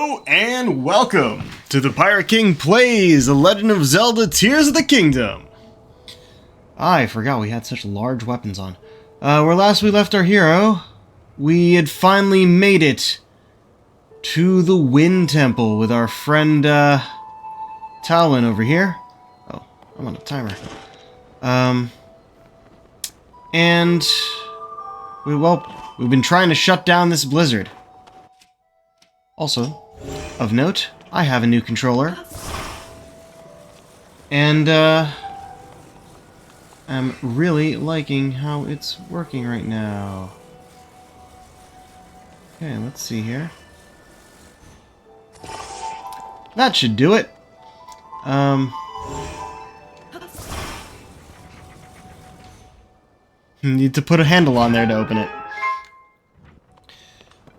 Hello and welcome to the Pirate King Plays The Legend of Zelda Tears of the Kingdom. I forgot we had such large weapons on. Where last we left our hero, we had finally made it to the Wind Temple with our friend Talwyn over here. Oh, I'm on a timer. And we've been trying to shut down this blizzard. Also, of note, I have a new controller. And, I'm really liking how it's working right now. Okay, let's see here. That should do it. Need to put a handle on there to open it.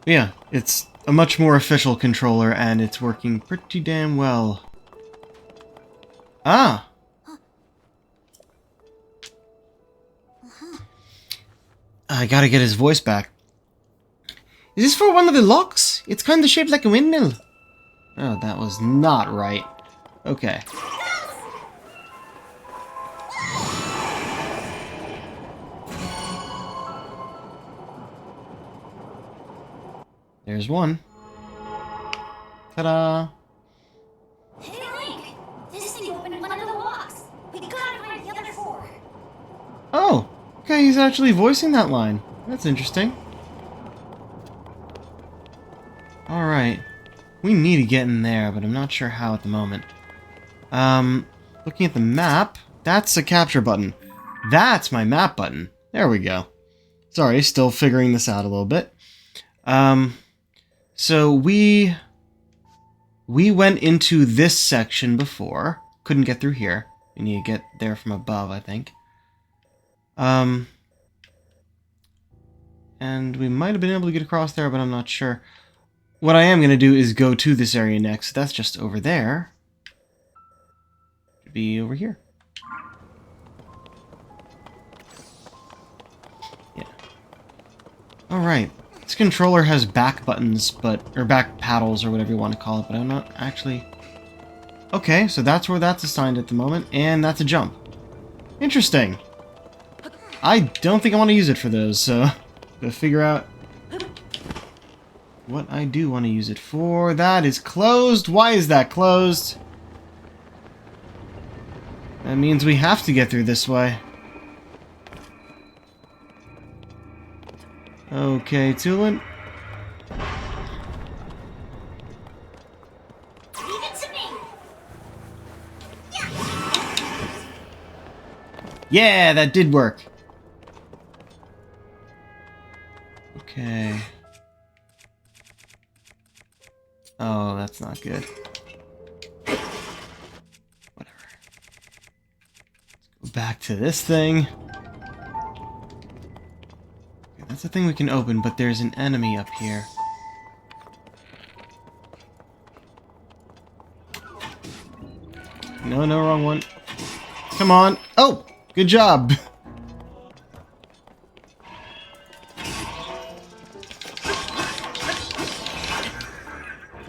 Yeah, it's a much more official controller, and it's working pretty damn well. Ah! I gotta get his voice back. Is this for one of the locks? It's kinda shaped like a windmill. Oh, that was not right. Okay. There's one. Ta-da! Hey, Link! This thing opened one of the locks. We gotta find the other four. Oh! Okay, he's actually voicing that line. That's interesting. Alright. We need to get in there, but I'm not sure how at the moment. Looking at the map, that's a capture button. That's my map button. There we go. Sorry, still figuring this out a little bit. So we went into this section before. Couldn't get through here. We need to get there from above, I think. And we might have been able to get across there, but I'm not sure. What I am going to do is go to this area next. That's just over there. Should be over here. Yeah. Alright. This controller has back buttons, or back paddles, or whatever you want to call it, but I'm not actually... Okay, so that's where that's assigned at the moment, and that's a jump. Interesting. I don't think I want to use it for those, so... Gotta figure out what I do want to use it for. That is closed. Why is that closed? That means we have to get through this way. Okay, Tulin. Leave it to me. Yeah, that did work. Okay. Oh, that's not good. Whatever. Let's go back to this thing. Okay, that's the thing we can open, but there's an enemy up here. No, wrong one. Come on. Oh, good job.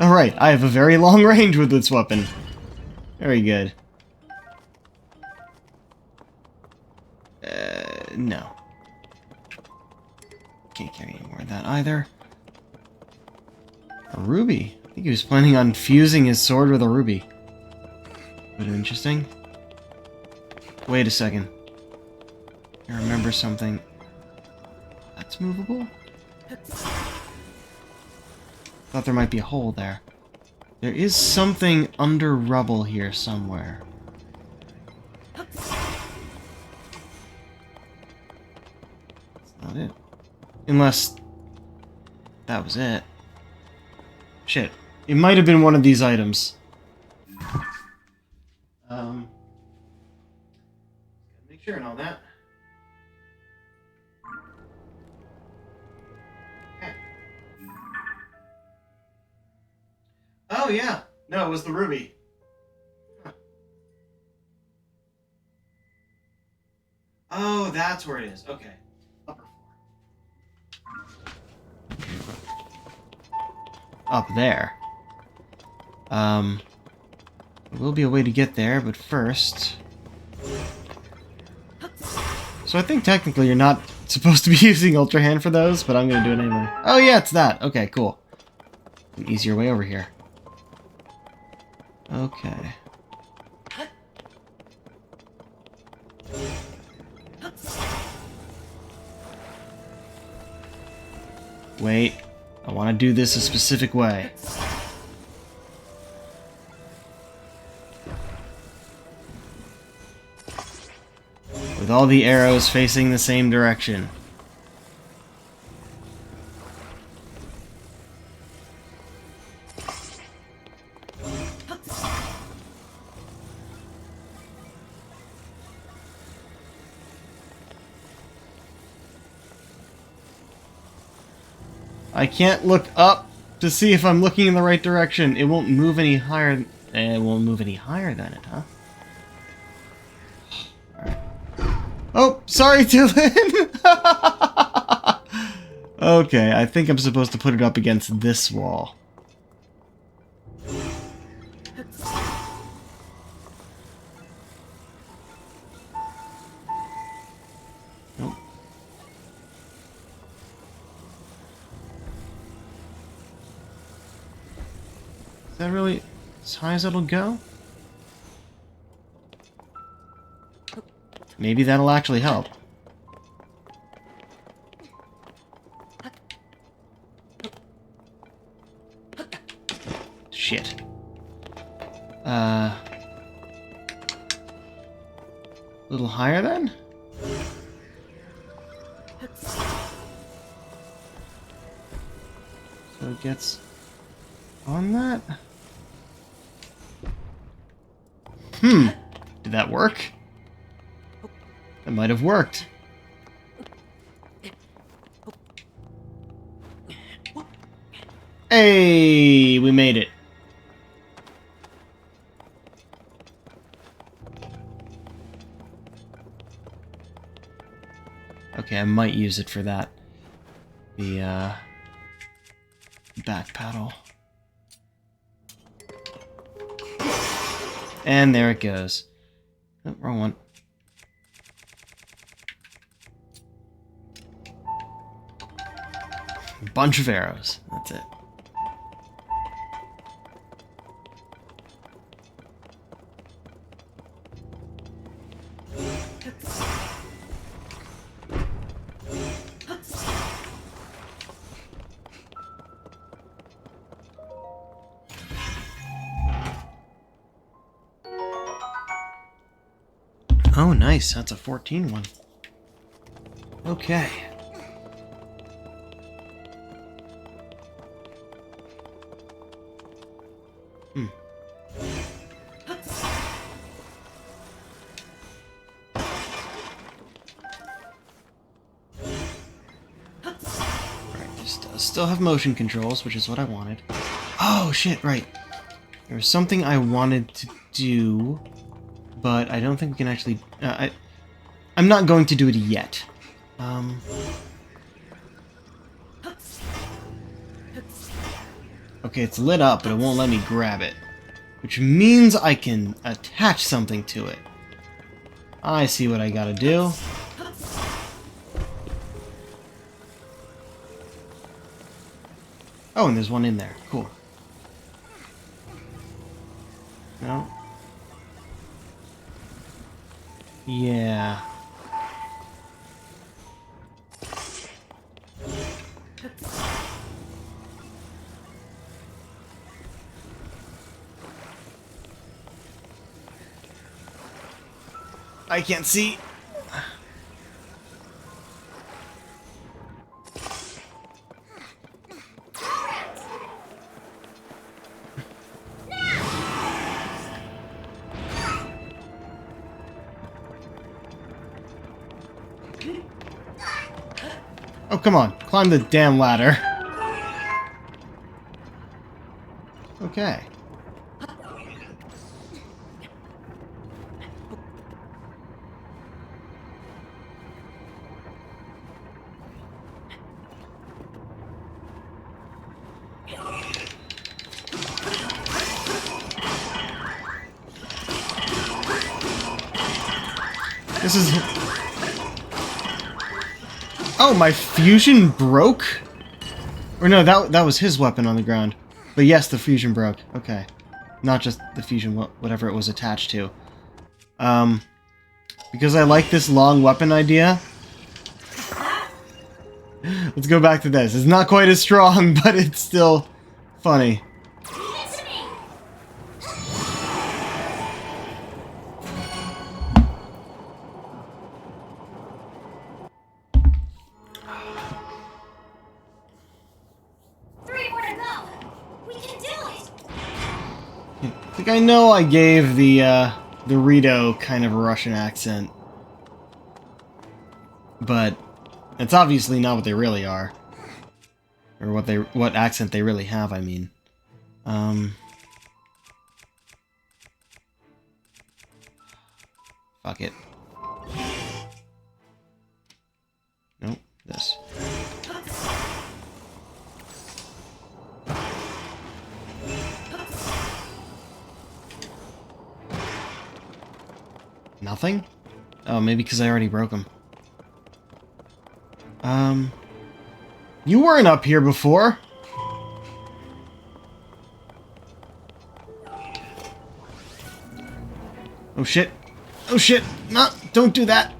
Alright, I have a very long range with this weapon. Very good. No. Can't carry any more of that either. A ruby. I think he was planning on fusing his sword with a ruby. Would have been interesting. Wait a second. I remember something. That's movable? Thought there might be a hole there. There is something under rubble here somewhere. That's not it. Unless that was it. Shit. It might have been one of these items. Make sure and all that. Oh, yeah. No, it was the ruby. Huh. Oh, that's where it is. Okay. Upper floor. Up there. There will be a way to get there, but first... So I think technically you're not supposed to be using Ultra Hand for those, but I'm gonna do it anyway. Oh yeah, it's that. Okay, cool. An easier way over here. Okay. Wait, I want to do this a specific way. With all the arrows facing the same direction. I can't look up to see if I'm looking in the right direction. It won't move any higher. It won't move any higher than it, huh? Alright. Oh, sorry, Dylan! Okay, I think I'm supposed to put it up against this wall. Nope. Is that really as high as it'll go? Maybe that'll actually help. Shit. A little higher then? So it gets on that? Did that work? That might have worked. Hey, we made it. Okay, I might use it for that. The, back paddle. And there it goes. Oh, wrong one. Bunch of arrows. That's it. Oh, nice. That's a 14 one. Okay. Still have motion controls, which is what I wanted. Oh, shit, right. There was something I wanted to do, but I don't think we can actually... I'm not going to do it yet. Okay, it's lit up, but it won't let me grab it. Which means I can attach something to it. I see what I gotta do. Oh, and there's one in there. Cool. No? Yeah. I can't see. Oh, come on. Climb the damn ladder. Okay. This is... Oh, my fusion broke? Or no, that was his weapon on the ground. But yes, the fusion broke. Okay. Not just the fusion, whatever it was attached to. Because I like this long weapon idea. Let's go back to this. It's not quite as strong, but it's still funny. I think I know I gave the Rito kind of a Russian accent. But it's obviously not what they really are. Or what accent they really have, I mean. Fuck it. Nope, this. Nothing? Oh, maybe because I already broke them. You weren't up here before. Oh shit. Oh shit. No, don't do that.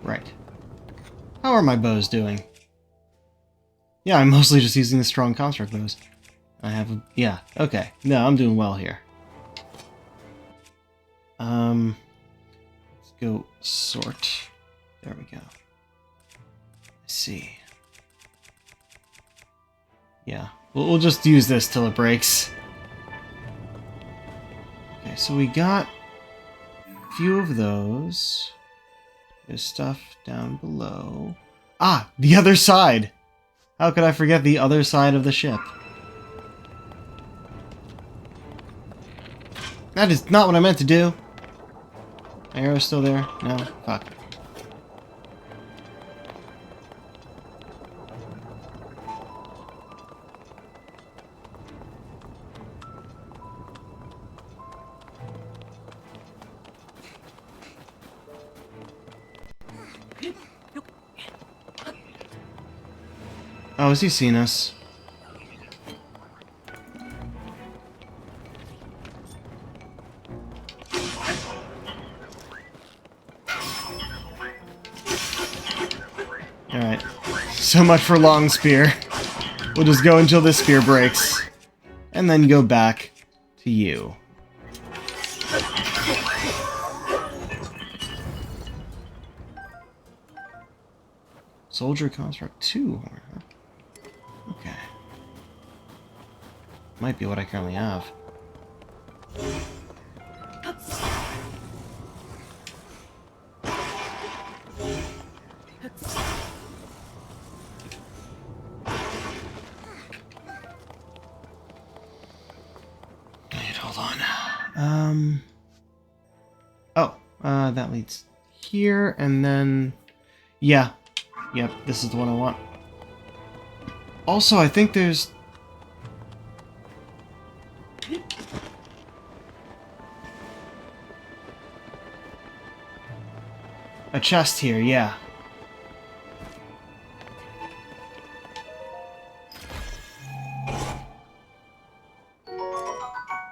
Right. How are my bows doing? Yeah, I'm mostly just using the strong construct bows. I have a... yeah, okay. No, I'm doing well here. Let's go sort. There we go. Let's see. Yeah, we'll just use this till it breaks. Okay, so we got a few of those. There's stuff down below. Ah, the other side! How could I forget the other side of the ship? That is not what I meant to do. My arrow's still there? No? Fuck. Oh, has he seen us? Alright. So much for long spear. We'll just go until this spear breaks. And then go back to you. Soldier Construct 2. Okay. Might be what I currently have. Wait, hold on. That leads here, and then... yeah. Yep, this is the one I want. Also, I think there's... a chest here, yeah.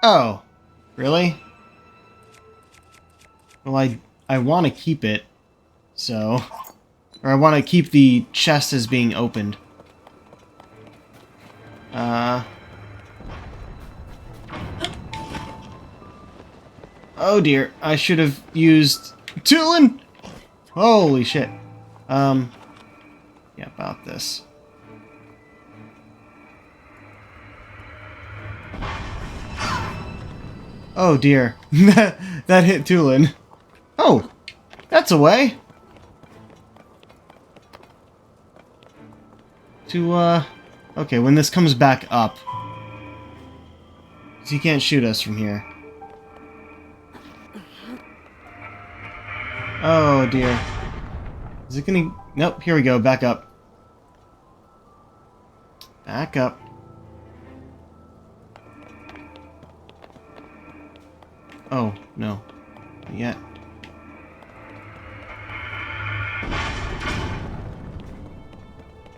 Oh, really? Well, I want to keep it, so... or I want to keep the chest as being opened. Oh dear, I should have used... Tulin! Holy shit. Yeah, about this. Oh dear. That hit Tulin. Oh! That's a way! To, okay, when this comes back up... 'Cause he can't shoot us from here. Oh dear. Is it gonna... Nope, here we go. Back up. Back up. Oh, no. Not yet.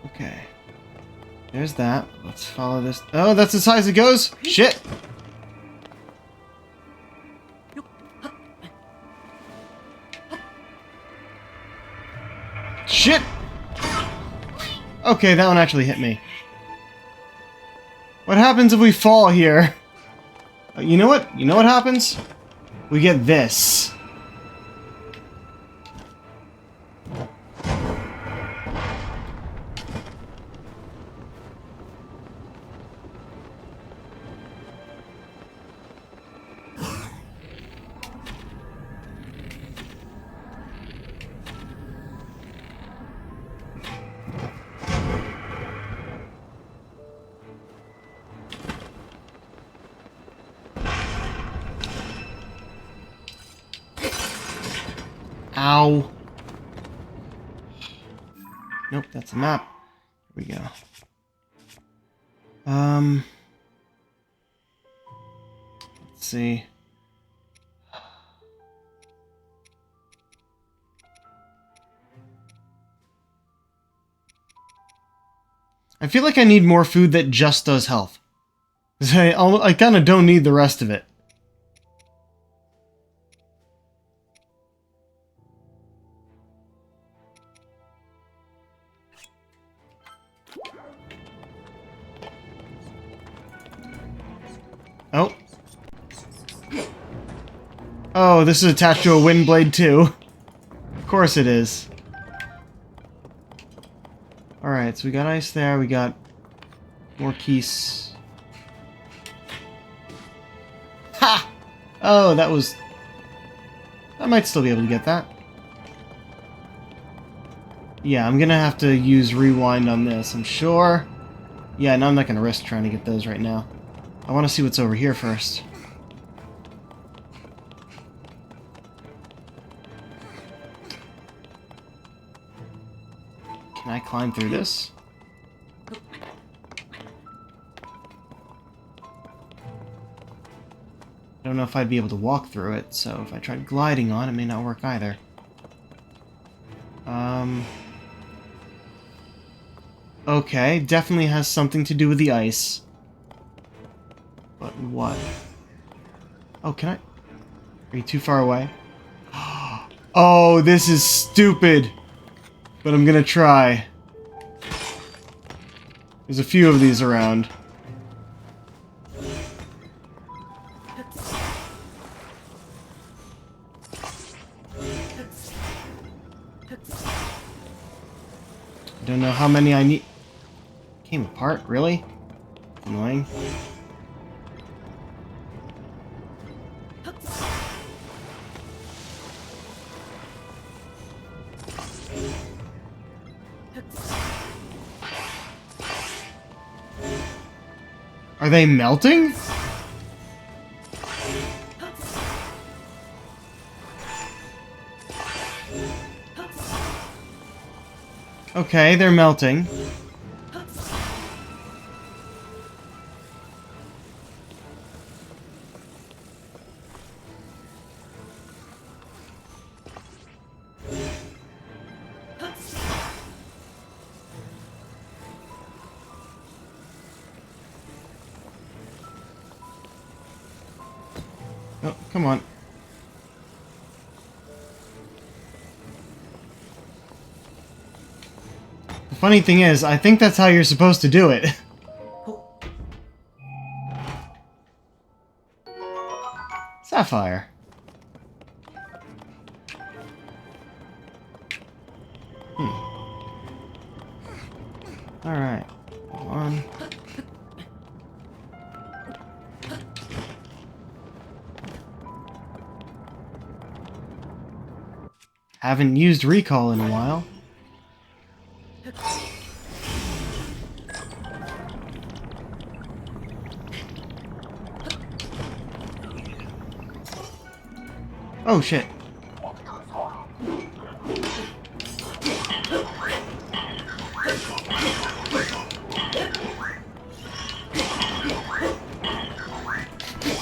Okay. There's that. Let's follow this. Oh, that's as high as it goes? Shit! Shit! Okay, that one actually hit me. What happens if we fall here? You know what? You know what happens? We get this. Ow. Nope, that's a map. Here we go. Let's see. I feel like I need more food that just does health. 'Cause I kind of don't need the rest of it. Oh. Oh, this is attached to a wind blade too. Of course it is. Alright, so we got ice there, we got more keys. Ha! Oh, that was... I might still be able to get that. Yeah, I'm gonna have to use rewind on this, I'm sure. Yeah, no, I'm not gonna risk trying to get those right now. I want to see what's over here first. Can I climb through this? I don't know if I'd be able to walk through it, so if I tried gliding on, it may not work either. Okay, definitely has something to do with the ice. But what? Oh, can I? Are you too far away? Oh, this is stupid! But I'm gonna try. There's a few of these around. I don't know how many I need. Came apart, really? Annoying. Are they melting? Okay, they're melting. Oh, come on. The funny thing is, I think that's how you're supposed to do it. Sapphire. Alright. Come on. Haven't used recall in a while. Oh, shit.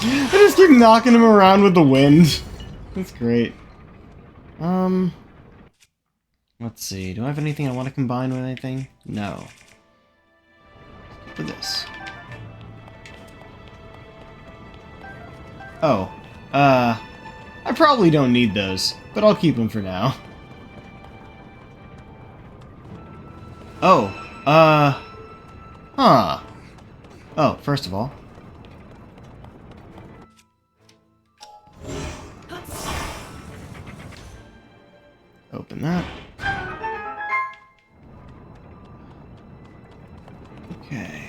I just keep knocking him around with the wind. That's great. Let's see. Do I have anything I want to combine with anything? No. For this. Oh. I probably don't need those, but I'll keep them for now. Oh. Huh. Oh, first of all. Open that. Okay.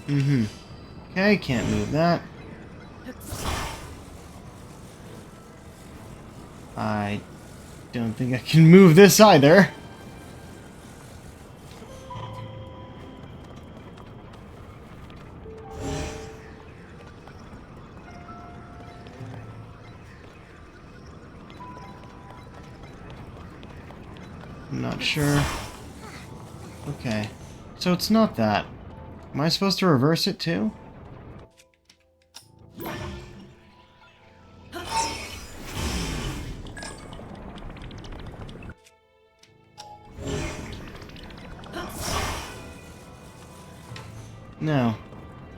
Mm-hmm. Okay, can't move that. I don't think I can move this either. I'm not sure. Okay. So it's not that. Am I supposed to reverse it too? No.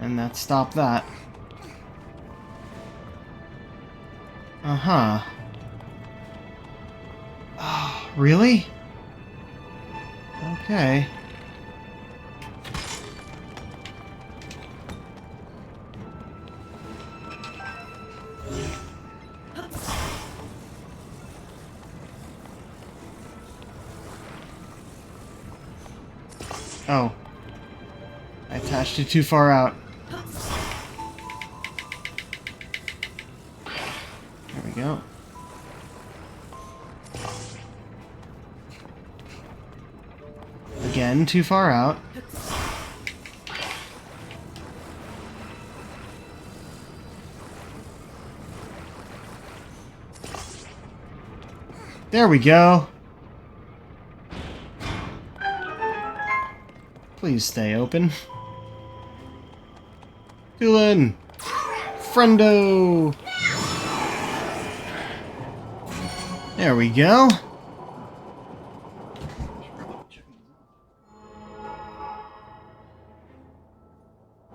And that stopped that. Uh-huh. Oh, really? Okay. Oh. I attached it too far out. There we go. Again, too far out. There we go. Please stay open. Tulin! Friendo! There we go.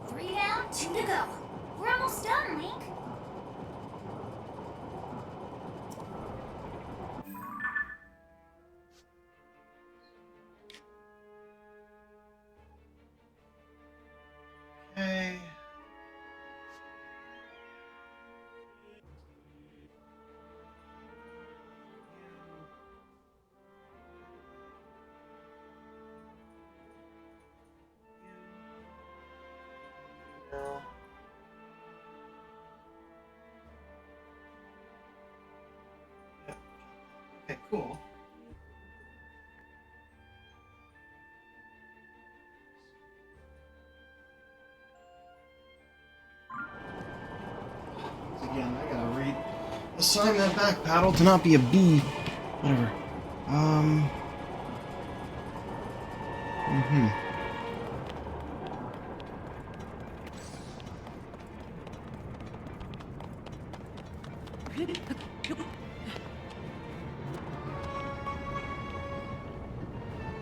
3 down, 2 to go. We're almost done, Link. Okay. Okay, cool. Again, I gotta assign that back paddle to not be a B. Whatever.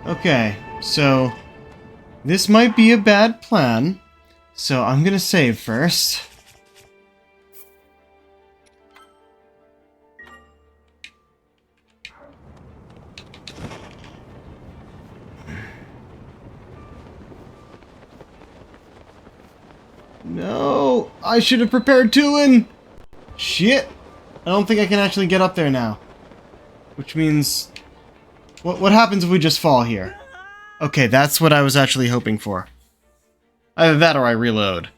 Okay, so this might be a bad plan, so I'm gonna save first. No, I should have prepared Tulin. Shit, I don't think I can actually get up there now. Which means, what happens if we just fall here? Okay, that's what I was actually hoping for. Either that or I reload.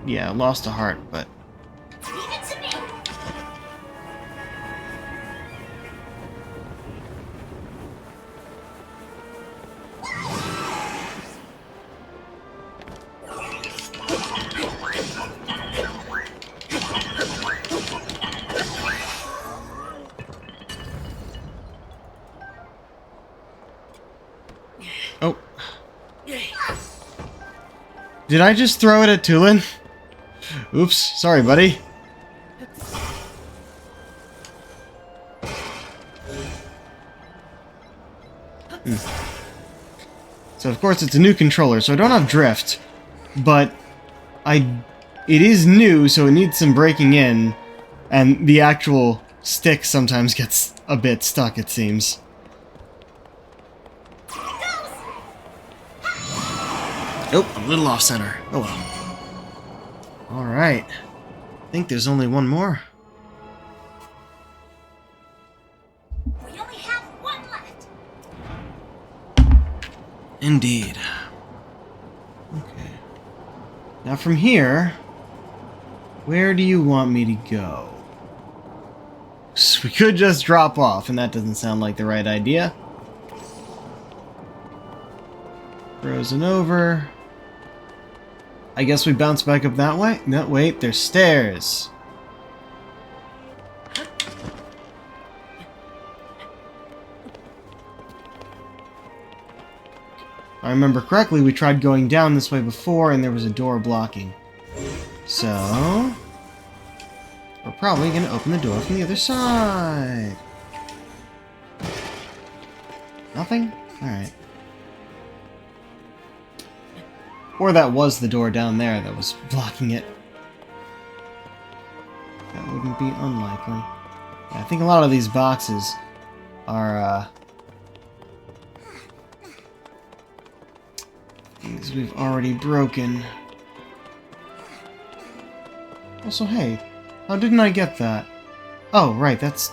Yeah, lost a heart, but Did I just throw it at Tulin? Oops, sorry, buddy. So of course it's a new controller, so I don't have drift, but it is new, so it needs some breaking in, and the actual stick sometimes gets a bit stuck, it seems. Nope, I'm a little off center. Oh well. Alright. I think there's only one more. We only have one left. Indeed. Okay. Now from here, where do you want me to go? So we could just drop off, and that doesn't sound like the right idea. Frozen over. I guess we bounce back up that way? No, wait, there's stairs. If I remember correctly, we tried going down this way before, and there was a door blocking. So we're probably going to open the door from the other side. Nothing? Alright. Or that was the door down there that was blocking it. That wouldn't be unlikely. Yeah, I think a lot of these boxes are, things we've already broken. Also, hey, how didn't I get that? Oh, right, that's...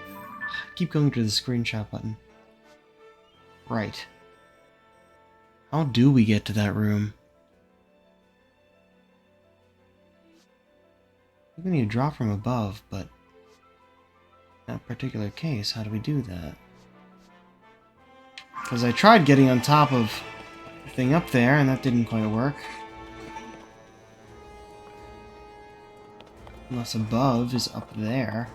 I keep going to the screenshot button. Right. How do we get to that room? We need to drop from above, but... in that particular case, how do we do that? Because I tried getting on top of the thing up there, and that didn't quite work. Unless above is up there.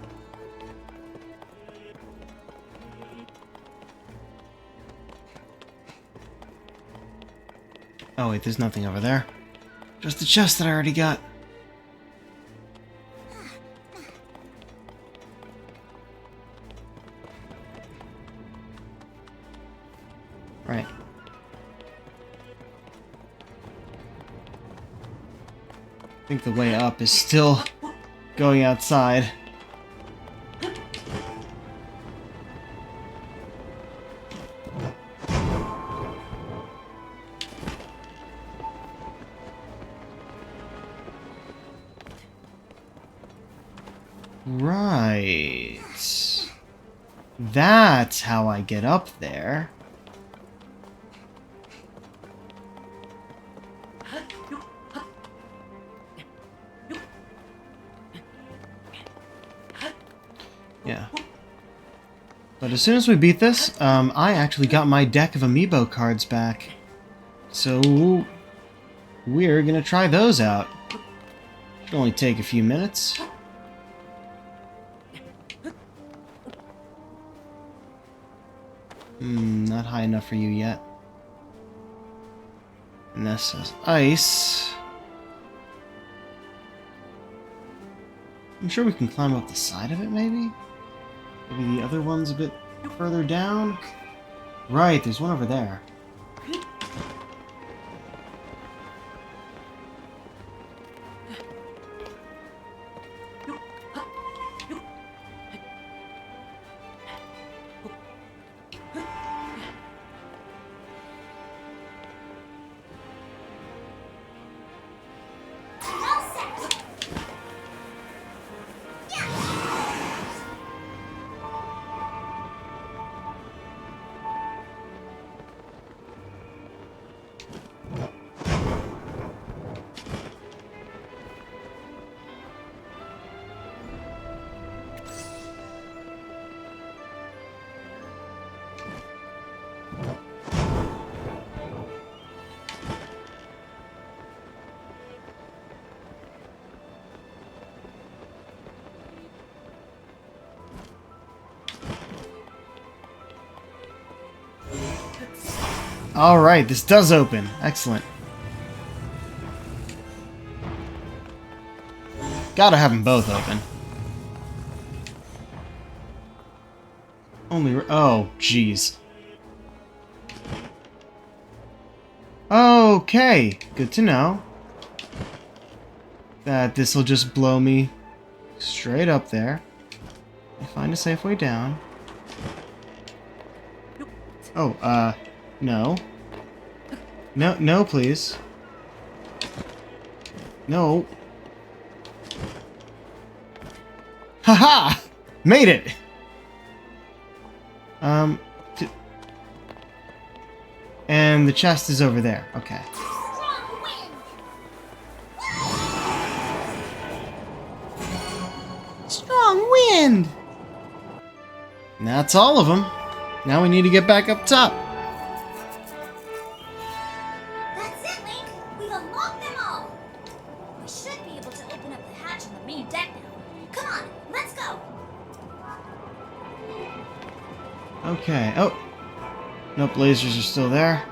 Oh wait, there's nothing over there. Just the chest that I already got. Right. I think the way up is still going outside. Right. That's how I get up there. Yeah. But as soon as we beat this, I actually got my deck of amiibo cards back. So we're gonna try those out. Should only take a few minutes. Not high enough for you yet. And this is ice. I'm sure we can climb up the side of it, maybe? Maybe the other one's a bit further down? Right, there's one over there. Alright, this does open. Excellent. Gotta have them both open. Oh, jeez. Okay, good to know. That this'll just blow me straight up there. Find a safe way down. Oh, no. No, please. No. Haha! Made it! And the chest is over there. Okay. Strong wind. Strong wind! And that's all of them. Now we need to get back up top. That's it, Link. We've unlocked them all. We should be able to open up the hatch on the main deck now. Come on, let's go. Okay. Oh. Nope, lasers are still there.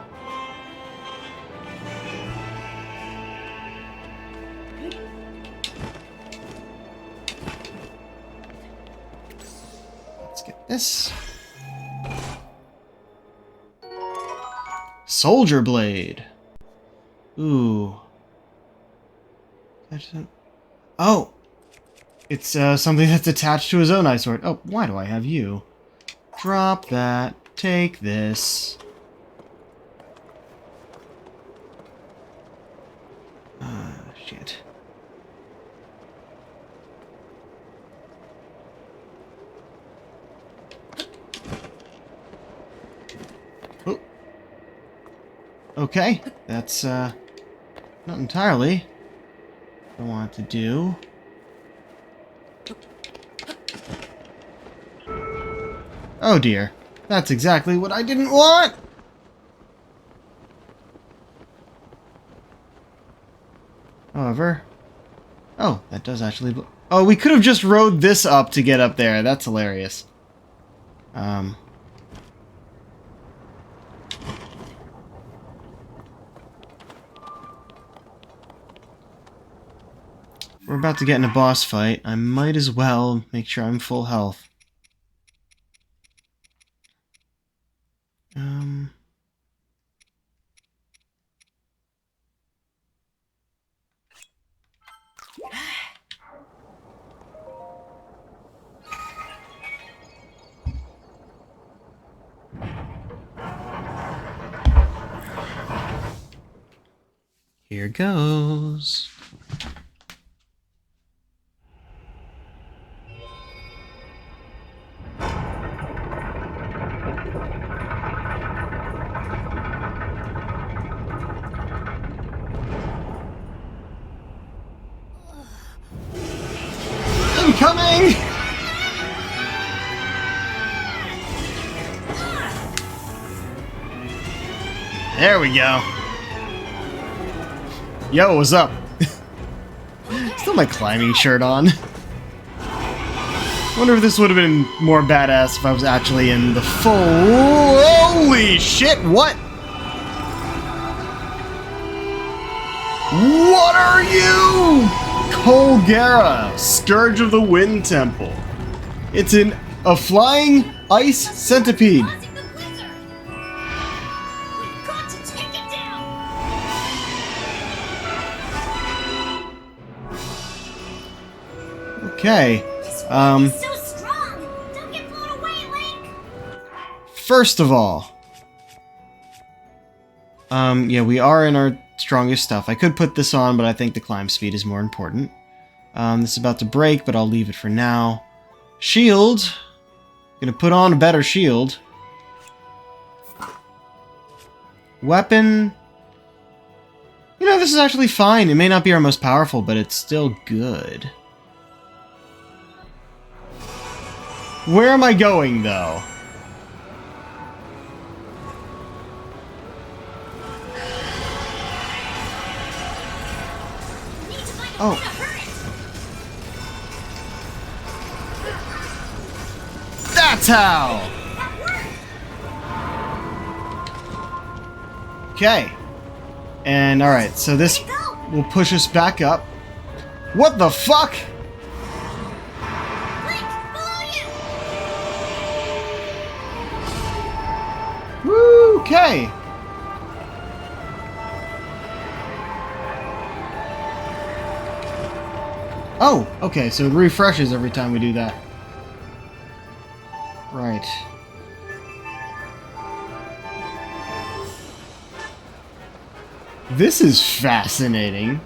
Let's get this. Soldier blade. Ooh. Oh! It's something that's attached to his own eye sword. Oh, why do I have you? Drop that. Take this. Shit. Oh. Okay, that's not entirely what I want to do. Oh dear. That's exactly what I didn't want! However... Oh, that does actually... Oh, we could have just rode this up to get up there. That's hilarious. We're about to get in a boss fight. I might as well make sure I'm full health. Here goes. Incoming! There we go. Yo, what's up? Still my climbing shirt on. Wonder if this would have been more badass if I was actually in the full... Holy shit, what? What are you? Colgera, Scourge of the Wind Temple. It's a flying ice centipede. Causing the blizzard. We've got to take it down. Okay. This wind is so strong. Don't get blown away, Link. First of all, yeah, we are in our strongest stuff. I could put this on, but I think the climb speed is more important. This is about to break, but I'll leave it for now. Shield. Gonna put on a better shield. Weapon. You know, this is actually fine. It may not be our most powerful, but it's still good. Where am I going, though? We need to find a Oh. way to hurt it. That's how! That worked. Okay. And alright, so this There you go. will push us back up. What the fuck? Okay. Oh, okay, so it refreshes every time we do that. Right. This is fascinating.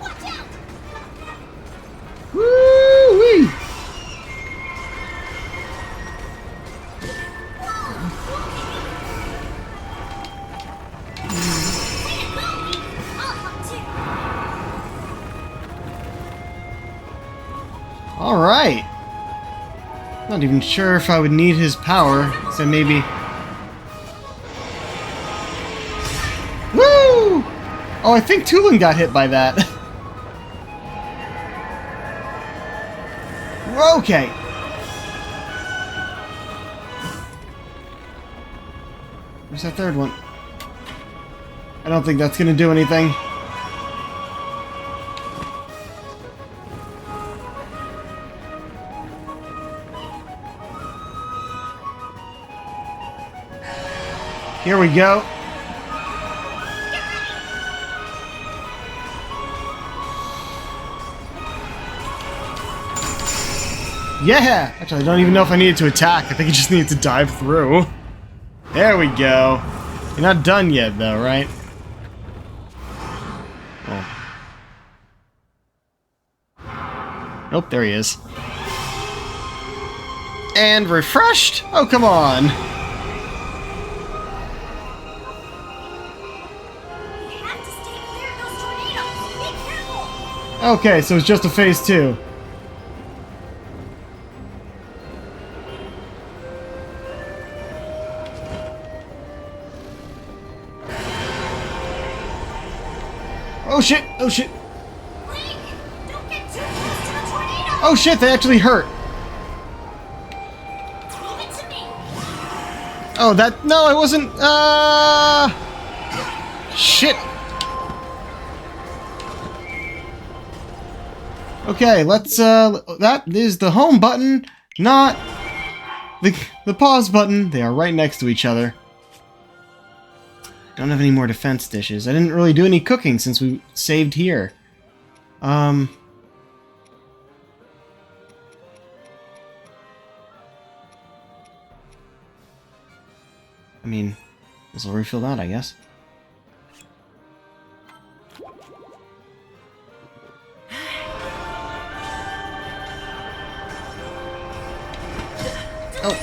Watch out! Woo-wee! Alright. Not even sure if I would need his power, so maybe... Woo! Oh, I think Tulin got hit by that. Okay. Where's that third one? I don't think that's gonna do anything. Here we go. Yeah! Actually, I don't even know if I needed to attack. I think I just needed to dive through. There we go. You're not done yet, though, right? Oh. Nope, there he is. And refreshed? Oh, come on. Okay, so it's just a phase 2. Oh shit! Oh shit! Link, don't get too close to the tornado. Oh shit! They actually hurt. Leave it to me. Oh, that... No, I wasn't... Shit! Okay, let's, that is the home button, not the pause button. They are right next to each other. Don't have any more defense dishes. I didn't really do any cooking since we saved here. I mean, this will refill that, I guess. Oh.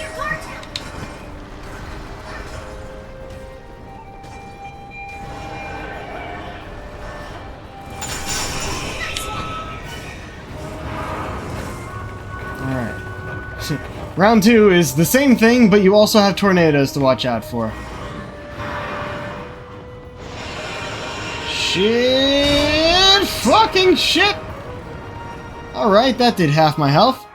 Alright. Round 2 is the same thing, but you also have tornadoes to watch out for. Shit! Fucking shit! Alright, that did half my health.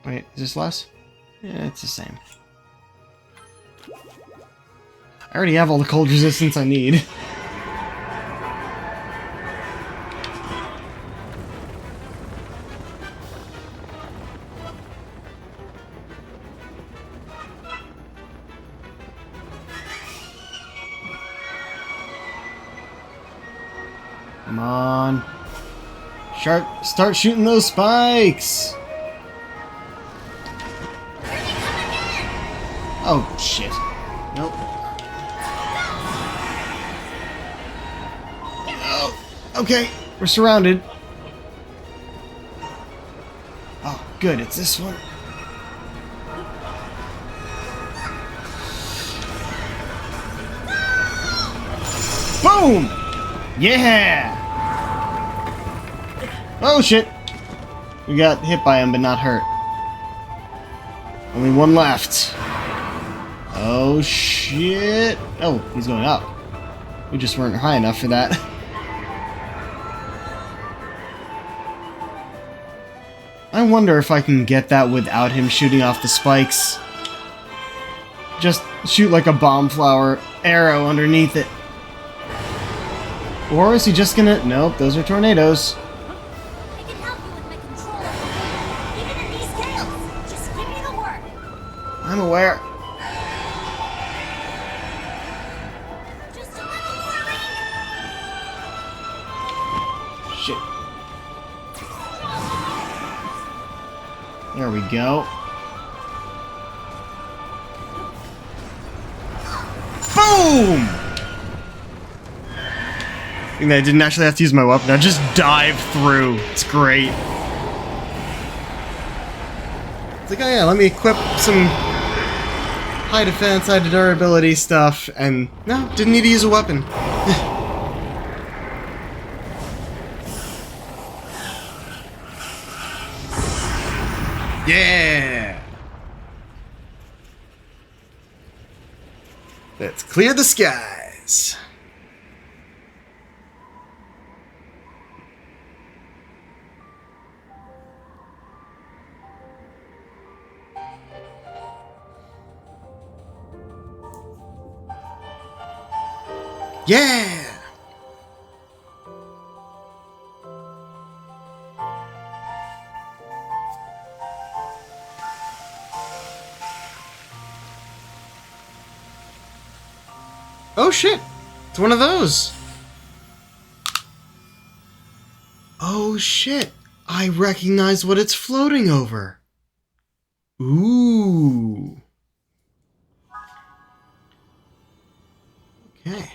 Wait, is this less? Yeah, it's the same. I already have all the cold resistance I need. Come on. Start shooting those spikes! Oh, shit. Nope. Oh, okay. We're surrounded. Oh, good. It's this one. Boom! Yeah! Oh, shit. We got hit by him, but not hurt. Only one left. Oh, shit. Oh, he's going up. We just weren't high enough for that. I wonder if I can get that without him shooting off the spikes. Just shoot like a bomb flower arrow underneath it. Or is he just gonna... Nope, those are tornadoes. I can help you with my controller. Even in these scales. Just give me the word. I'm aware. Just a little more, Link. Shit. There we go. Boom! I think that I didn't actually have to use my weapon. I just dive through. It's great. It's like, oh yeah, let me equip some high defense, high durability stuff, and no, didn't need to use a weapon. Yeah! Let's clear the skies. Yeah! Oh shit! It's one of those! Oh shit! I recognize what it's floating over! Ooh! Okay.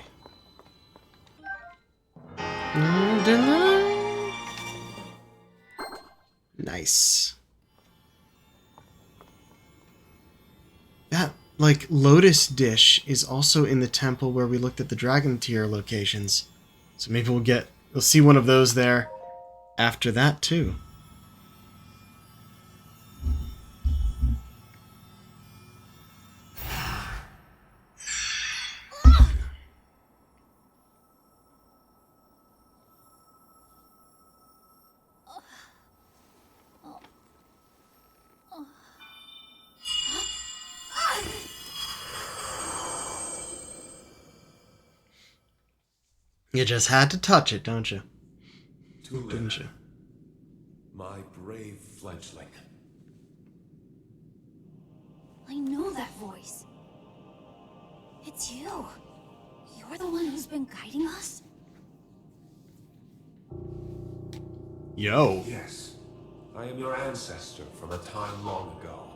Nice. That, like, lotus dish is also in the temple where we looked at the dragon tier locations. So maybe we'll see one of those there after that too. You just had to touch it, don't you? Didn't you? My brave fledgling. I know that voice. It's you. You're the one who's been guiding us? Yo. Yes, I am your ancestor from a time long ago.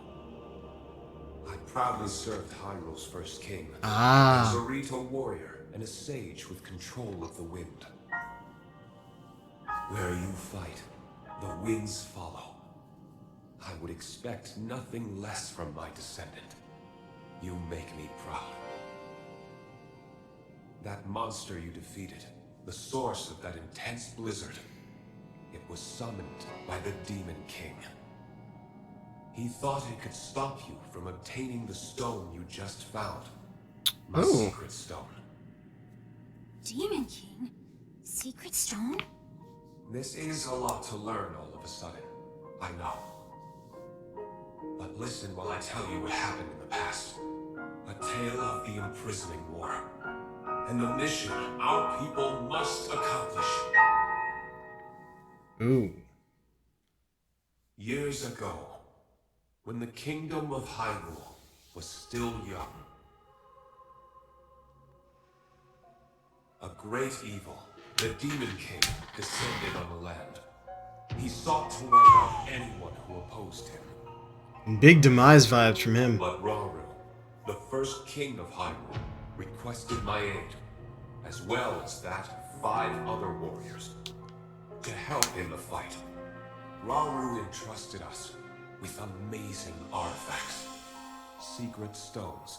I proudly served Hyrule's first king. Ah. As a Rito warrior and a sage with control of the wind. Where you fight, the winds follow. I would expect nothing less from my descendant. You make me proud. That monster you defeated, the source of that intense blizzard, it was summoned by the Demon King. He thought it could stop you from obtaining the stone you just found. My secret stone. Demon King? Secret stone? This is a lot to learn all of a sudden, I know. But listen while I tell you what happened in the past. A tale of the imprisoning war. And the mission our people must accomplish. Ooh. Years ago, when the kingdom of Hyrule was still young, a great evil, the Demon King, descended on the land. He sought to wipe out anyone who opposed him. Big demise vibes from him. But Rauru, the first king of Hyrule, requested my aid, as well as that of 5 other warriors, to help in the fight. Rauru entrusted us with amazing artifacts, secret stones,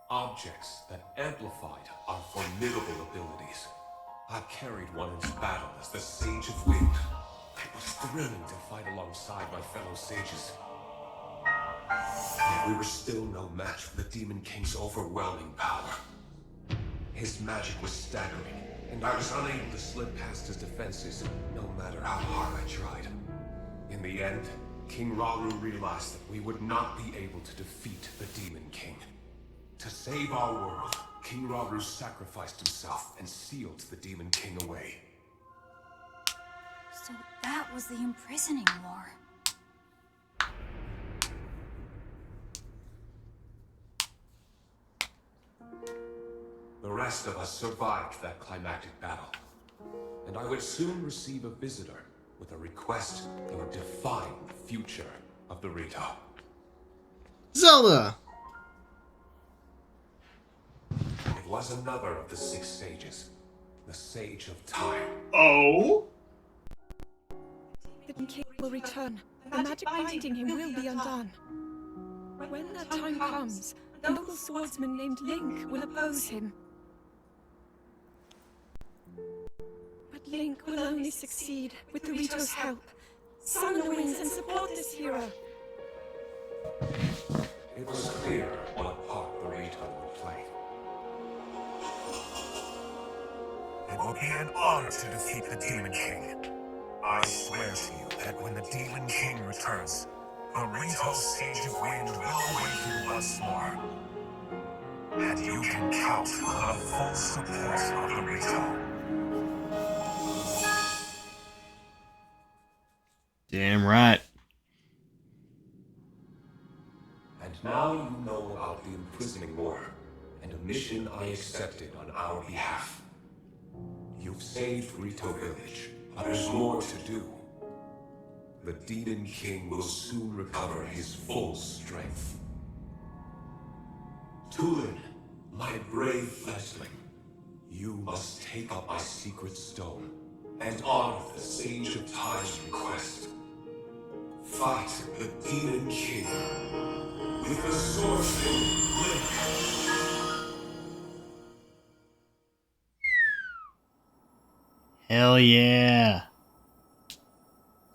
objects that amplified our formidable abilities. I carried one into battle as the Sage of Wind. It was thrilling to fight alongside my fellow sages. Yet we were still no match for the Demon King's overwhelming power. His magic was staggering, and I was unable to slip past his defenses, no matter how hard I tried. In the end, King Rauru realized that we would not be able to defeat the Demon King. To save our world, King Rauru sacrificed himself and sealed the Demon King away. So that was the imprisoning war. The rest of us survived that climactic battle, and I would soon receive a visitor with a request that would define the future of the Rito. Zelda! It was another of the 6 sages, the Sage of Time. Oh? The king will return. The magic binding him will be undone. When that time comes, a noble swordsman named Link will oppose him. But Link will only succeed with the Rito's help. Summon the winds and support this hero. It was clear what part the Rito would play. It will be an honor to defeat the Demon King. I swear to you that when the Demon King returns, the Rito Sage of Wind will awaken once more. And you can count on the full support of the Rito. Damn right. And now you know about the imprisoning war, and a mission I accepted on our behalf. You've saved Rito Village, but there's more to do. The Demon King will soon recover his full strength. Tulin, my brave fledgling, you must take up my secret stone and honor the Sage of Time's request. Fight the Demon King with the swordsman Link. Hell yeah.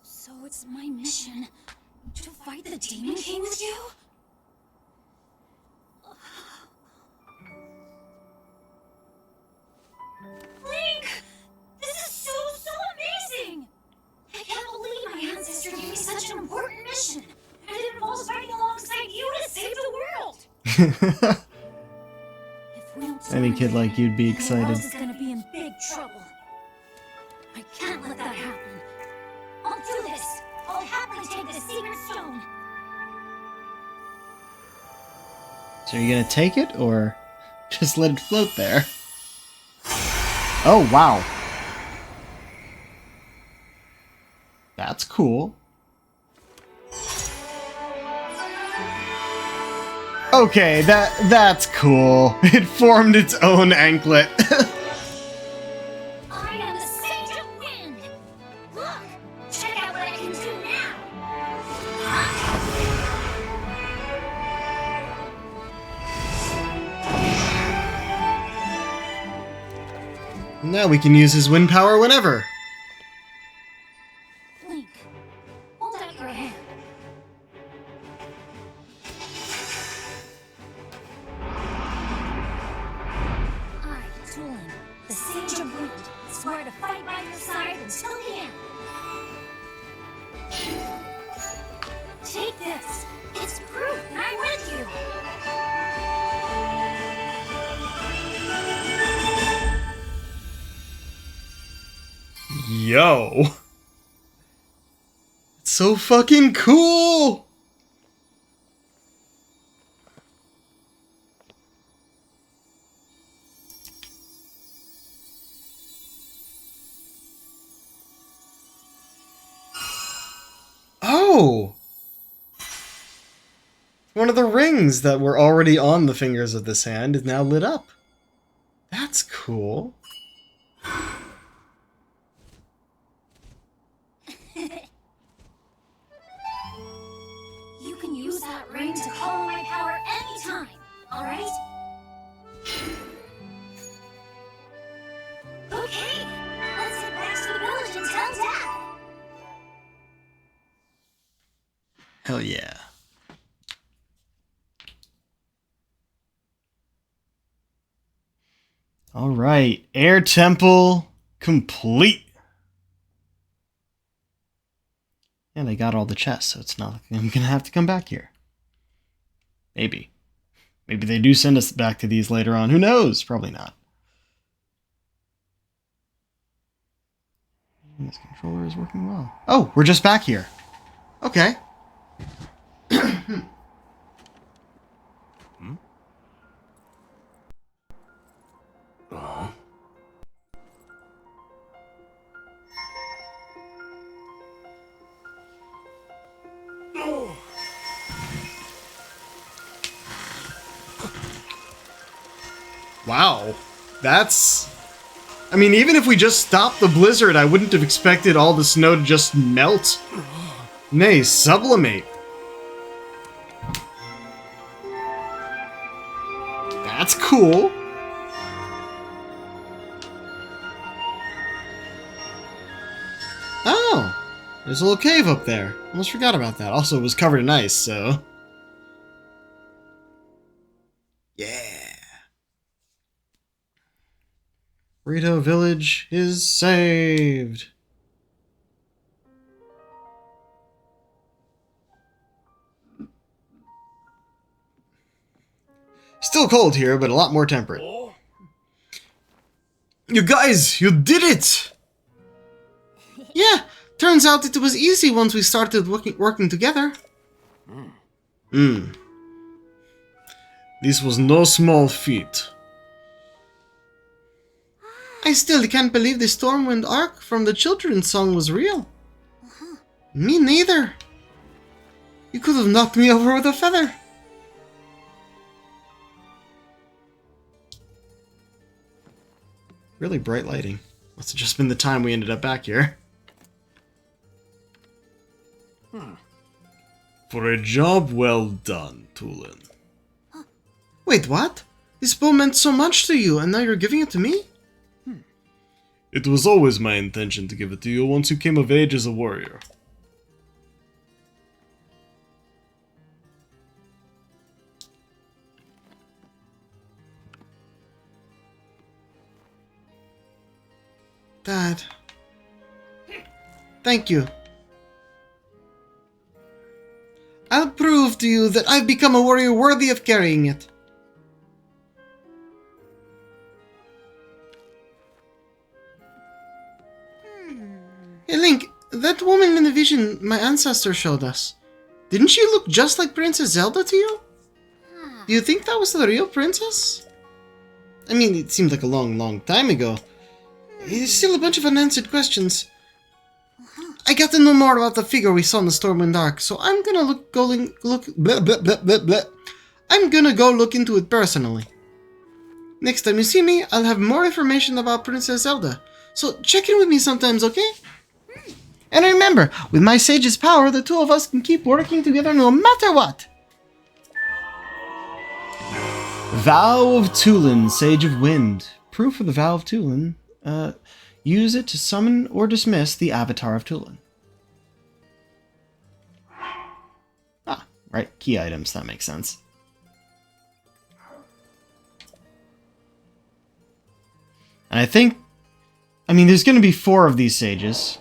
So it's my mission to fight the Demon King with you? Link! This is so amazing! I can't believe my ancestor gave me such an important mission. And it involves fighting alongside you to save the world! If we don't do Any kid like you'd be anything, then excited. LoZ is gonna be in big trouble. I can't let that happen. I'll do this. I'll happily take the secret stone. So are you gonna take it, or just let it float there? Oh, wow. That's cool. Okay, that's cool. It formed its own anklet. I am the Sage of Wind. Look, check out what I can do now. Now we can use his wind power whenever. Link, hold out your hand. I, Tulin, the Sage of Wind, swear to fight by your side until the end. Take this. It's proof that I'm with you. Yo. It's so fucking cool. Oh! One of the rings that were already on the fingers of this hand is now lit up. That's cool. You can use that ring to call on my power anytime, alright? Okay, let's get back to the village and tell Dad. Hell yeah. Alright, Air Temple complete. And I got all the chests, so it's not like I'm gonna have to come back here. Maybe. Maybe they do send us back to these later on. Who knows? Probably not. This controller is working well. Oh, we're just back here. Okay. Wow. That's... I mean, even if we just stopped the blizzard, I wouldn't have expected all the snow to just melt. Nay, sublimate. That's cool. Oh, there's a little cave up there. Almost forgot about that. Also, it was covered in ice, so... Yeah. Rito Village is saved. Still cold here, but a lot more temperate. You guys, you did it! Yeah, turns out it was easy once we started working together. This was no small feat. I still can't believe the Stormwind arc from the children's song was real. Me neither. You could have knocked me over with a feather. Really bright lighting. Must have just been the time we ended up back here. For a job well done, Tulin. Wait, what? This bow meant so much to you, and now you're giving it to me? It was always my intention to give it to you once you came of age as a warrior. Dad. Thank you. I'll prove to you that I've become a warrior worthy of carrying it. Hey Link, that woman in the vision my ancestor showed us, didn't she look just like Princess Zelda to you? Do you think that was the real princess? I mean, it seemed like a long time ago. There's still a bunch of unanswered questions. I got to know more about the figure we saw in the Stormwind Arc, so I'm gonna I'm gonna go look into it personally. Next time you see me, I'll have more information about Princess Zelda. So check in with me sometimes, okay? And remember, with my sage's power, the two of us can keep working together no matter what. Vow of Tulin, Sage of Wind. Proof of the Vow of Tulin. Use it to summon or dismiss the Avatar of Tulin. Ah, right. Key items. That makes sense. And I mean, there's going to be 4 of these sages.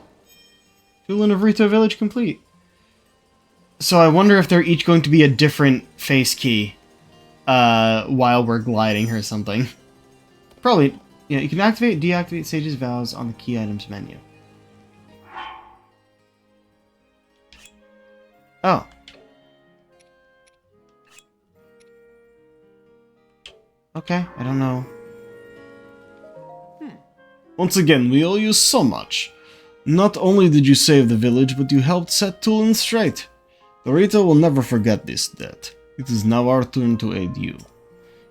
Tulin of Rito Village complete. So I wonder if they're each going to be a different face key while we're gliding or something. Probably. Yeah, you can activate, deactivate Sage's vows on the key items menu. Oh. Okay, I don't know. Once again, we owe you so much. Not only did you save the village, but you helped set Tulin straight. Dorito will never forget this debt. It is now our turn to aid you.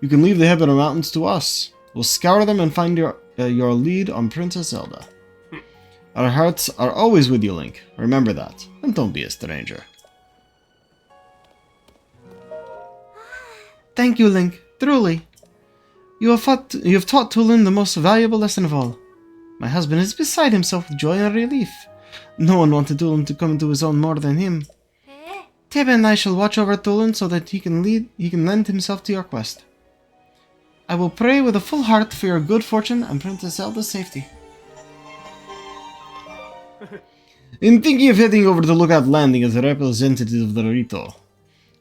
You can leave the Hebron Mountains to us. We'll scour them and find your lead on Princess Zelda. Our hearts are always with you, Link. Remember that, and don't be a stranger. Thank you, Link. Truly. You have taught Tulin the most valuable lesson of all. My husband is beside himself with joy and relief. No one wanted Tulin to come into his own more than him. Tebe and I shall watch over Tulin so that he can lend himself to your quest. I will pray with a full heart for your good fortune and Princess Zelda's safety. In thinking of heading over to Lookout Landing as a representative of the Rito,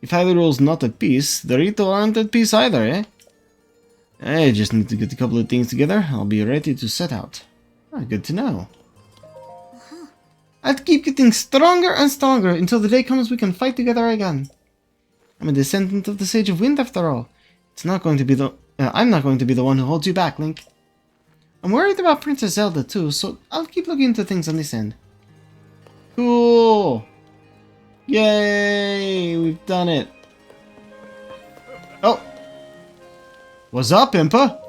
If Hyrule's not at peace, the Rito aren't at peace either, eh? I just need to get a couple of things together. I'll be ready to set out. Ah, good to know. I'll keep getting stronger and stronger until the day comes we can fight together again. I'm a descendant of the Sage of Wind, after all. It's not going to be the... I'm not going to be the one who holds you back, Link. I'm worried about Princess Zelda, too, so I'll keep looking into things on this end. Cool! Yay! We've done it. Oh! What's up, Impa?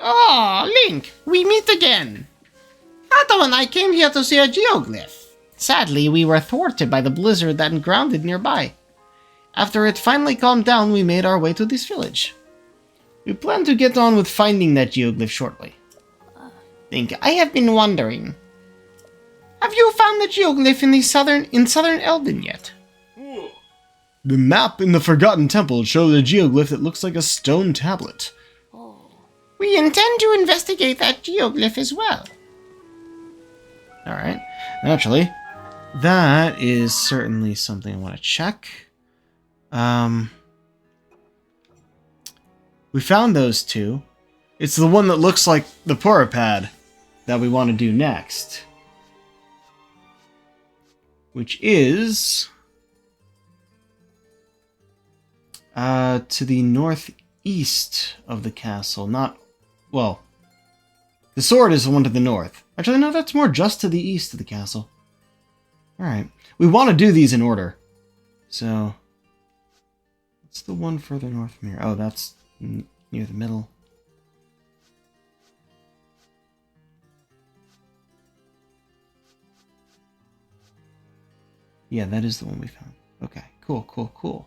Oh, Link, we meet again. Otto and I came here to see a geoglyph. Sadly, we were thwarted by the blizzard that grounded nearby. After it finally calmed down, we made our way to this village. We plan to get on with finding that geoglyph shortly. Link, I have been wondering. Have you found the geoglyph in southern Elden yet? The map in the Forgotten Temple shows a geoglyph that looks like a stone tablet. We intend to investigate that geoglyph as well. Alright. Naturally, that is certainly something I want to check. We found those two. It's the one that looks like the Porapad that we want to do next. Which is... to the northeast of the castle. Not... well... the sword is the one to the north. Actually, no, that's more just to the east of the castle. Alright. We want to do these in order. So... what's the one further north from here? Oh, that's near the middle. Yeah, that is the one we found. Okay, cool, cool, cool.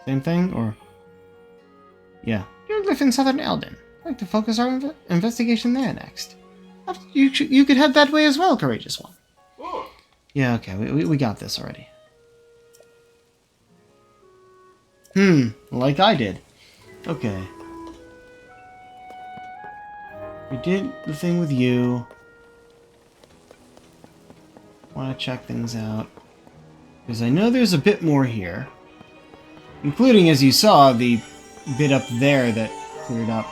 Same thing, or... yeah. You live in southern Elden. I'd like to focus our investigation there next. You could head that way as well, courageous one. Yeah, okay, we got this already. Like I did. Okay. We did the thing with you. Want to check things out. Because I know there's a bit more here. Including, as you saw, the bit up there that cleared up.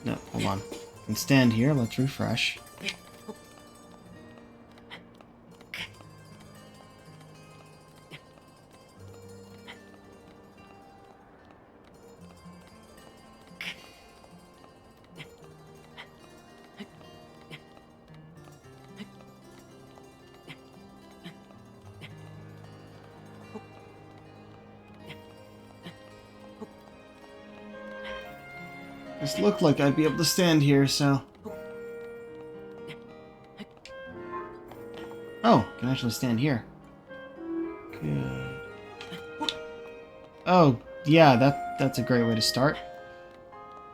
No, hold on. I can stand here, let's refresh. This looked like I'd be able to stand here, so... oh, I can actually stand here. Good. Oh, yeah, that's a great way to start.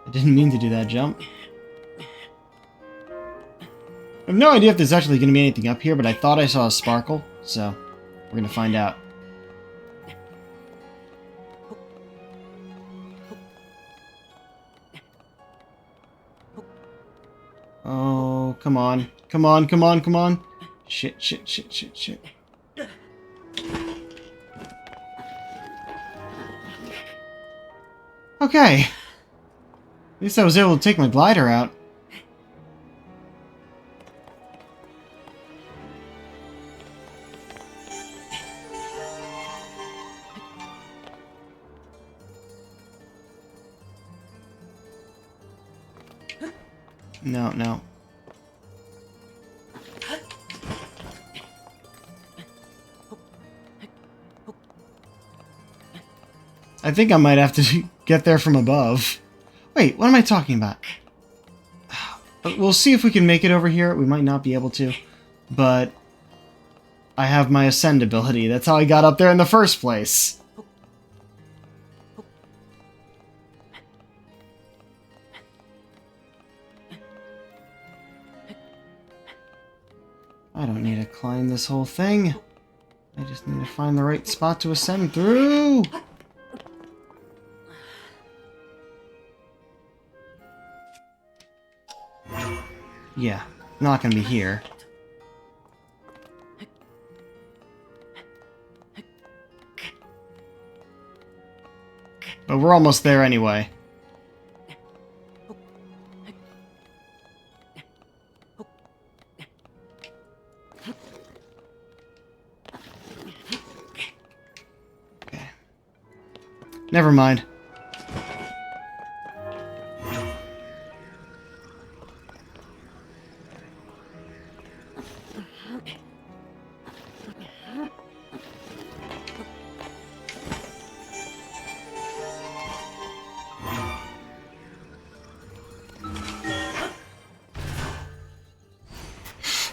I didn't mean to do that jump. I have no idea if there's actually going to be anything up here, but I thought I saw a sparkle, so we're going to find out. Oh, come on. Come on, come on, come on. Shit, shit, shit, shit, shit. Okay. At least I was able to take my glider out. No, no. I think I might have to get there from above. Wait, what am I talking about? We'll see if we can make it over here. We might not be able to, but I have my ascend ability. That's how I got up there in the first place. I don't need to climb this whole thing. I just need to find the right spot to ascend through. Yeah, not gonna be here. But we're almost there anyway. Okay. Never mind.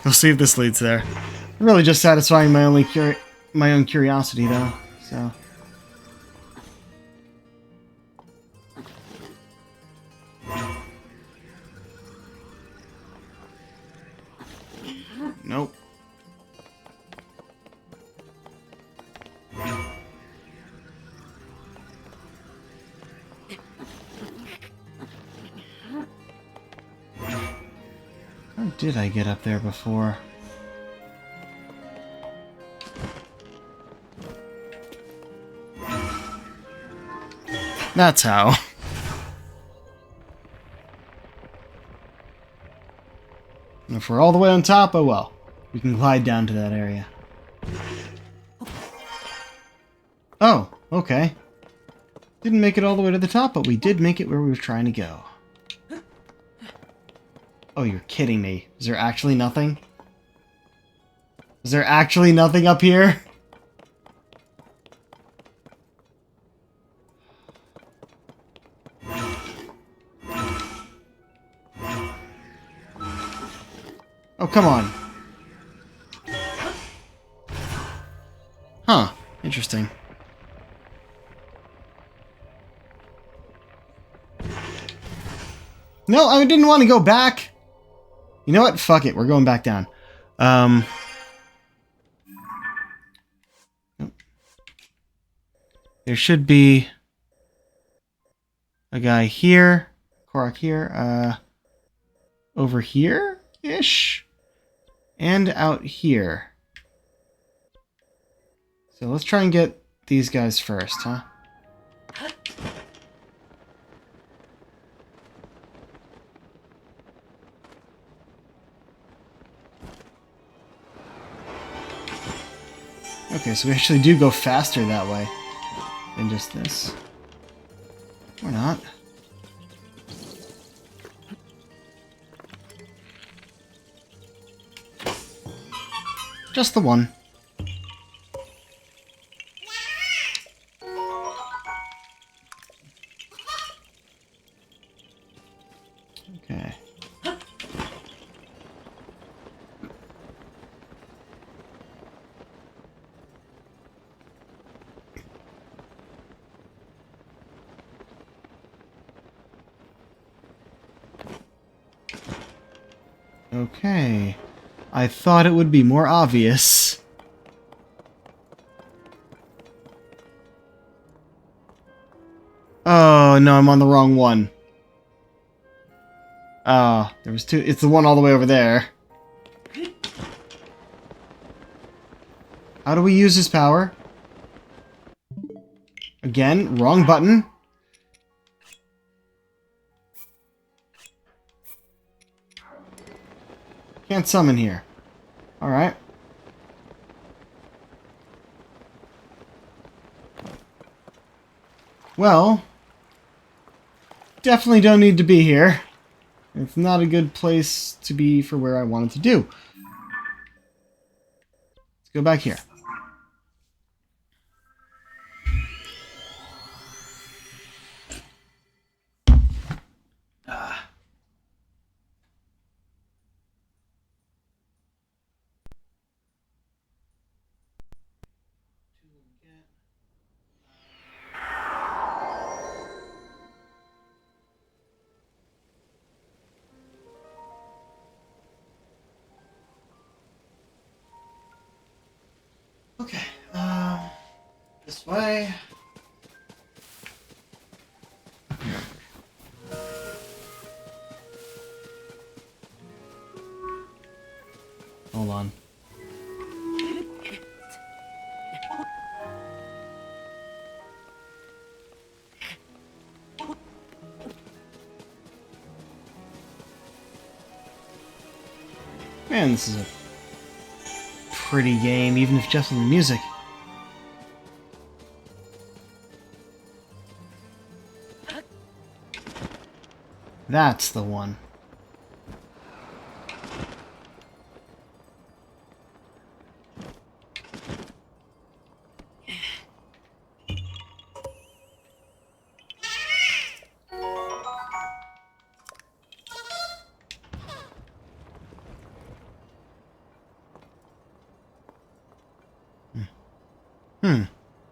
We'll see if this leads there. Really just satisfying my own curiosity though, so. Nope. How did I get up there before? That's how. And if we're all the way on top, oh well. We can glide down to that area. Oh, okay. Didn't make it all the way to the top, but we did make it where we were trying to go. Oh, you're kidding me. Is there actually nothing? Is there actually nothing up here? Oh, come on. Huh. Interesting. No, I didn't want to go back. You know what? Fuck it. We're going back down. There should be a guy here. Korok here. Over here-ish. And out here. So let's try and get these guys first, huh? Okay, so we actually do go faster that way than just this. Or not. Just the one. Okay. Okay. I thought it would be more obvious. Oh, no, I'm on the wrong one. Oh, there was two. It's the one all the way over there. How do we use his power? Again, wrong button. Can't summon here. Alright. Well, definitely don't need to be here. It's not a good place to be for where I wanted to do. Let's go back here. Okay, this way. Hold on. Man, this is a pretty game, even if just with the music. That's the one.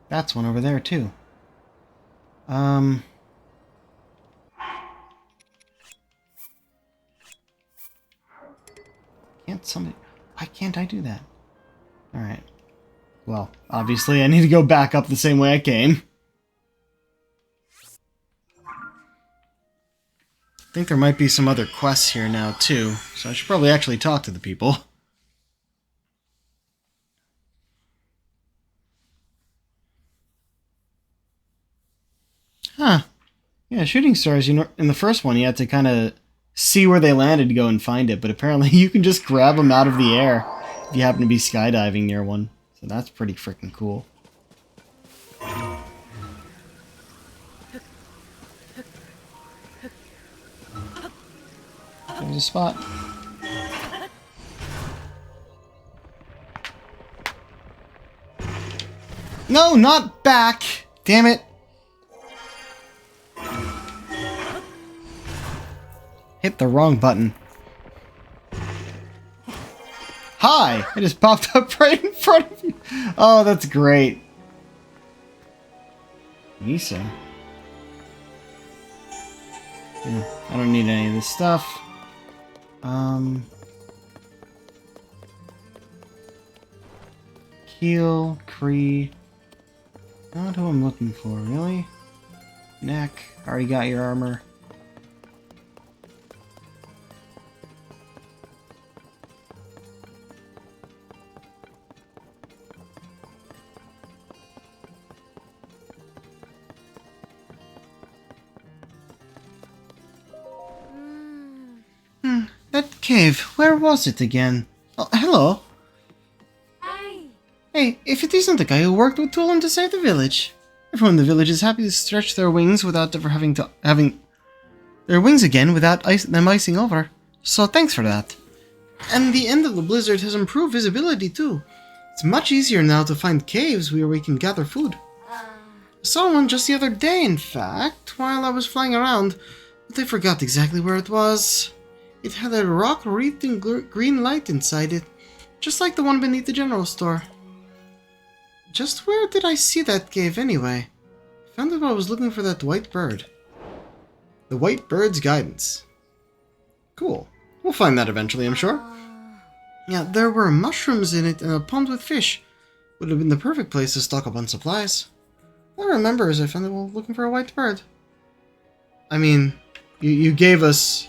That's one over there, too. Can't somebody... Why can't I do that? Alright. Well, obviously I need to go back up the same way I came. I think there might be some other quests here now, too. So I should probably actually talk to the people. Huh. Yeah, shooting stars, you know, in the first one you had to kind of see where they landed to go and find it, but apparently you can just grab them out of the air if you happen to be skydiving near one. So that's pretty freaking cool. There's a spot. No, not back! Damn it! Hit the wrong button. Hi! I just popped up right in front of you. Oh, that's great. Misa. Yeah, I don't need any of this stuff. Keel, Kree. Not who I'm looking for, really? Neck. Already got your armor. That cave, where was it again? Oh, hello. Hi. Hey, if it isn't the guy who worked with Tulin to save the village. Everyone in the village is happy to stretch their wings without ever having their wings again without them icing over. So thanks for that. And the end of the blizzard has improved visibility too. It's much easier now to find caves where we can gather food. I saw one just the other day, in fact, while I was flying around, but I forgot exactly where it was. It had a rock wreathed in green light inside it, just like the one beneath the general store. Just where did I see that cave anyway? I found it while I was looking for that white bird. The white bird's guidance. Cool. We'll find that eventually, I'm sure. Yeah, there were mushrooms in it and a pond with fish. Would have been the perfect place to stock up on supplies. All I remember is I found it while looking for a white bird. I mean, you gave us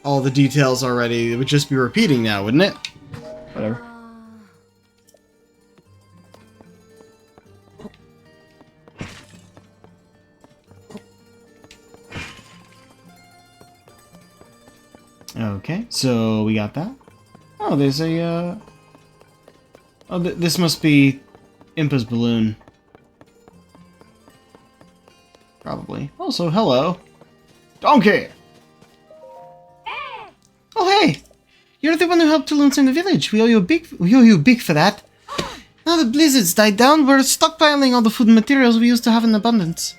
all the details already. It would just be repeating now, wouldn't it? Whatever. Okay, so we got that. Oh, there's a, Oh, this must be Impa's balloon. Probably. Also, hello. Donkey! Oh, hey! You're the one who helped Tulun in the village. We owe you big for that. Now the blizzards died down, we're stockpiling all the food and materials we used to have in abundance.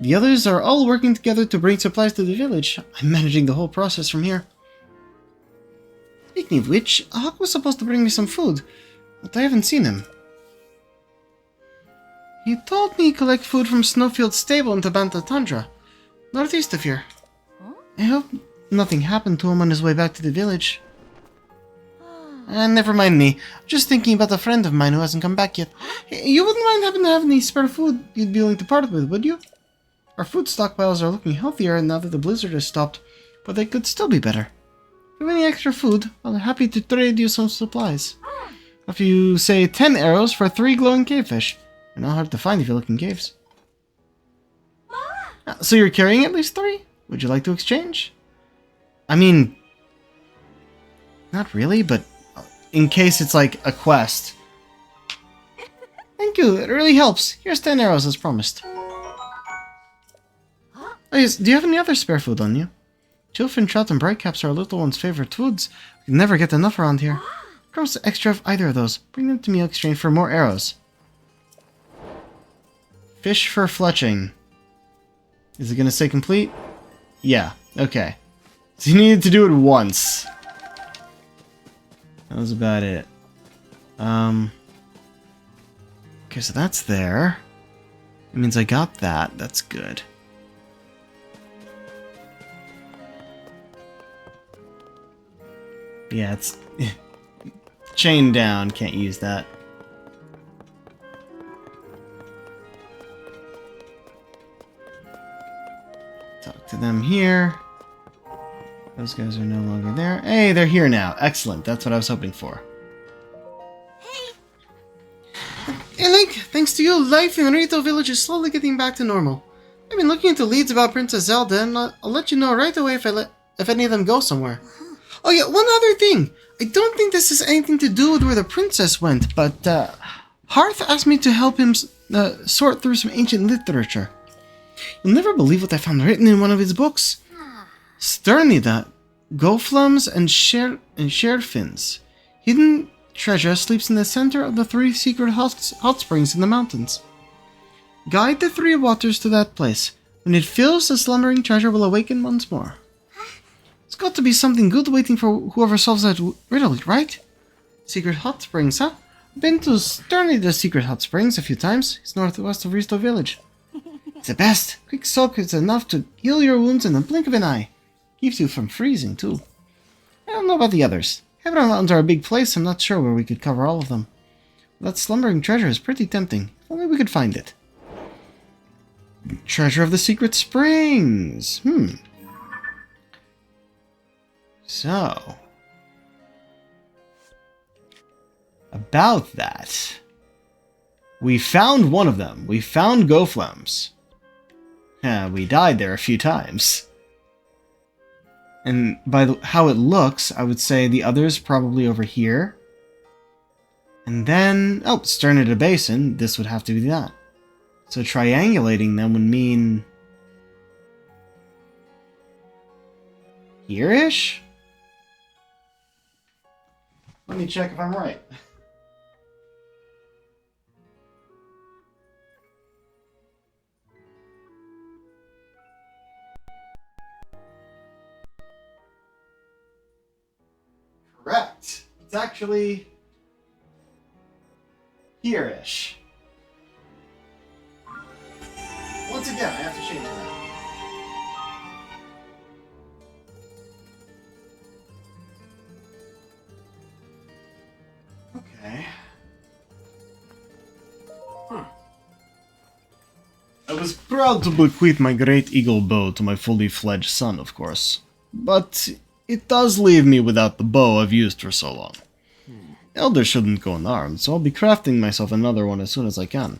The others are all working together to bring supplies to the village. I'm managing the whole process from here. Speaking of which, Hawk was supposed to bring me some food, but I haven't seen him. He told me collect food from Snowfield's stable in Tabanta Tundra, northeast of here. I hope nothing happened to him on his way back to the village. Never mind me. Just thinking about a friend of mine who hasn't come back yet. Hey, you wouldn't mind happen to have any spare food you'd be willing to part with, would you? Our food stockpiles are looking healthier now that the blizzard has stopped, but they could still be better. If you have any extra food, I'm happy to trade you some supplies. If you say 10 arrows for 3 glowing cavefish, they're not hard to find if you look in caves. So you're carrying at least 3? Would you like to exchange? I mean, not really, but in case it's like a quest. Thank you, it really helps. Here's 10 arrows as promised. Oh yes, do you have any other spare food on you? Chillfin, trout, and brightcaps are our little one's favorite foods. We can never get enough around here. Grab extra of either of those. Bring them to me in exchange for more arrows. Fish for fletching. Is it gonna say complete? Yeah, okay. So you needed to do it once. That was about it. Okay, so that's there. It means I got that. That's good. Yeah, it's chained down. Can't use that. Talk to them here. Those guys are no longer there. Hey, they're here now. Excellent. That's what I was hoping for. Hey, Link. Thanks to you, life in Rito Village is slowly getting back to normal. I've been looking into leads about Princess Zelda, and I'll let you know right away if any of them go somewhere. Oh yeah, one other thing. I don't think this has anything to do with where the princess went, but Hearth asked me to help him sort through some ancient literature. You'll never believe what I found written in one of his books. Sternida, Goflums, and Sherfins. Hidden treasure sleeps in the center of the 3 secret hot springs in the mountains. Guide the 3 waters to that place. When it fills, the slumbering treasure will awaken once more. It's got to be something good waiting for whoever solves that riddle, right? Secret hot springs, huh? Been to Sternida's secret hot springs a few times. It's northwest of Risto Village. It's the best. Quick soak is enough to heal your wounds in the blink of an eye. Keeps you from freezing, too. I don't know about the others. Heaven Mountains are a big place. I'm not sure where we could cover all of them. That slumbering treasure is pretty tempting. If only we could find it. Treasure of the Secret Springs. So. About that. We found one of them. We found Goflums. We died there a few times. And by how it looks, I would say the others probably over here. And then, oh, Sternida Basin, this would have to be that. So triangulating them would mean... here-ish? Let me check if I'm right. Correct. It's actually here-ish. Once again, I have to change that. Okay. I was proud to bequeath my great eagle bow to my fully fledged son, of course. But it does leave me without the bow I've used for so long. Elders shouldn't go unarmed, so I'll be crafting myself another one as soon as I can.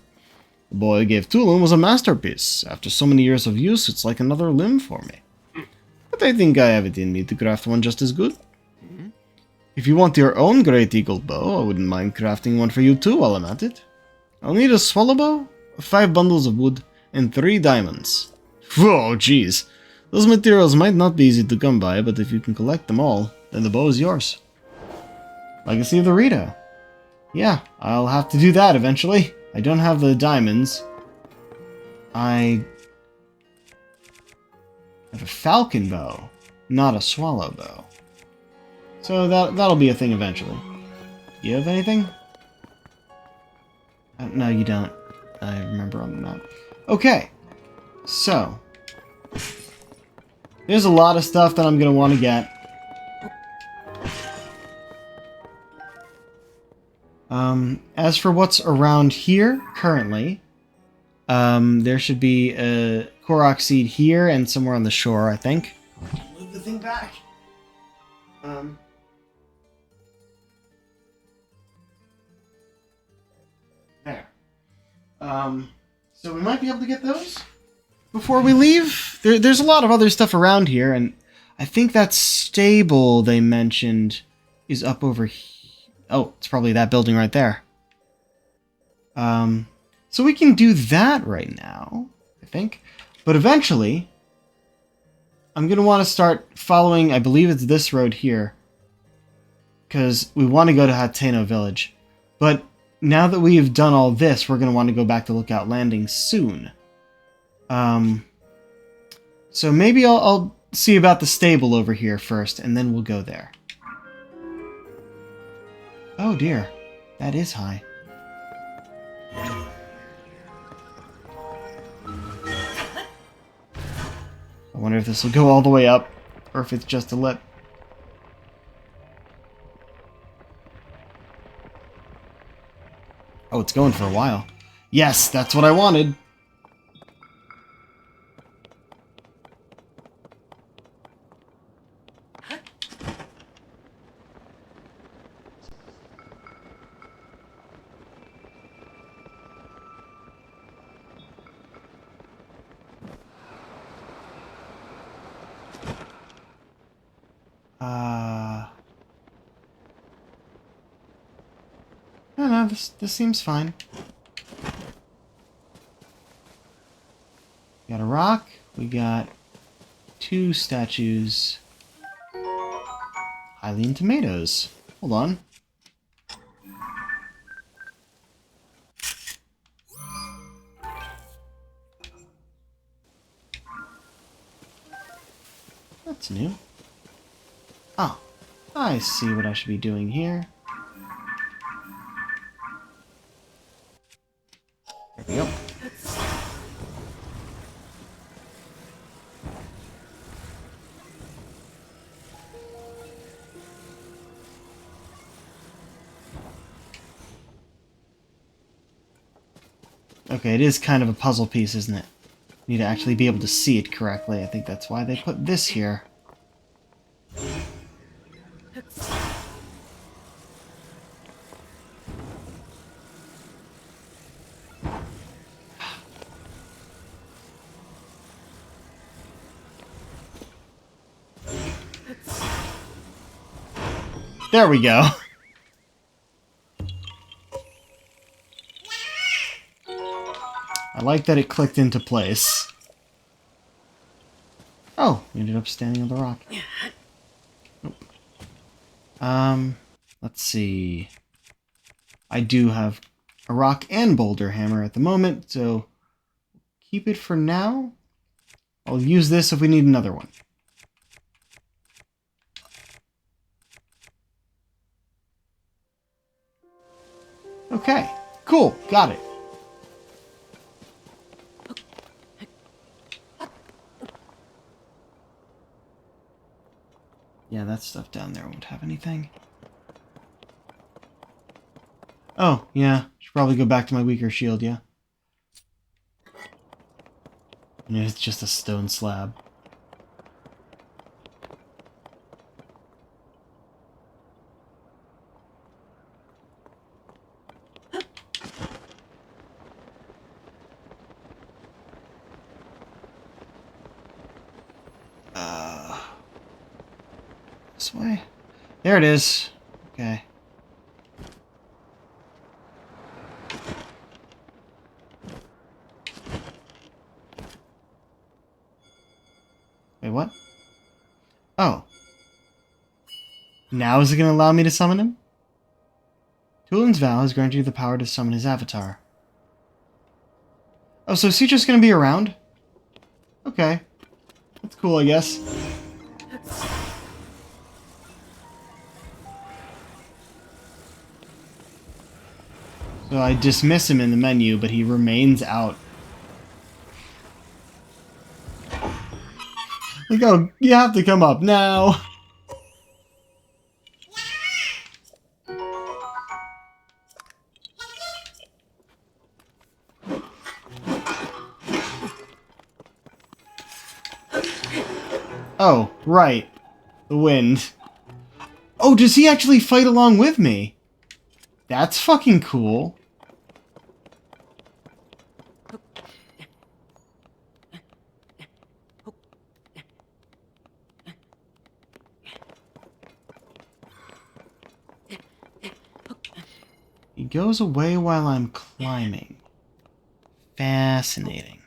The bow I gave Tulun was a masterpiece. After so many years of use, it's like another limb for me. But I think I have it in me to craft one just as good. If you want your own great eagle bow, I wouldn't mind crafting one for you too while I'm at it. I'll need a swallow bow, 5 bundles of wood, and 3 diamonds. Whoa, jeez. Those materials might not be easy to come by, but if you can collect them all, then the bow is yours. Legacy of the Rito. Yeah, I'll have to do that eventually. I don't have the diamonds. I have a falcon bow, not a swallow bow. So that'll be a thing eventually. You have anything? No, you don't. I remember on the map. Okay, so there's a lot of stuff that I'm gonna want to get. As for what's around here currently, there should be a Korok seed here and somewhere on the shore, I think. Move the thing back. There. So we might be able to get those before we leave. There's a lot of other stuff around here, and I think that stable they mentioned is up over here. Oh, it's probably that building right there. So we can do that right now, I think. But eventually, I'm going to want to start following, I believe it's this road here, because we want to go to Hateno Village. But now that we've done all this, we're going to want to go back to Lookout Landing soon. So maybe I'll see about the stable over here first, and then we'll go there. Oh dear, that is high. I wonder if this will go all the way up, or if it's just a lip. Oh, it's going for a while. Yes, that's what I wanted. No, this seems fine. We got a rock. We got 2 statues. Hylian tomatoes. Hold on. That's new. Oh, I see what I should be doing here. There we go. Okay, it is kind of a puzzle piece, isn't it? You need to actually be able to see it correctly. I think that's why they put this here. There we go. I like that it clicked into place. Oh, we ended up standing on the rock. Nope. Let's see. I do have a rock and boulder hammer at the moment, so keep it for now. I'll use this if we need another one. Okay, cool, got it. Yeah, that stuff down there won't have anything. Oh, yeah, should probably go back to my weaker shield, yeah. And it's just a stone slab. This way? There it is. Okay. Wait, what? Oh. Now is it going to allow me to summon him? Tulin's vow has granted you the power to summon his avatar. Oh, so is he just going to be around? Okay. That's cool, I guess. So I dismiss him in the menu, but he remains out. Like, oh, you have to come up now. Oh, right. The wind. Oh, does he actually fight along with me? That's fucking cool. He goes away while I'm climbing. Fascinating.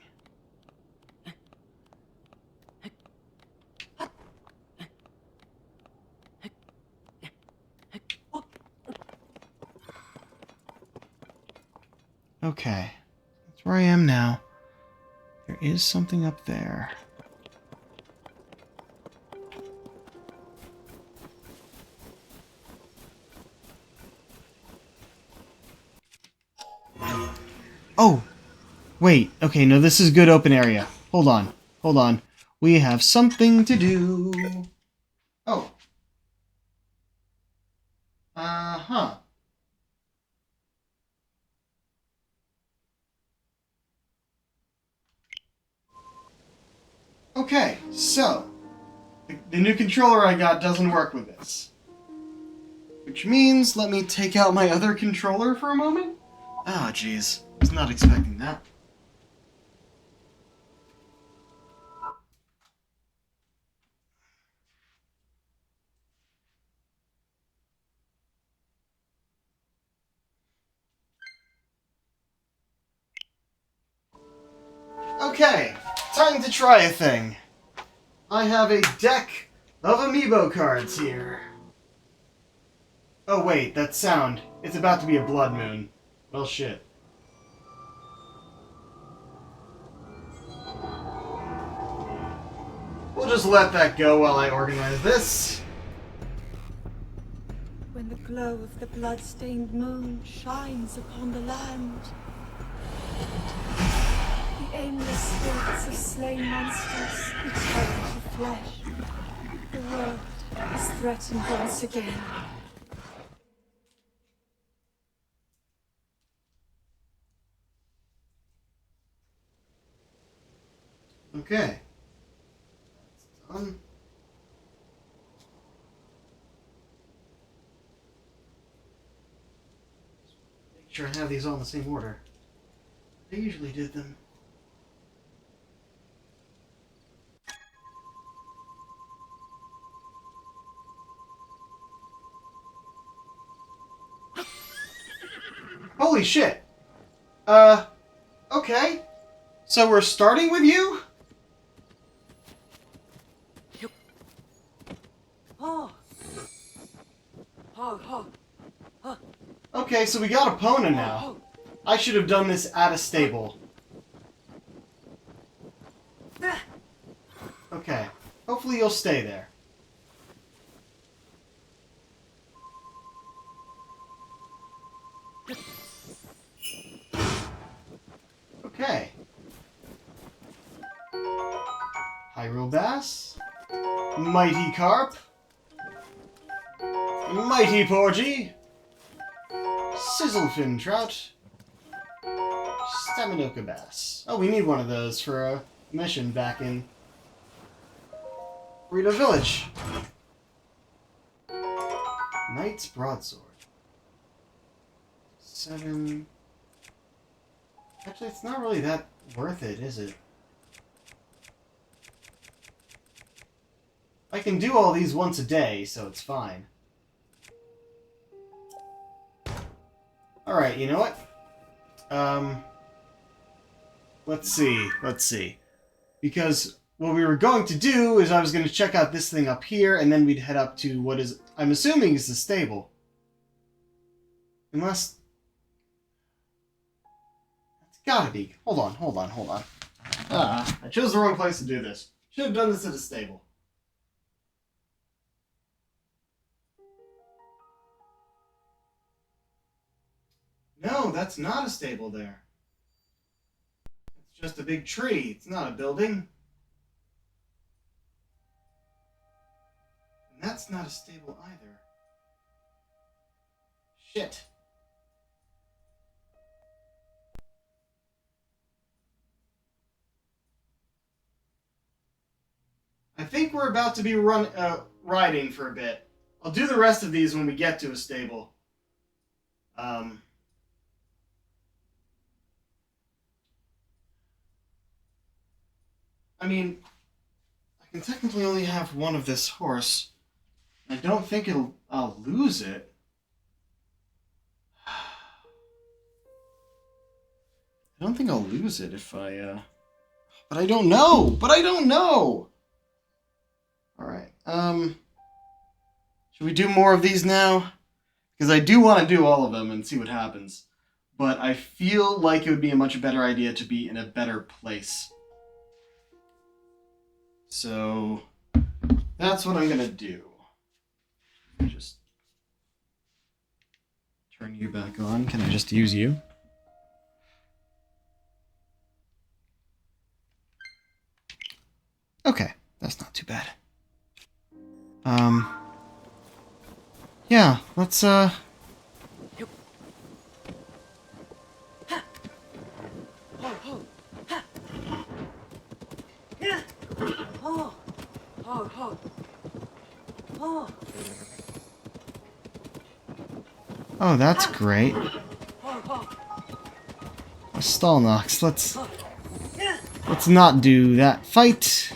Okay, that's where I am now. There is something up there. Oh! Wait, okay, no, this is good open area. Hold on, hold on. We have something to do. Oh. Uh-huh. Okay, so, the new controller I got doesn't work with this. Which means, let me take out my other controller for a moment? Ah, jeez. Was not expecting that. Okay, time to try a thing. I have a deck of amiibo cards here. Oh wait, that sound. It's about to be a blood moon. Well shit. We'll just let that go while I organize this. When the glow of the blood-stained moon shines upon the land, the aimless spirits of slain monsters return to flesh. The world is threatened once again. Okay. That's done. Make sure I have these all in the same order. I usually did them. Holy shit! Okay. So we're starting with you? Okay, so we got a Pona now. I should have done this at a stable. Okay. Hopefully you'll stay there. Okay. Hyrule Bass. Mighty Carp. Mighty Porgy. Sizzlefin Trout. Staminoka Bass. Oh, we need one of those for a mission back in Burrito Village. Knight's Broadsword. 7. Actually, it's not really that worth it, is it? I can do all these once a day, so it's fine. Alright, you know what? Let's see. Because what we were going to do is I was going to check out this thing up here, and then we'd head up to what is, I'm assuming, is the stable. Unless... It's gotta be. Hold on. I chose the wrong place to do this. Should have done this at a stable. No, that's not a stable there. It's just a big tree. It's not a building. And that's not a stable either. Shit. I think we're about to be riding for a bit. I'll do the rest of these when we get to a stable. I mean, I can technically only have one of this horse. I don't think I'll lose it. I don't think I'll lose it if I, But I don't know! But I don't know! Alright, should we do more of these now? Because I do want to do all of them and see what happens. But I feel like it would be a much better idea to be in a better place. So, that's what I'm gonna do. Just turn you back on. Can I just use you? Okay, that's not too bad. Yeah, let's, Oh, that's great. Stall knocks. Let's not do that. Fight!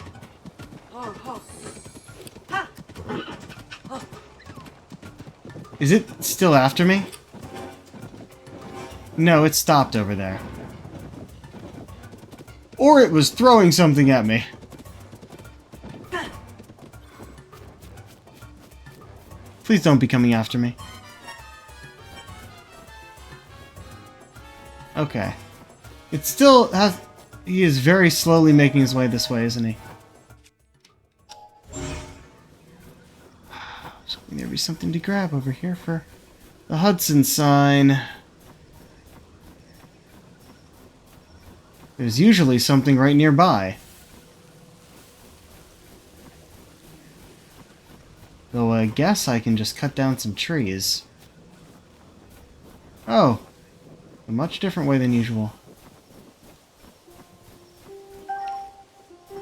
Is it still after me? No, it stopped over there. Or it was throwing something at me. Please don't be coming after me. Okay. It still has... He is very slowly making his way this way, isn't he? So there'll be something to grab over here for the Hudson sign. There's usually something right nearby. Though I guess I can just cut down some trees. Oh. A much different way than usual. Looks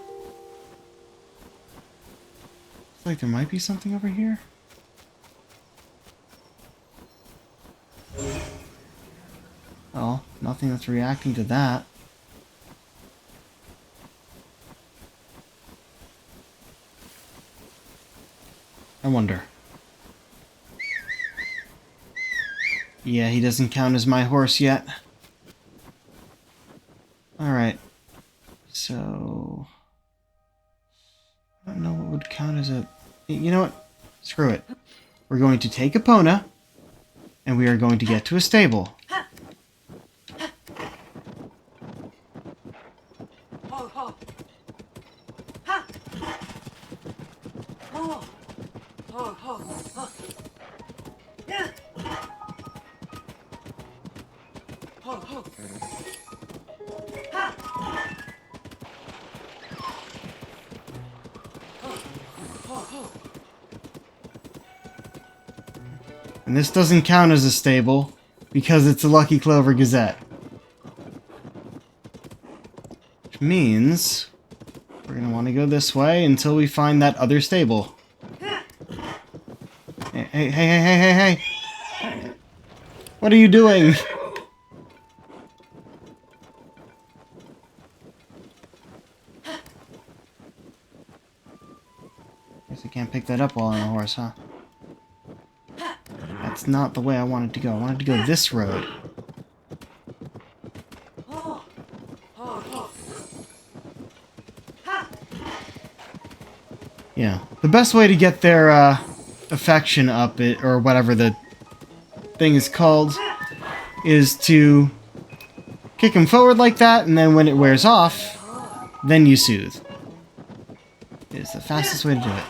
like there might be something over here. Oh, nothing that's reacting to that. I wonder. Yeah, he doesn't count as my horse yet. Alright. So... I don't know what would count as a... You know what? Screw it. We're going to take Epona, and we are going to get to a stable. And this doesn't count as a stable, because it's a Lucky Clover Gazette. Which means we're going to want to go this way until we find that other stable. Hey. What are you doing? Guess I can't pick that up while on a horse, huh? That's not the way I wanted to go. I wanted to go this road. Yeah. The best way to get their affection up, or whatever the thing is called, is to kick them forward like that, and then when it wears off, then you soothe. It's the fastest way to do it.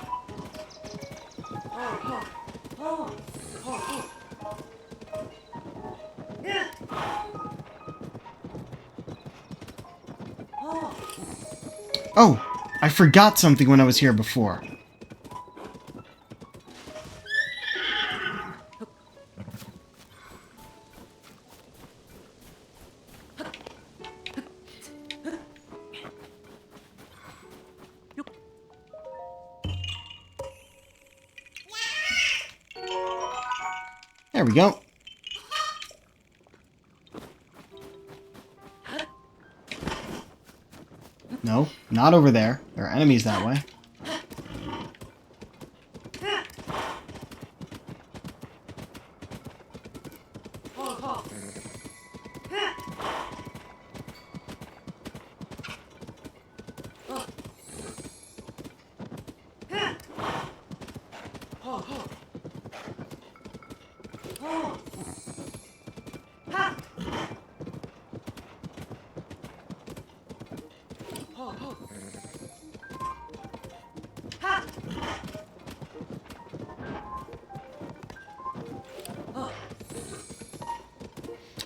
Oh, I forgot something when I was here before. There we go. No, not over there. There are enemies that way.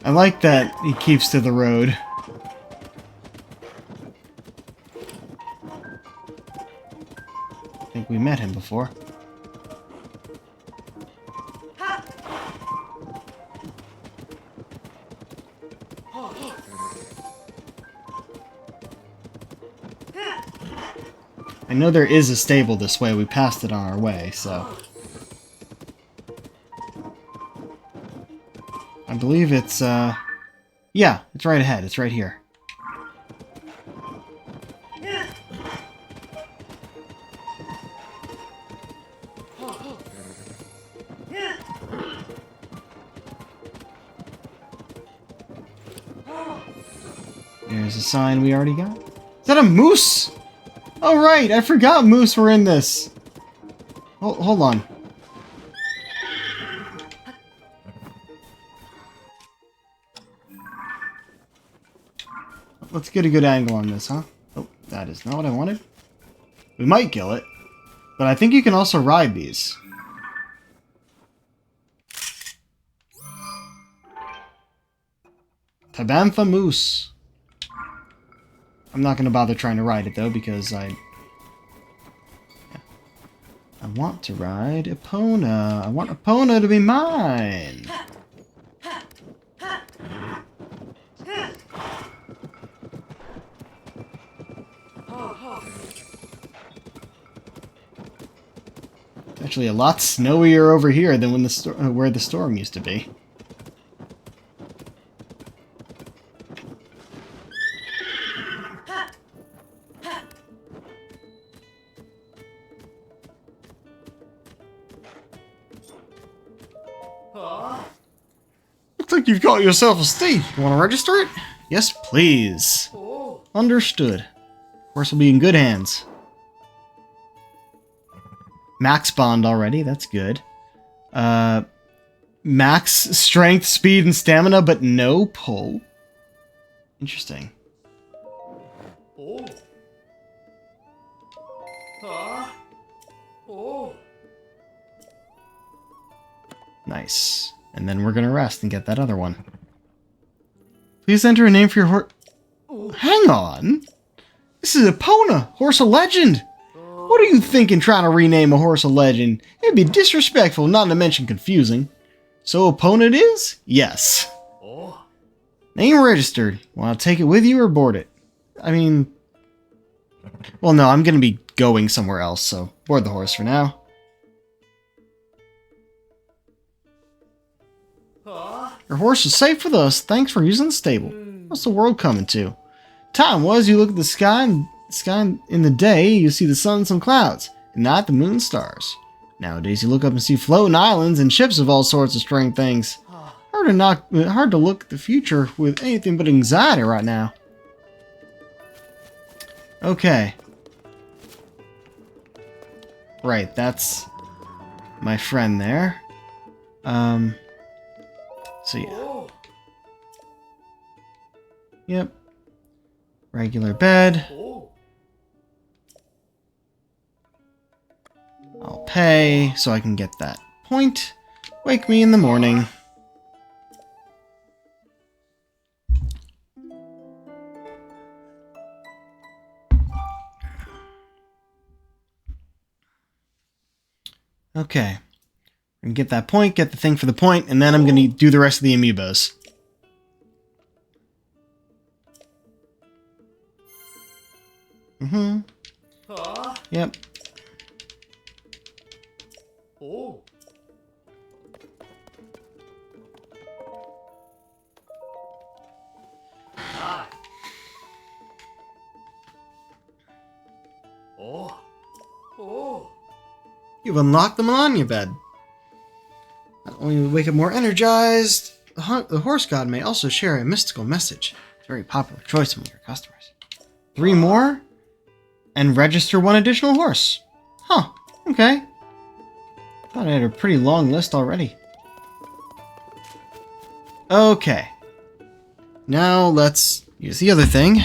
I like that he keeps to the road. I think we met him before. I know there is a stable this way. We passed it on our way, so... I believe it's, yeah, it's right ahead. It's right here. There's a sign we already got. Is that a moose? Oh, right. I forgot moose were in this. Hold on. Let's get a good angle on this, huh? Oh, that is not what I wanted. We might kill it. But I think you can also ride these. Tabantha Moose. I'm not going to bother trying to ride it, though, because I want to ride Epona. I want Epona to be mine. It's actually a lot snowier over here than when where the storm used to be. Looks like you've got yourself a steed. You want to register it? Yes, please. Understood. Horse will be in good hands. Max bond already, that's good. Max strength, speed, and stamina, but no pull. Interesting. Nice. And then we're gonna rest and get that other one. Please enter a name for your horse. Hang on! This is Epona, horse of legend! What are you thinking trying to rename a horse of legend? It'd be disrespectful, not to mention confusing. So Epona it is? Yes. Name registered. Want to take it with you or board it? I mean... Well, no, I'm gonna be going somewhere else, so board the horse for now. Your horse is safe with us. Thanks for using the stable. What's the world coming to? Time was you look at the sky in the day, you see the sun and some clouds. At night, the moon and stars. Nowadays, you look up and see floating islands and ships of all sorts of strange things. Hard to look at the future with anything but anxiety right now. Okay. Right, that's my friend there. So yeah. Yep. Regular bed. I'll pay so I can get that point. Wake me in the morning. Okay. I'm gonna get that point, get the thing for the point, and then I'm gonna do the rest of the amiibos. Yep. You've unlocked the Melania bed. Not only will we wake up more energized, the horse god may also share a mystical message. It's a very popular choice among your customers. 3 more, and register 1 additional horse. Huh, okay. Thought I had a pretty long list already. Okay. Now let's use the other thing.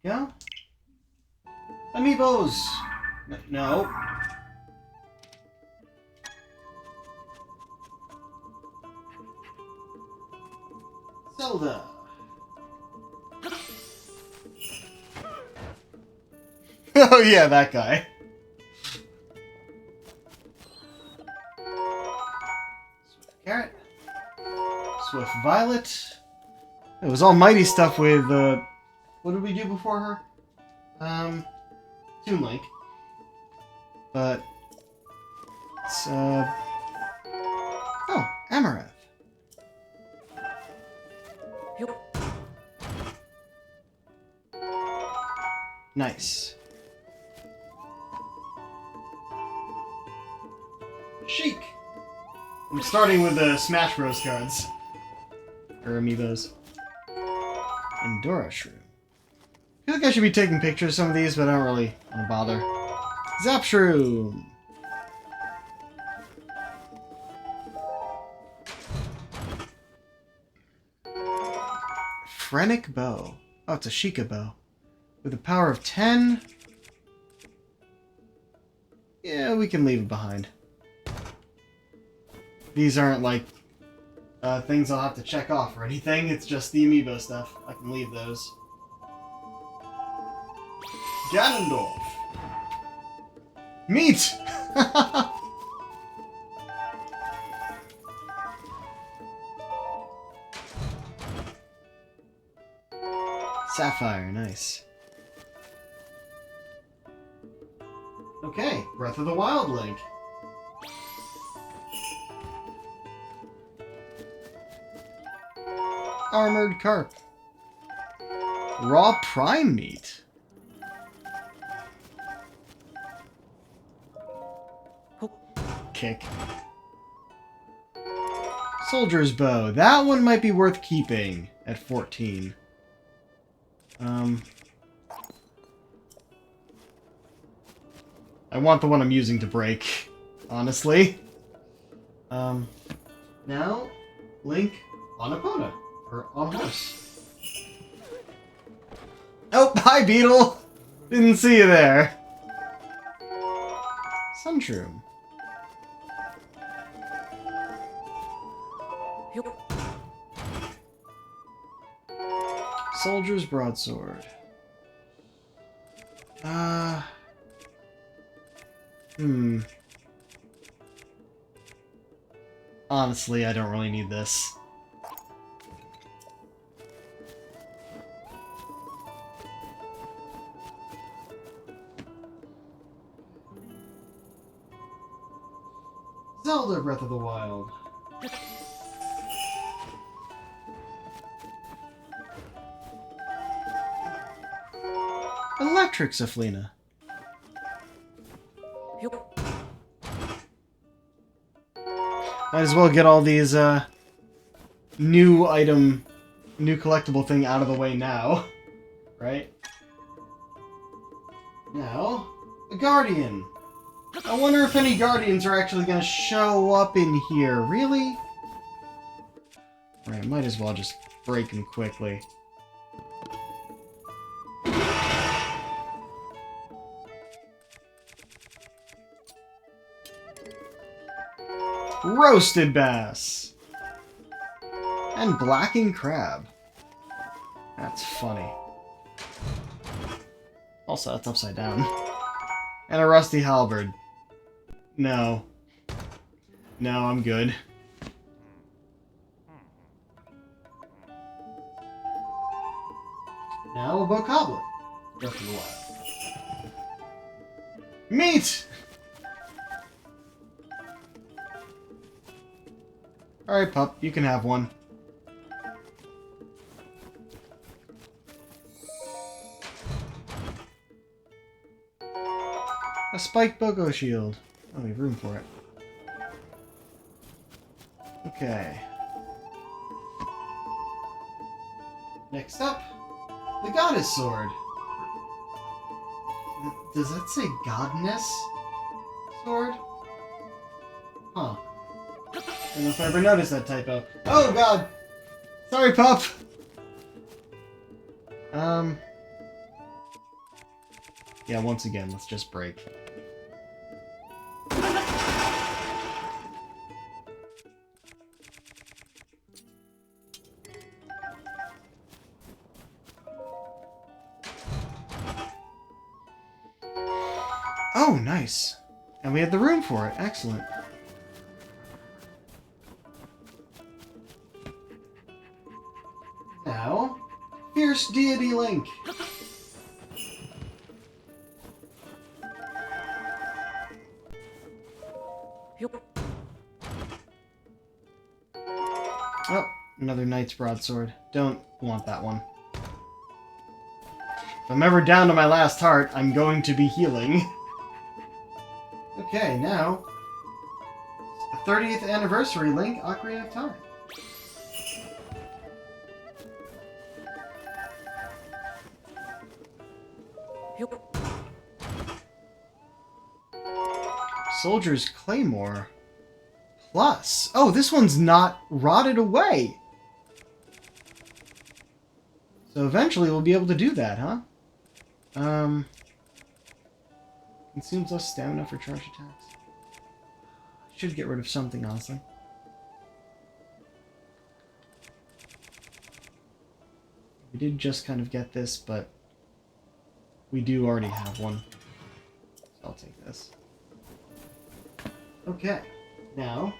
There we go. Amiibos! No. Zelda. Oh yeah, that guy. Swift Carrot. Swift Violet. It was all mighty stuff with, what did we do before her? Toon Link. But, it's, oh, Amaranth. Nice. Chic! I'm starting with the Smash Bros. Cards. Or amiibos. Endora Shroom. I feel like I should be taking pictures of some of these, but I don't really want to bother. Zap Shroom! Phrenic Bow. Oh, it's a Sheikah bow. With a power of 10. Yeah, we can leave it behind. These aren't like things I'll have to check off or anything. It's just the amiibo stuff. I can leave those. Ganondorf. Meat! Sapphire, nice. Okay, Breath of the Wild Link. Armored Carp. Raw Prime Meat. Kick. Soldier's Bow. That one might be worth keeping at 14. I want the one I'm using to break, honestly. Now, Link on Epona. Or on a horse. Oh, hi, Beetle! Didn't see you there. Sunshroom. Soldier's Broadsword. Honestly, I don't really need this. Zelda Breath of the Wild. Electric Saflina. Might as well get all these new collectible thing out of the way now. Right? Now, a Guardian. I wonder if any Guardians are actually going to show up in here. Really? Right, might as well just break them quickly. Roasted Bass! And Blacking Crab. That's funny. Also, that's upside down. And a Rusty Halberd. No. No, I'm good. Now a Bocoblet. Breath of the Wild. Meat! Alright, pup, you can have one. A spiked Bogo shield. Oh, we have room for it. Okay. Next up, the Goddess Sword. Does that say Godness Sword? Huh. I don't know if I ever noticed that typo. Oh god! Sorry, pup! Yeah, once again, let's just break. Oh, nice. And we had the room for it. Excellent. Now, Fierce Deity Link. Oh, another Knight's Broadsword. Don't want that one. If I'm ever down to my last heart, I'm going to be healing. Okay, now... the 30th anniversary Link, Ocarina of Time. Soldier's Claymore. Plus. Oh, this one's not rotted away. So eventually we'll be able to do that, huh? Consumes less stamina for charge attacks. Should get rid of something, honestly. We did just kind of get this, but we do already have one. So I'll take this. Okay. Now,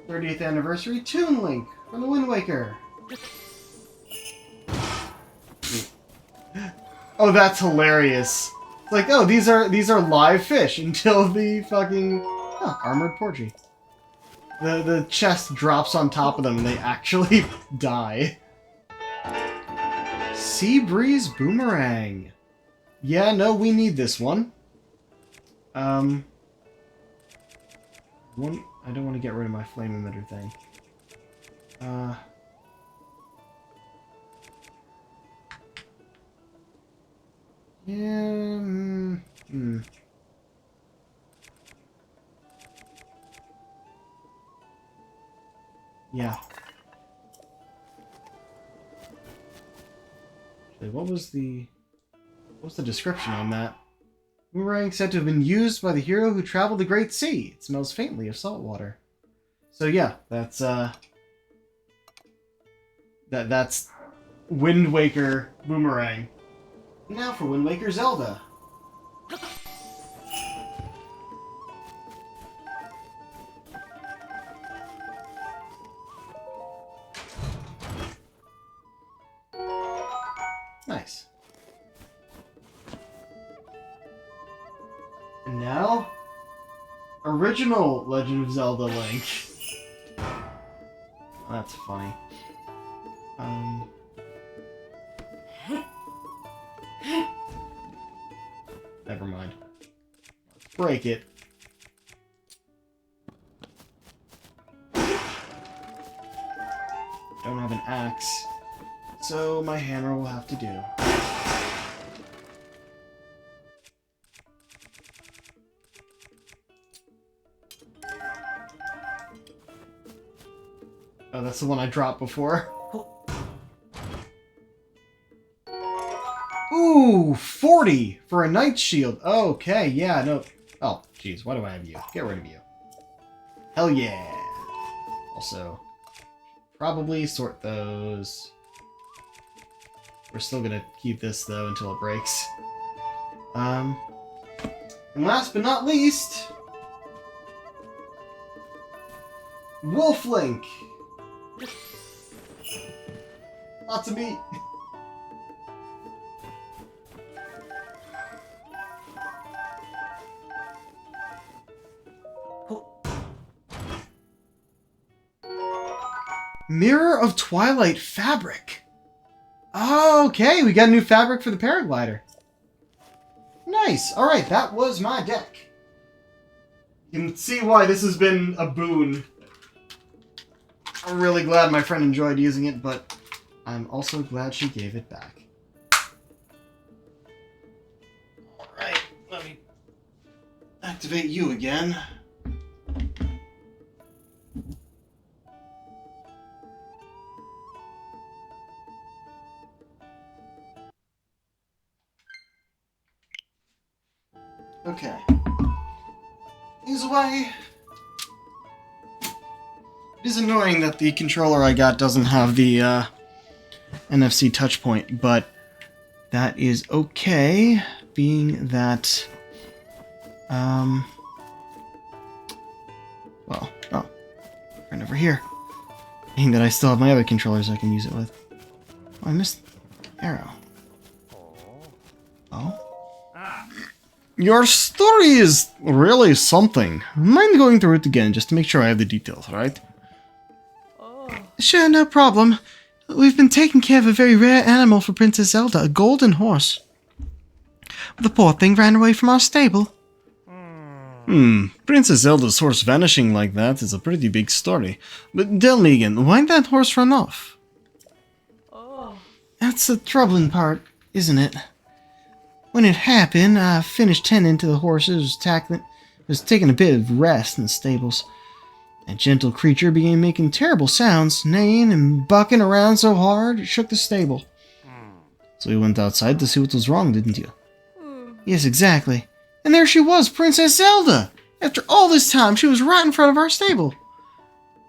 30th anniversary Toon Link from the Wind Waker. Oh, that's hilarious. It's like, oh, these are live fish until the fucking armored Porgy. The chest drops on top of them and they actually die. Sea Breeze Boomerang. Yeah, no, we need this one. I don't want to get rid of my flame emitter thing. Yeah. Yeah. Actually, what's the description on that? Boomerang said to have been used by the hero who traveled the Great Sea. It smells faintly of salt water. So yeah, that's that's Wind Waker Boomerang. Now for Wind Waker Zelda. Nice. And now, original Legend of Zelda Link. That's funny. Never mind. Let's break it. Don't have an axe, so my hammer will have to do. Oh, that's the one I dropped before. Ooh, 40 for a Knight's Shield. Okay, yeah, no. Oh, jeez, why do I have you? Get rid of you. Hell yeah. Also, probably sort those. We're still gonna keep this, though, until it breaks. And last but not least, Wolf Link. Lots of meat. Mirror of Twilight fabric. Okay, we got a new fabric for the paraglider. Nice. All right, that was my deck. You can see why this has been a boon. I'm really glad my friend enjoyed using it, but I'm also glad she gave it back. All right, let me activate you again. Okay. He's away. It is annoying that the controller I got doesn't have the NFC touch point, but that is okay, being that, well, oh, right over here. Being that I still have my other controllers I can use it with. Oh, I missed arrow. Oh? Your story is really something. Mind going through it again, just to make sure I have the details, right? Sure, no problem. We've been taking care of a very rare animal for Princess Zelda, a golden horse. The poor thing ran away from our stable. Princess Zelda's horse vanishing like that is a pretty big story. But tell me again, why'd that horse run off? That's the troubling part, isn't it? When it happened, I finished tending to the horses, was taking a bit of rest in the stables. That gentle creature began making terrible sounds, neighing and bucking around so hard it shook the stable. So we went outside to see what was wrong, didn't you? Yes, exactly. And there she was, Princess Zelda! After all this time, she was right in front of our stable.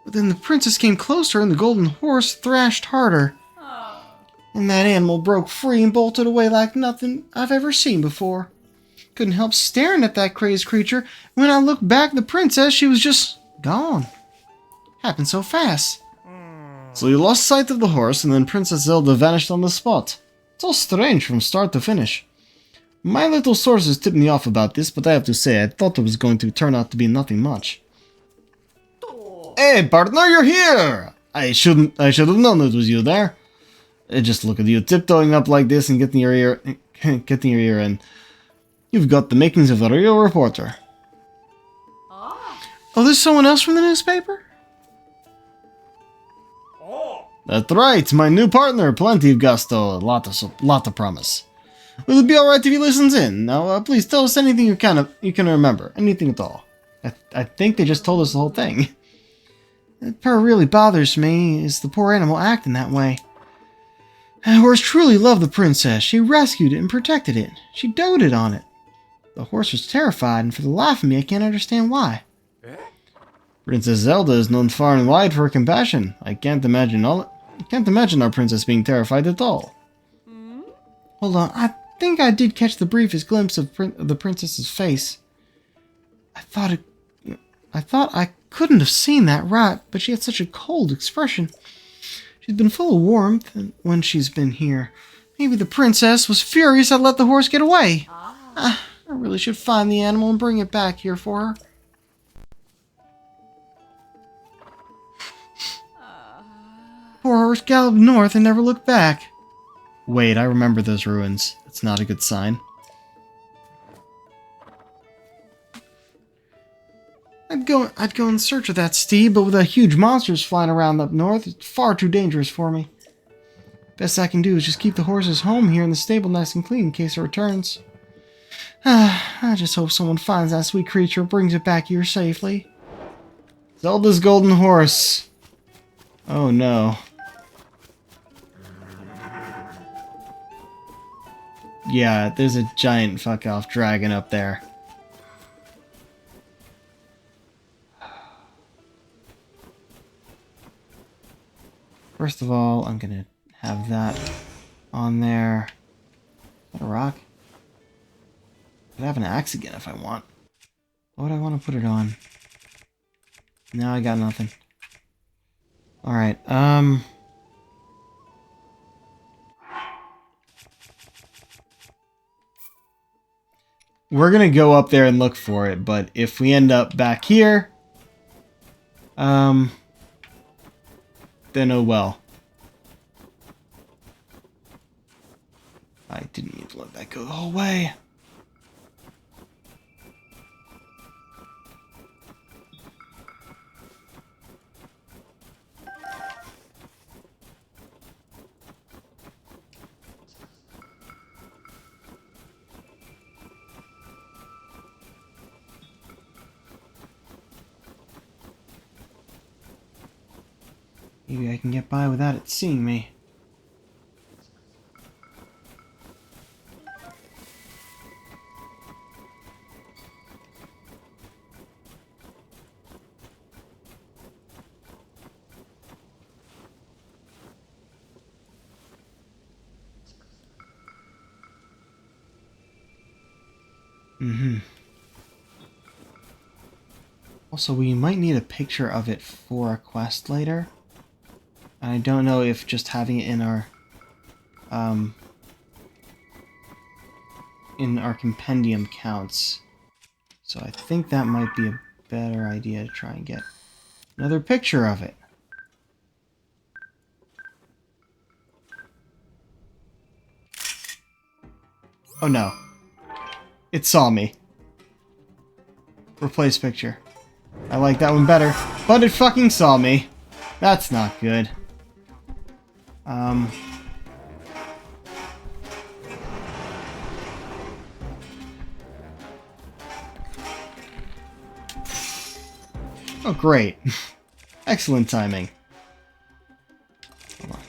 But then the princess came closer and the golden horse thrashed harder. And that animal broke free and bolted away like nothing I've ever seen before. Couldn't help staring at that crazed creature. When I looked back at the princess, she was just gone. Happened so fast. So you lost sight of the horse, and then Princess Zelda vanished on the spot. It's all strange from start to finish. My little sources tipped me off about this, but I have to say, I thought it was going to turn out to be nothing much. Hey, partner, you're here! I should have known it was you there. Just look at you tiptoeing up like this and getting your ear in. You've got the makings of a real reporter. Oh, there's someone else from the newspaper? That's right, my new partner, plenty of gusto, a lot of promise. Will it be alright if he listens in? Now, please tell us anything you can remember, anything at all. I think they just told us the whole thing. That part really bothers me, is the poor animal acting that way. The horse truly loved the princess. She rescued it and protected it. She doted on it. The horse was terrified, and for the life of me, I can't understand why. Princess Zelda is known far and wide for her compassion. I can't imagine our princess being terrified at all. Hold on, I think I did catch the briefest glimpse of the princess's face. I thought I couldn't have seen that right, but she had such a cold expression. She's been full of warmth when she's been here. Maybe the princess was furious I let the horse get away. I really should find the animal and bring it back here for her. Poor horse galloped north and never looked back. Wait, I remember those ruins. It's not a good sign. I'd go in search of that steed, but with the huge monsters flying around up north, it's far too dangerous for me. Best I can do is just keep the horses home here in the stable nice and clean in case it returns. I just hope someone finds that sweet creature and brings it back here safely. Zelda's golden horse. Oh no. Yeah, there's a giant fuck-off dragon up there. First of all, I'm gonna have that on there. Is that a rock? I could have an axe again if I want. What would I want to put it on? No, I got nothing. Alright, we're gonna go up there and look for it, but if we end up back here, then oh well. I didn't need to let that go the whole way. Maybe I can get by without it seeing me. Also, we might need a picture of it for a quest later. And I don't know if just having it in our compendium counts. So I think that might be a better idea to try and get another picture of it. Oh no. It saw me. Replace picture. I like that one better, but it fucking saw me. That's not good. Oh, great. Excellent timing. Hold on.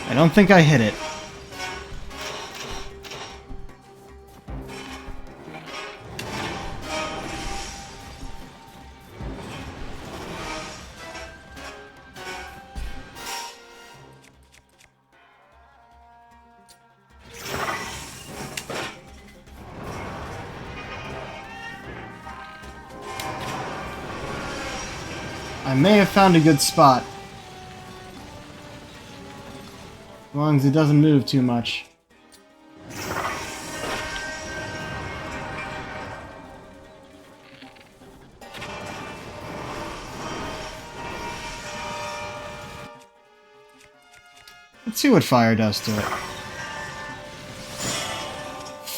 I don't think I hit it. I may have found a good spot. As long as it doesn't move too much. Let's see what fire does to it.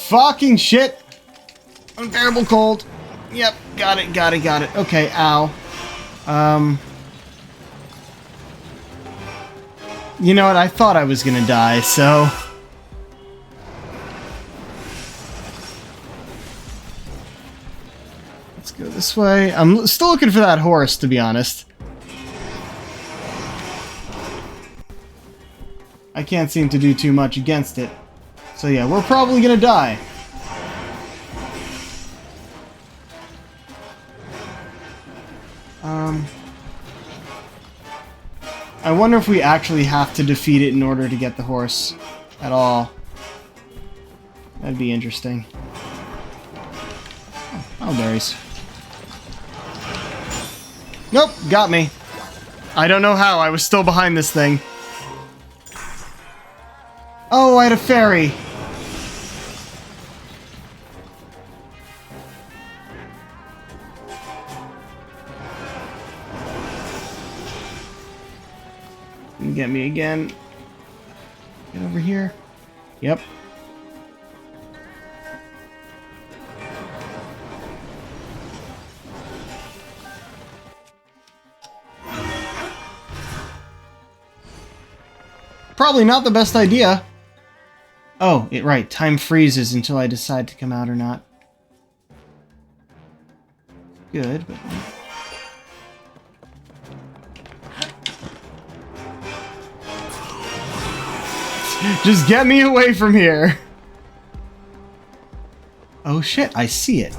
Fucking shit! Unbearable cold. Yep, got it. Okay, ow. You know what? I thought I was gonna die, so... Let's go this way. I'm still looking for that horse, to be honest. I can't seem to do too much against it. So yeah, we're probably gonna die. I wonder if we actually have to defeat it in order to get the horse at all. That'd be interesting. Oh, berries. Nope, got me. I don't know how, I was still behind this thing. Oh, I had a fairy. Get me again. Get over here. Yep. Probably not the best idea. Oh, right. Time freezes until I decide to come out or not. Good, but... Just get me away from here! Oh shit, I see it.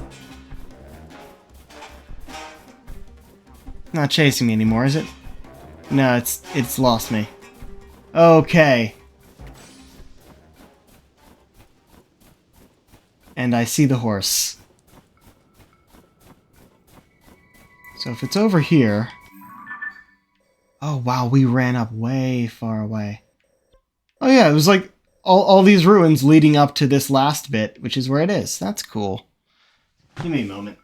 Not chasing me anymore, is it? No, it's lost me. Okay. And I see the horse. So if it's over here... Oh wow, we ran up way far away. Oh yeah, it was like all these ruins leading up to this last bit, which is where it is. That's cool. Give me a moment.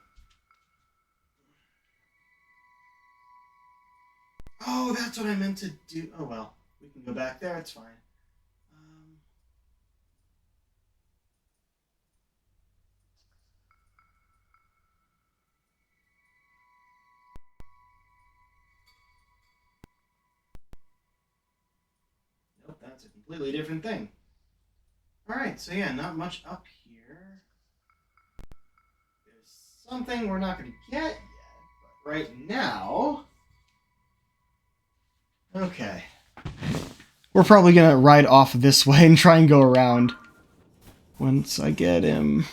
Oh, that's what I meant to do. Oh, well. We can go back there. It's fine. Nope, that's a completely different thing. Alright, so yeah, not much up here. There's something we're not going to get yet, but right now... Okay. We're probably going to ride off this way and try and go around. Once I get him...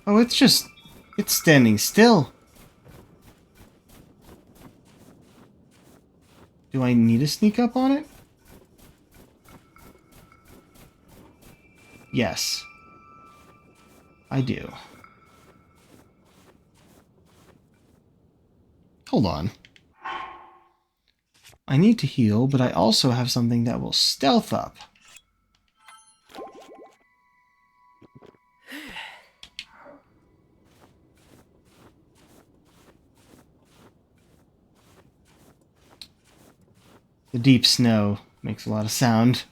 Oh, it's just... It's standing still. Do I need to sneak up on it? Yes. I do. Hold on. I need to heal, but I also have something that will stealth up. The deep snow makes a lot of sound.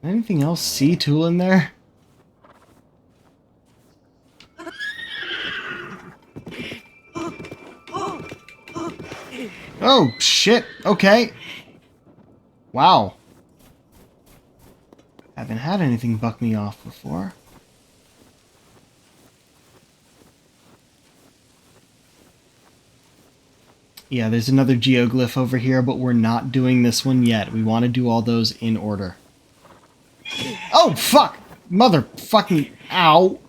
Anything else see tool in there? Oh, shit. Okay. Wow. Haven't had anything buck me off before. Yeah, there's another geoglyph over here, but we're not doing this one yet. We want to do all those in order. Oh, fuck! Motherfucking... Ow!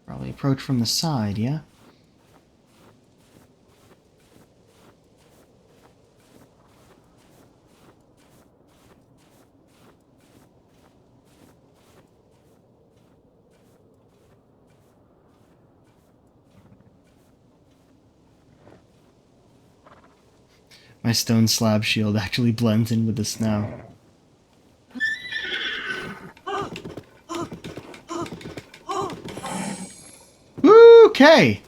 Probably approach from the side, yeah? My stone slab shield actually blends in with the snow. Okay!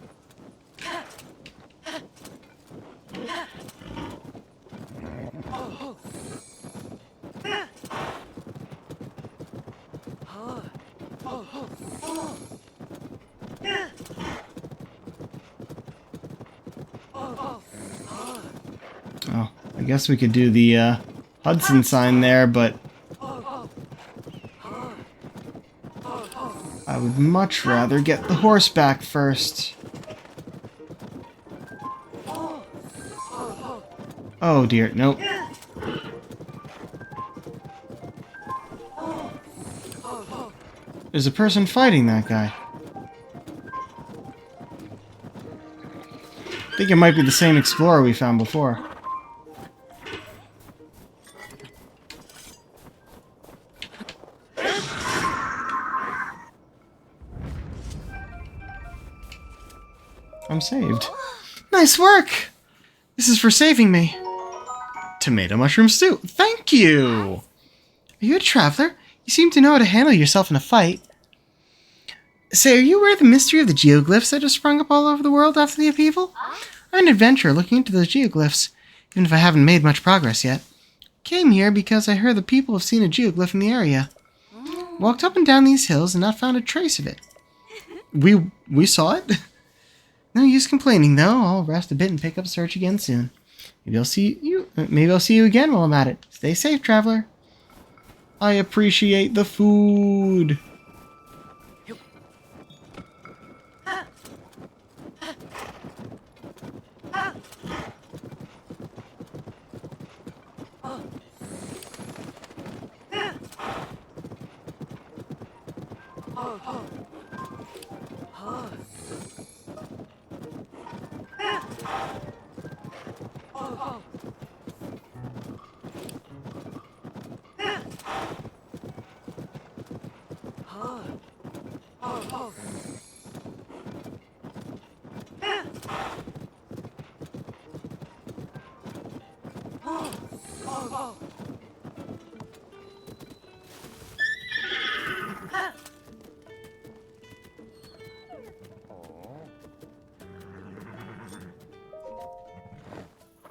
Oh, I guess we could do the Hudson sign there, but I would much rather get the horse back first. Oh dear, nope. There's a person fighting that guy. I think it might be the same explorer we found before. I'm saved. Nice work! This is for saving me. Tomato mushroom stew. Thank you! Are you a traveler? You seem to know how to handle yourself in a fight. Say, are you aware of the mystery of the geoglyphs that have sprung up all over the world after the upheaval? I'm an adventurer looking into those geoglyphs, even if I haven't made much progress yet. Came here because I heard the people have seen a geoglyph in the area. Walked up and down these hills and not found a trace of it. We saw it? No use complaining, though. I'll rest a bit and pick up a search again soon. Maybe I'll see you again while I'm at it. Stay safe, traveler. I appreciate the food.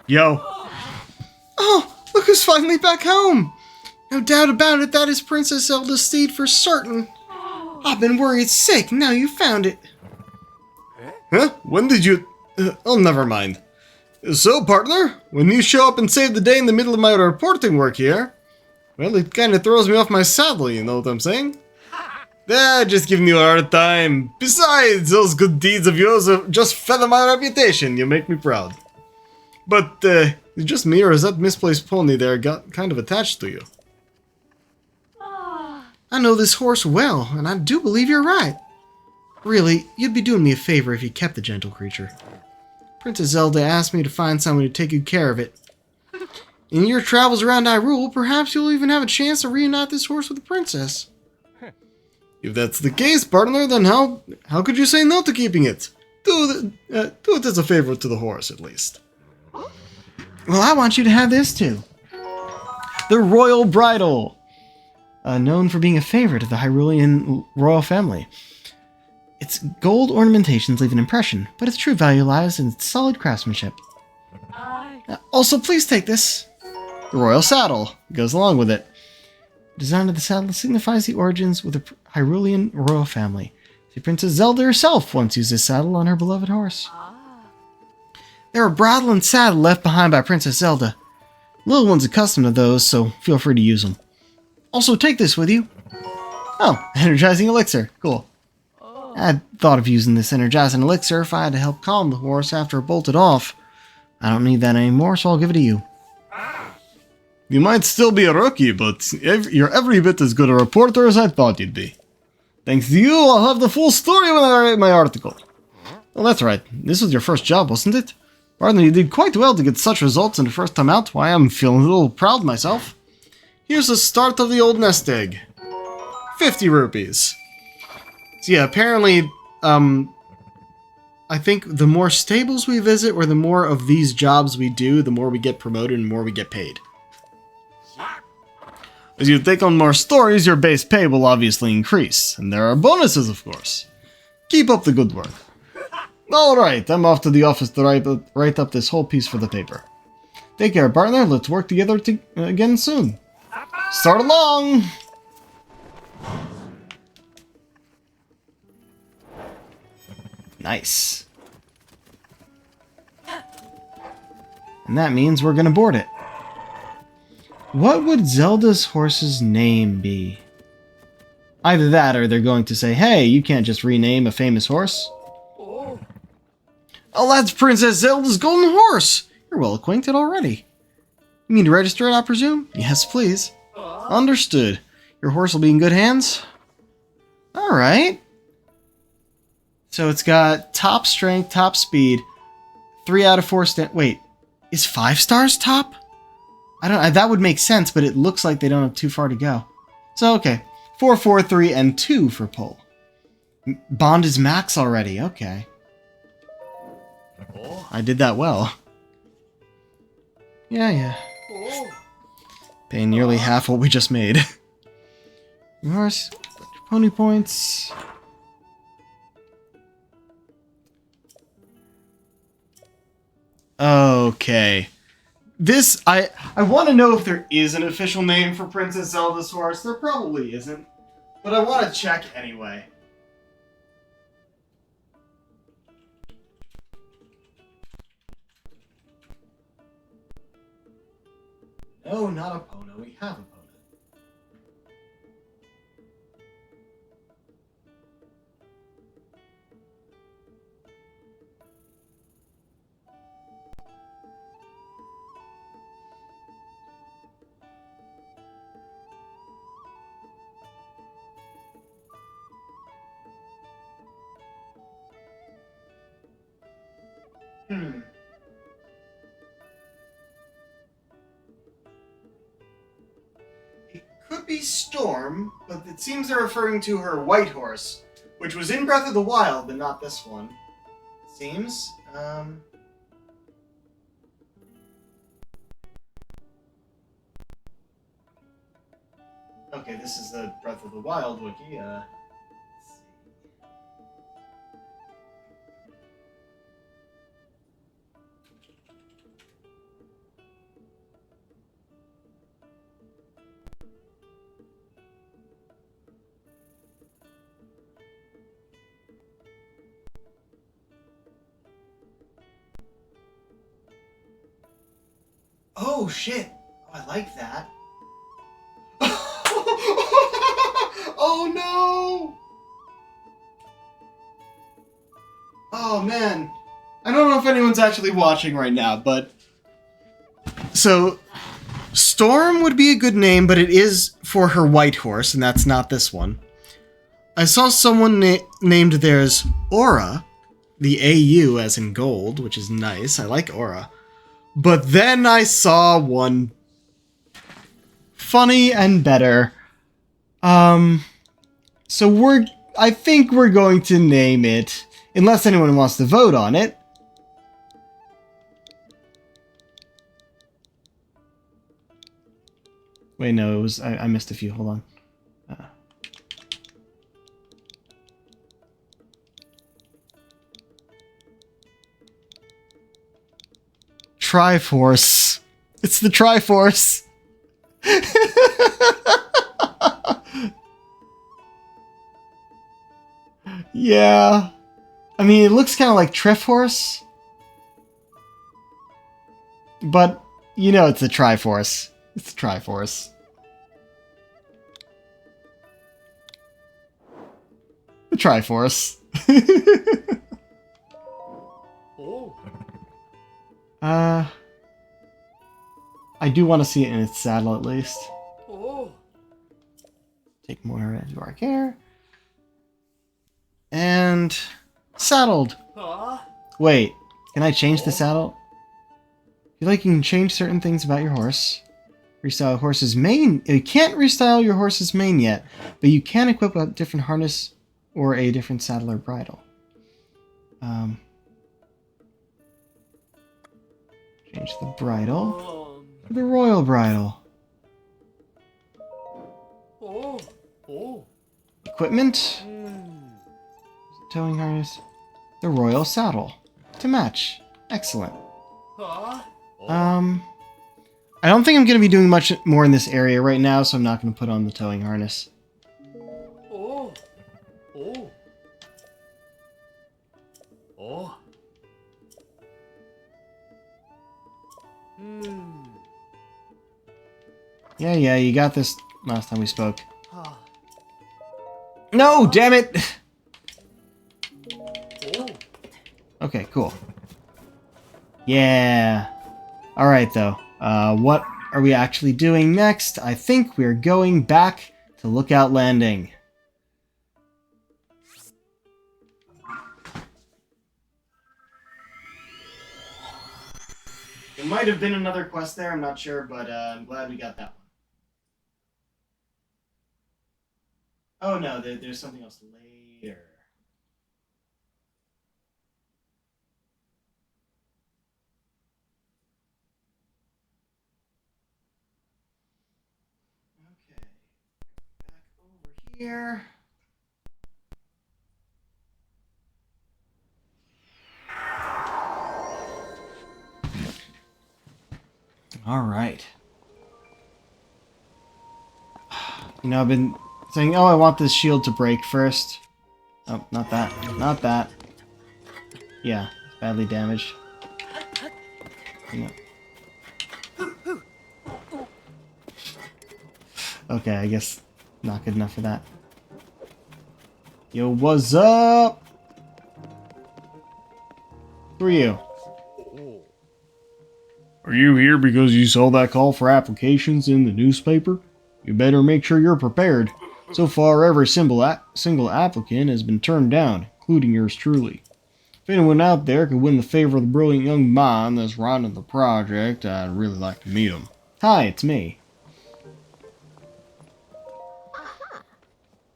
Yo. Oh, look who's finally back home! No doubt about it, that is Princess Zelda's steed for certain. I've been worried sick, now you found it. Huh? When did you... oh, never mind. So, partner, when you show up and save the day in the middle of my reporting work here, well, it kinda throws me off my saddle, you know what I'm saying? Just giving you a hard time. Besides, those good deeds of yours have just feather my reputation. You make me proud. But, is it just me, or is that misplaced pony there got kind of attached to you? I know this horse well, and I do believe you're right. Really, you'd be doing me a favor if you kept the gentle creature. Princess Zelda asked me to find someone to take good care of it. In your travels around Hyrule, perhaps you'll even have a chance to reunite this horse with the princess. If that's the case, partner, then how could you say no to keeping it? Do it as a favor to the horse, at least. Well, I want you to have this, too. The Royal Bridle. Known for being a favorite of the Hyrulean royal family. Its gold ornamentations leave an impression, but its true value lies in its solid craftsmanship. Also, please take this. The Royal Saddle goes along with it. The design of the saddle signifies the origins with the Hyrulean royal family. See, Princess Zelda herself once used this saddle on her beloved horse. There are bridle and saddle left behind by Princess Zelda. Little one's accustomed to those, so feel free to use them. Also, take this with you. Oh, energizing elixir. Cool. I'd thought of using this energizing elixir if I had to help calm the horse after it bolted off. I don't need that anymore, so I'll give it to you. You might still be a rookie, but you're every bit as good a reporter as I thought you'd be. Thanks to you, I'll have the full story when I write my article. Well, that's right. This was your first job, wasn't it? Pardon, you did quite well to get such results in the first time out. Why, I'm feeling a little proud of myself. Here's the start of the old nest egg. 50 rupees. So yeah, apparently, I think the more stables we visit, or the more of these jobs we do, the more we get promoted and more we get paid. As you take on more stories, your base pay will obviously increase, and there are bonuses, of course. Keep up the good work. Alright, I'm off to the office to write up this whole piece for the paper. Take care, partner. Let's work together again soon. Start along! Nice. And that means we're gonna board it. What would Zelda's horse's name be? Either that, or they're going to say, hey, you can't just rename a famous horse. Oh, that's Princess Zelda's golden horse! You're well acquainted already. You mean to register it, I presume? Yes, please. Understood. Your horse will be in good hands? Alright. So it's got top strength, top speed, 3 out of 4 wait, is 5 stars top? I don't. That would make sense, but it looks like they don't have too far to go. So, okay. 4, 4, 3, and 2 for pull. Bond is max already. Okay. I did that well. Yeah. Paying nearly half what we just made. Horse, pony points. Okay. This, I want to know if there is an official name for Princess Zelda's horse. There probably isn't. But I want to check anyway. No, not a Pono. We have a Pono. It could be Storm, but it seems they're referring to her white horse, which was in Breath of the Wild, but not this one. Seems. Okay, this is the Breath of the Wild wiki. Let's see. Oh shit! Oh, I like that. Oh no! Oh man. I don't know if anyone's actually watching right now, but... So, Storm would be a good name, but it is for her white horse, and that's not this one. I saw someone named theirs Aura, the AU as in gold, which is nice. I like Aura. But then I saw one funny and better. So I think we're going to name it, unless anyone wants to vote on it. Wait, no, it was, I missed a few, hold on. Triforce. It's the Triforce. Yeah. I mean, it looks kind of like Triforce. But, you know it's a Triforce. It's a Triforce. The Triforce. I do want to see it in its saddle at least. Take more into our care. And saddled. Wait, can I change the saddle? You like you can change certain things about your horse. Restyle a horse's mane. You can't restyle your horse's mane yet, but you can equip a different harness or a different saddle or bridle. Change the bridle to the royal bridle. Equipment. Towing harness. The royal saddle to match. Excellent. I don't think I'm going to be doing much more in this area right now, so I'm not going to put on the towing harness. Yeah, you got this last time we spoke. No, damn it! Okay, cool. Yeah. Alright, though. What are we actually doing next? I think we're going back to Lookout Landing. There might have been another quest there, I'm not sure, but I'm glad we got that one. Oh no, there's something else later. Okay, back over here. All right. You know, I've been saying, oh, I want this shield to break first. Oh, not that. Not that. Yeah, it's badly damaged. No. Okay, I guess not good enough for that. Yo, what's up? Who are you? Are you here because you saw that call for applications in the newspaper? You better make sure you're prepared. So far, every single applicant has been turned down, including yours truly. If anyone out there could win the favor of the brilliant young mind that's running the project, I'd really like to meet him. Hi, it's me.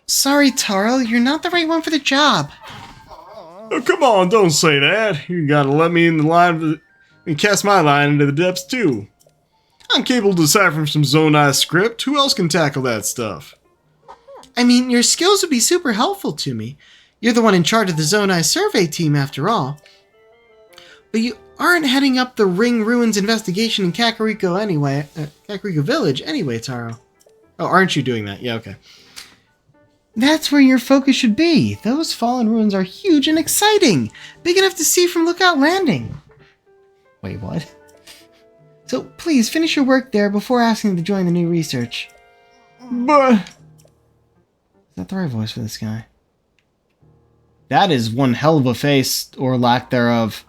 Sorry, Taro, you're not the right one for the job. Oh, come on, don't say that. You gotta let me in the line and cast my line into the depths too. I'm capable of deciphering some Zonai script. Who else can tackle that stuff? I mean, your skills would be super helpful to me. You're the one in charge of the Zonai survey team, after all. But you aren't heading up the Ring Ruins investigation in Kakariko anyway. Kakariko Village anyway, Taro. Oh, aren't you doing that? Yeah, okay. That's where your focus should be. Those fallen ruins are huge and exciting. Big enough to see from Lookout Landing. Wait, what? So please finish your work there before asking to join the new research. But Is that the right voice for this guy? That is one hell of a face, or lack thereof.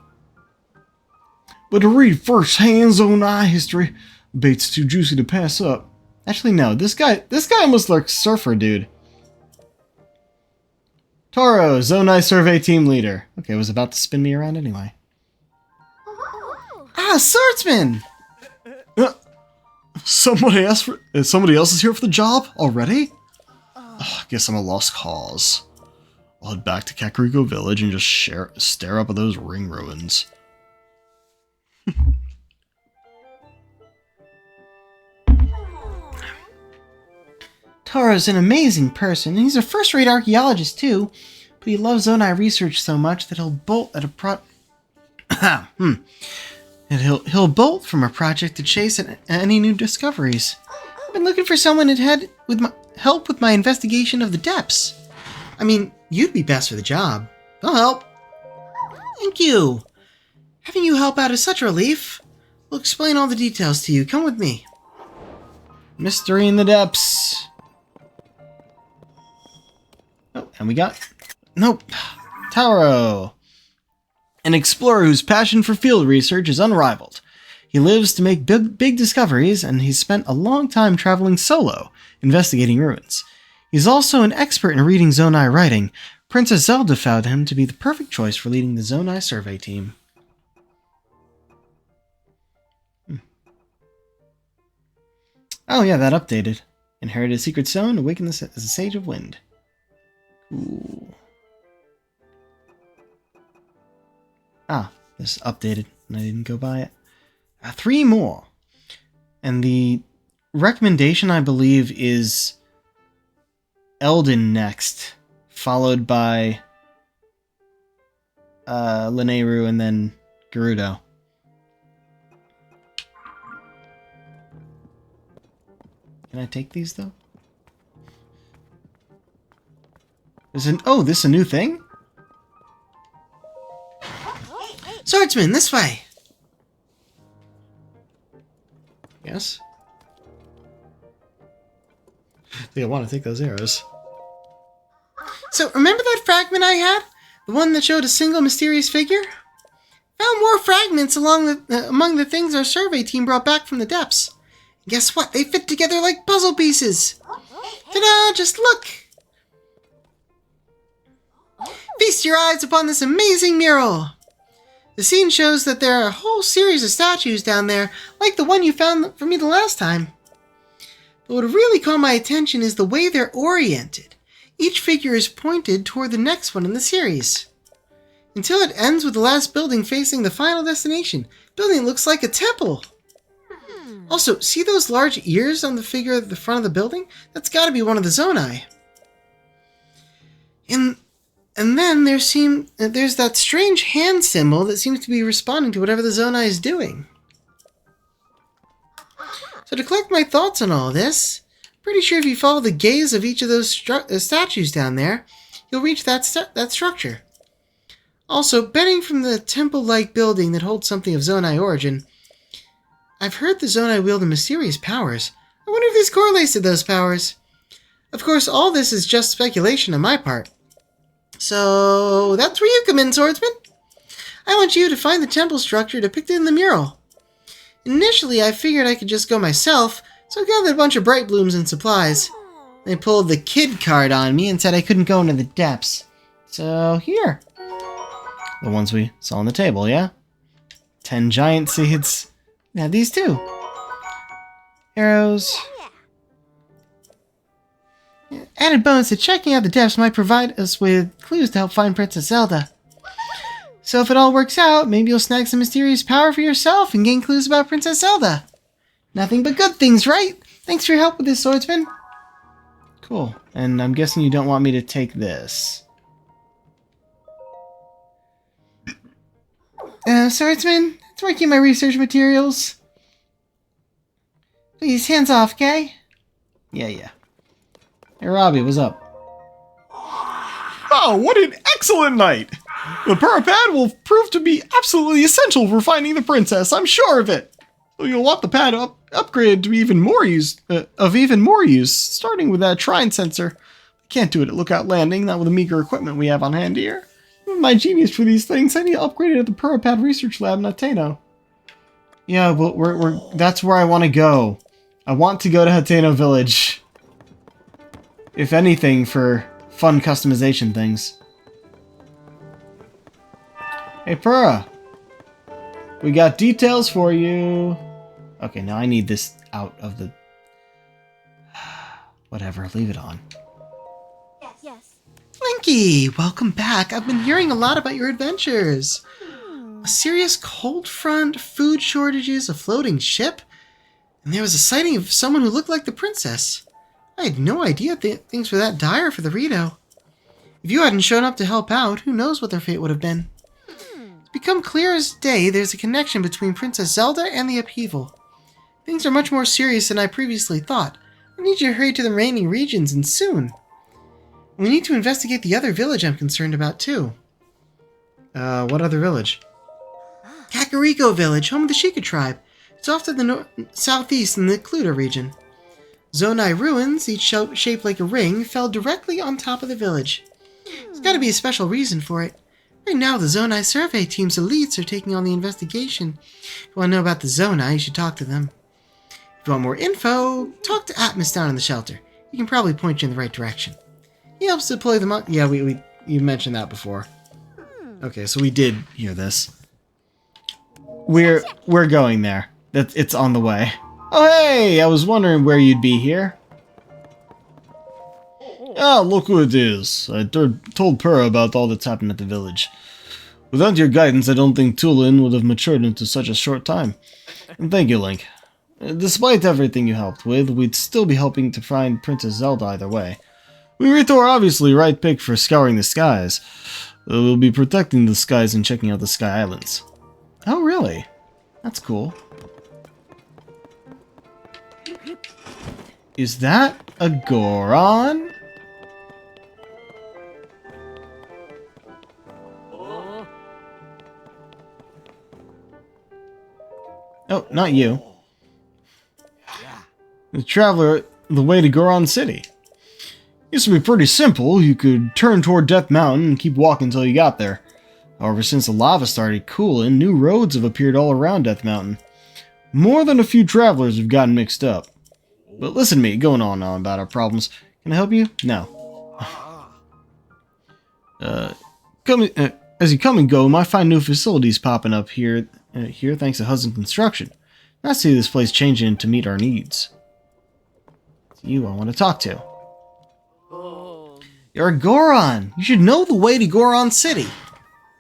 to read first-hand Zonai history, bait's too juicy to pass up. Actually, no. This guy almost looks surfer dude. Toro, Zonai Survey Team Leader. Okay, it was about to spin me around anyway. Ah, Swordsman! Somebody else is here for the job already? Guess I'm a lost cause. I'll head back to Kakariko Village and just stare up at those ring ruins. Toro's an amazing person, and he's a first-rate archaeologist too. But he loves Zonai research so much that he'll bolt at a he'll bolt from a project to chase any new discoveries. I've been looking for someone to help with my investigation of the depths. I mean, you'd be best for the job. I'll help. Thank you. Having you help out is such a relief. We'll explain all the details to you. Come with me. Mystery in the depths. Oh, and we got... Nope. Taro. An explorer whose passion for field research is unrivaled. He lives to make big discoveries, and he's spent a long time traveling solo, investigating ruins. He's also an expert in reading Zonai writing. Princess Zelda found him to be the perfect choice for leading the Zonai survey team. Oh yeah, that updated. Inherited a secret stone, awakened as a Sage of Wind. Cool. Ah, this updated, and I didn't go buy it. 3 more. And the recommendation, I believe, is Eldin next, followed by Lineru and then Gerudo. Can I take these, though? Oh, this is a new thing? Swordsman, this way! Yes? I think I want to take those arrows. So, remember that fragment I had? The one that showed a single mysterious figure? Found more fragments among the things our survey team brought back from the depths. And guess what? They fit together like puzzle pieces! Ta-da! Just look! Feast your eyes upon this amazing mural! The scene shows that there are a whole series of statues down there, like the one you found for me the last time. But what really caught my attention is the way they're oriented. Each figure is pointed toward the next one in the series. Until it ends with the last building facing the final destination. Building looks like a temple. Also, see those large ears on the figure at the front of the building? That's gotta be one of the Zonai. And then there's that strange hand symbol that seems to be responding to whatever the Zonai is doing. So to collect my thoughts on all this, pretty sure if you follow the gaze of each of those statues down there, you'll reach that structure. Also, betting from the temple-like building that holds something of Zonai origin, I've heard the Zonai wield mysterious powers. I wonder if this correlates to those powers. Of course, all this is just speculation on my part. So, that's where you come in, Swordsman. I want you to find the temple structure depicted in the mural. Initially, I figured I could just go myself, so I gathered a bunch of bright blooms and supplies. They pulled the kid card on me and said I couldn't go into the depths. So, here. The ones we saw on the table, yeah? 10 giant seeds. Now these too. Arrows. Added bonus to checking out the depths might provide us with clues to help find Princess Zelda. So if it all works out, maybe you'll snag some mysterious power for yourself and gain clues about Princess Zelda. Nothing but good things, right? Thanks for your help with this, Swordsman. Cool. And I'm guessing you don't want me to take this. Swordsman, it's where I keep my research materials. Please, hands off, okay? Yeah. Hey, Robbie, what's up? Oh, what an excellent night! The Parapad will prove to be absolutely essential for finding the princess, I'm sure of it! You'll want the pad upgraded to even more use, starting with that trine sensor. I can't do it at Lookout Landing, not with the meager equipment we have on hand here. With my genius for these things, I need to upgrade it at the Purapad Research Lab in Hateno. Yeah, but that's where I want to go. I want to go to Hateno Village. If anything, for fun customization things. Hey, Pura. We got details for you. Okay, now I need this out of the... Whatever, leave it on. Yes. Linky, welcome back. I've been hearing a lot about your adventures. A serious cold front, food shortages, a floating ship, and there was a sighting of someone who looked like the princess. I had no idea things were that dire for the Rito. If you hadn't shown up to help out, who knows what their fate would have been. It's become clear as day there's a connection between Princess Zelda and the upheaval. Things are much more serious than I previously thought. I need you to hurry to the remaining regions, and soon. We need to investigate the other village I'm concerned about, too. What other village? Kakariko Village, home of the Sheikah tribe. It's off to the southeast in the Cluta region. Zonai ruins, each shaped like a ring, fell directly on top of the village. There's got to be a special reason for it. Right now, the Zonai survey team's elites are taking on the investigation. If you want to know about the Zonai, you should talk to them. If you want more info, talk to Atmos down in the shelter. He can probably point you in the right direction. He helps deploy them up. Yeah, you mentioned that before. Okay, so we did hear this. We're going there. It's on the way. Oh hey, I was wondering where you'd be here. Ah, look who it is. I told Purah about all that's happened at the village. Without your guidance, I don't think Tulin would have matured into such a short time. And thank you, Link. Despite everything you helped with, we'd still be helping to find Princess Zelda either way. We Rito are obviously right pick for scouring the skies. We'll be protecting the skies and checking out the Sky Islands. Oh, really? That's cool. Is that a Goron? Oh, not you. The traveler, the way to Goron City. Used to be pretty simple. You could turn toward Death Mountain and keep walking until you got there. However, since the lava started cooling, new roads have appeared all around Death Mountain. More than a few travelers have gotten mixed up. But listen to me, going on about our problems. Can I help you? No. As you come and go, you might find new facilities popping up here thanks to Hudson Construction. I see this place changing to meet our needs. It's you I want to talk to. You're a Goron! You should know the way to Goron City!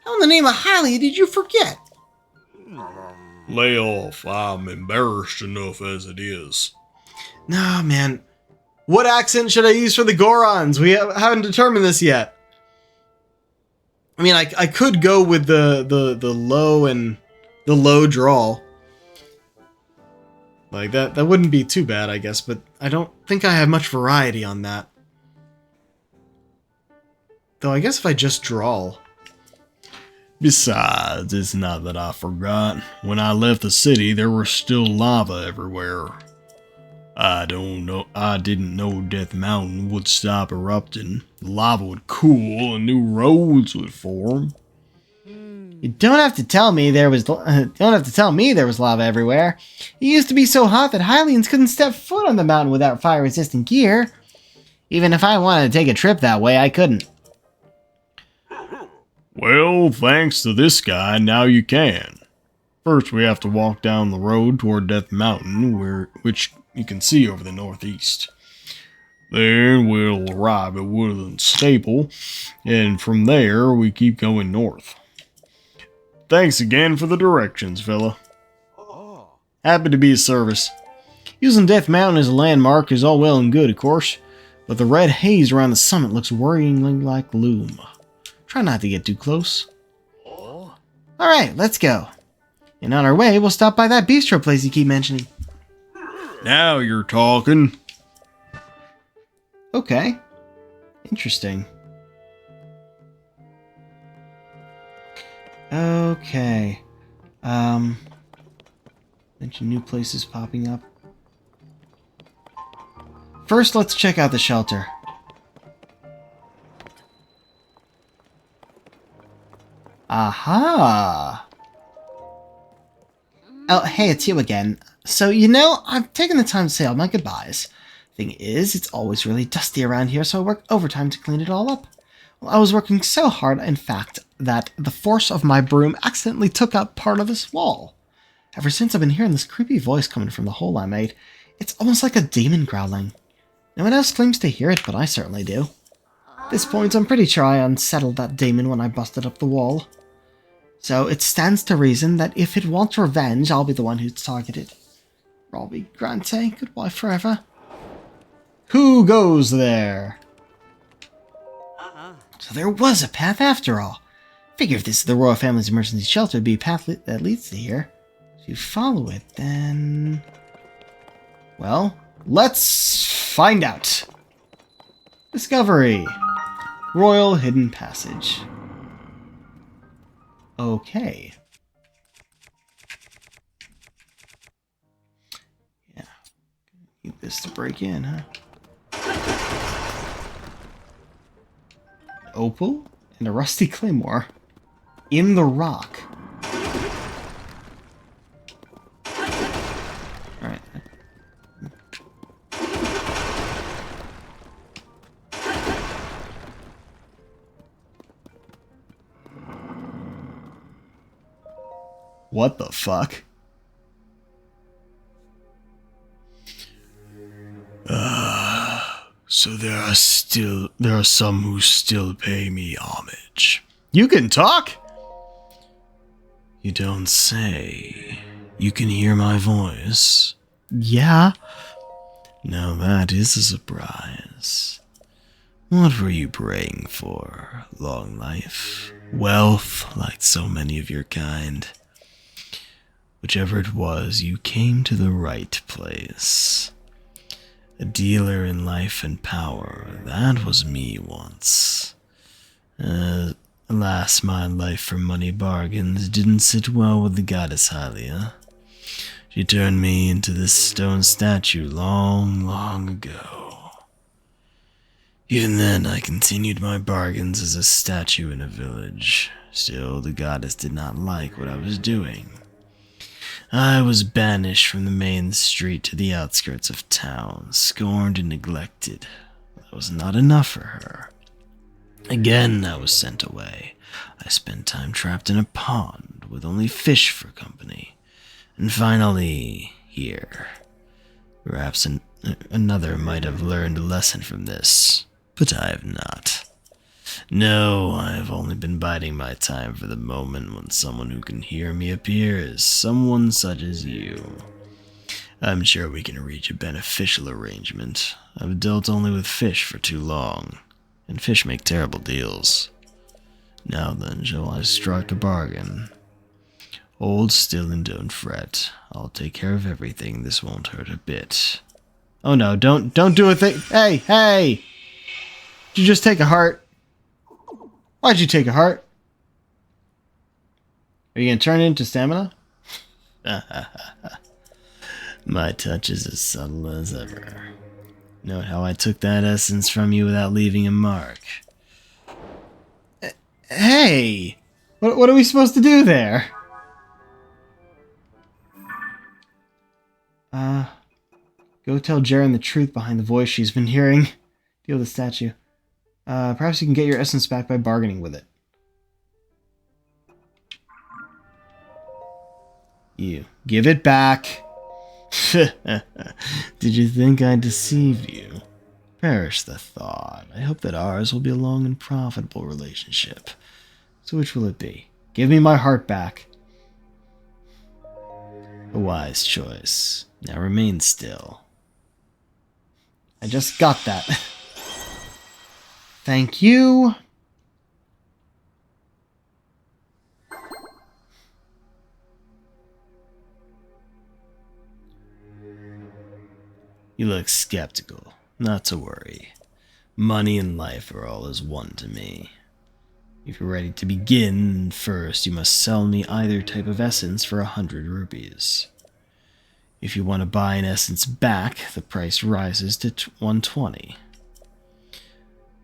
How in the name of Hylia did you forget? Lay off. I'm embarrassed enough as it is. Nah, man. What accent should I use for the Gorons? We haven't determined this yet. I mean, I could go with the low and the low drawl. Like that wouldn't be too bad, I guess, but I don't think I have much variety on that. Though I guess if I just drawl. Besides, it's not that I forgot. When I left the city, there was still lava everywhere. I didn't know Death Mountain would stop erupting. The lava would cool and new roads would form. You don't have to tell me there was lava everywhere. It used to be so hot that Hylians couldn't step foot on the mountain without fire-resistant gear. Even if I wanted to take a trip that way, I couldn't. Well, thanks to this guy, now you can. First, we have to walk down the road toward Death Mountain, which you can see over the northeast. Then we'll arrive at Woodland Staple, and from there, we keep going north. Thanks again for the directions, fella. Happy to be of service. Using Death Mountain as a landmark is all well and good, of course, but the red haze around the summit looks worryingly like gloom. Try not to get too close. Alright, let's go. And on our way, we'll stop by that bistro place you keep mentioning. Now you're talking. Okay. Interesting. Okay. Bunch of new places popping up. First, let's check out the shelter. Aha! Oh, hey, it's you again. So, I've taken the time to say all my goodbyes. Thing is, it's always really dusty around here, so I work overtime to clean it all up. Well, I was working so hard, in fact, that the force of my broom accidentally took out part of this wall. Ever since I've been hearing this creepy voice coming from the hole I made, it's almost like a demon growling. No one else claims to hear it, but I certainly do. At this point, I'm pretty sure I unsettled that demon when I busted up the wall. So it stands to reason that if it wants revenge, I'll be the one who's targeted. Robbie Grante, goodbye forever. Who goes there? So there was a path after all. Figure if this is the royal family's emergency shelter, it'd be a path that leads to here. If you follow it, then... Well, let's find out. Discovery. Royal Hidden Passage. Okay. Yeah. Need this to break in, huh? An opal and a rusty claymore. In the rock. Alright. What the fuck? So there are some who still pay me homage. You can talk? You don't say. You can hear my voice. Yeah. Now that is a surprise. What were you praying for? Long life? Wealth, like so many of your kind? Whichever it was, you came to the right place. A dealer in life and power, that was me once. Alas, my life for money bargains didn't sit well with the goddess Hylia. She turned me into this stone statue long, long ago. Even then, I continued my bargains as a statue in a village. Still, the goddess did not like what I was doing. I was banished from the main street to the outskirts of town, scorned and neglected. That was not enough for her. Again, I was sent away. I spent time trapped in a pond with only fish for company. And finally, here. Perhaps another might have learned a lesson from this, but I have not. No, I have only been biding my time for the moment when someone who can hear me appears, someone such as you. I'm sure we can reach a beneficial arrangement. I've dealt only with fish for too long, and fish make terrible deals. Now then, shall I strike a bargain? Hold still and don't fret. I'll take care of everything. This won't hurt a bit. Oh no, don't do a thing. Hey! Did you just take a heart? Why'd you take a heart? Are you gonna turn it into stamina? My touch is as subtle as ever. Note how I took that essence from you without leaving a mark. Hey! What are we supposed to do there? Go tell Jaren the truth behind the voice she's been hearing. Deal with the statue. Perhaps you can get your essence back by bargaining with it. You. Give it back. Did you think I deceived you? Perish the thought. I hope that ours will be a long and profitable relationship. So which will it be? Give me my heart back. A wise choice. Now remain still. I just got that. Thank you. You look skeptical. Not to worry. Money and life are all as one to me. If you're ready to begin, first you must sell me either type of essence for 100 rupees. If you want to buy an essence back, the price rises to 120.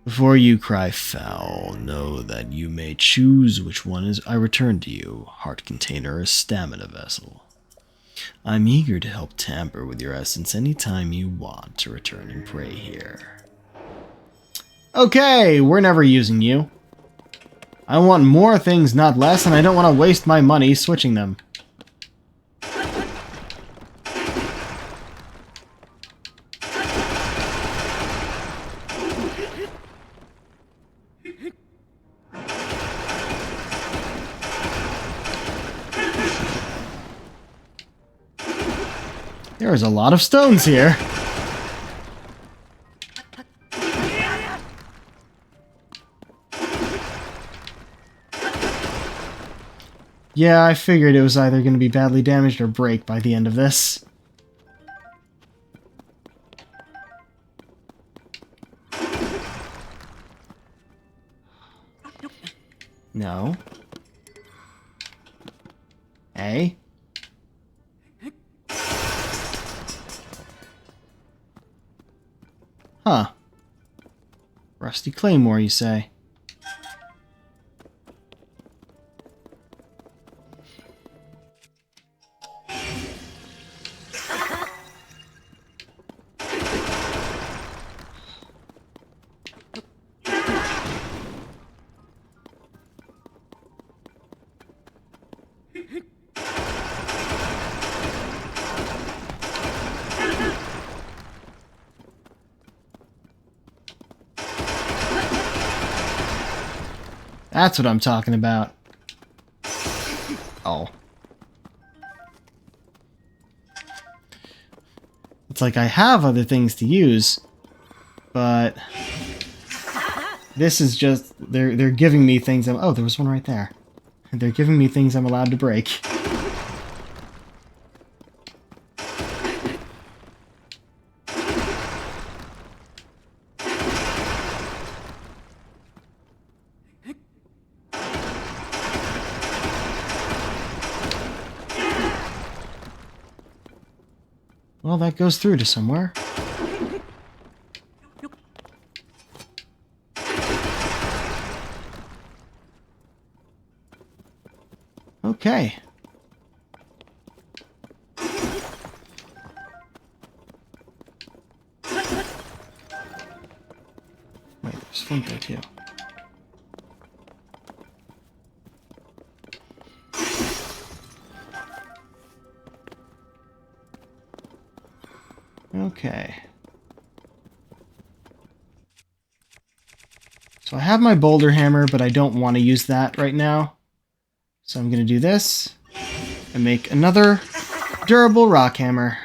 Before you cry foul, know that you may choose which one is I return to you, heart container or stamina vessel. I'm eager to help tamper with your essence anytime you want to return and pray here. Okay, we're never using you. I want more things, not less, and I don't want to waste my money switching them. There's a lot of stones here. Yeah, I figured it was either going to be badly damaged or break by the end of this. No. Hey? Huh. Rusty Claymore, you say? That's what I'm talking about. Oh. It's like I have other things to use, but this is just they're giving me things oh, there was one right there. They're giving me things I'm allowed to break. Well, that goes through to somewhere. Okay. Wait, there's flint there too. Okay. So I have my boulder hammer, but I don't want to use that right now. So I'm going to do this and make another durable rock hammer.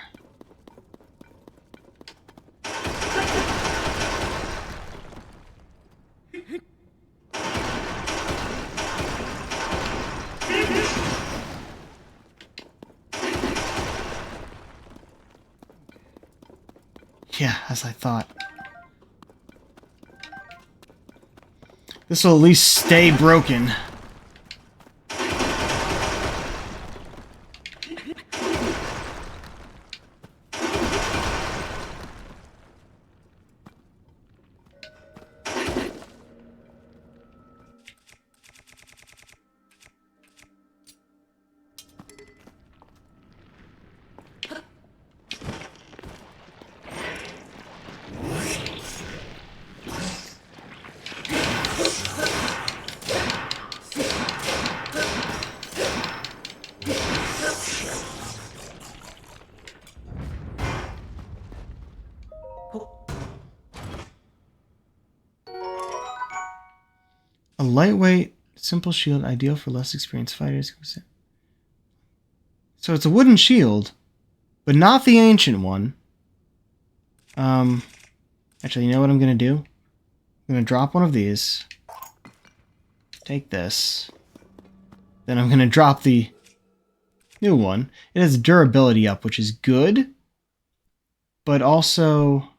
Yeah, as I thought. This will at least stay broken. A lightweight, simple shield, ideal for less experienced fighters. So it's a wooden shield, but not the ancient one. Actually, you know what I'm going to do? I'm going to drop one of these. Take this. Then I'm going to drop the new one. It has durability up, which is good. But also,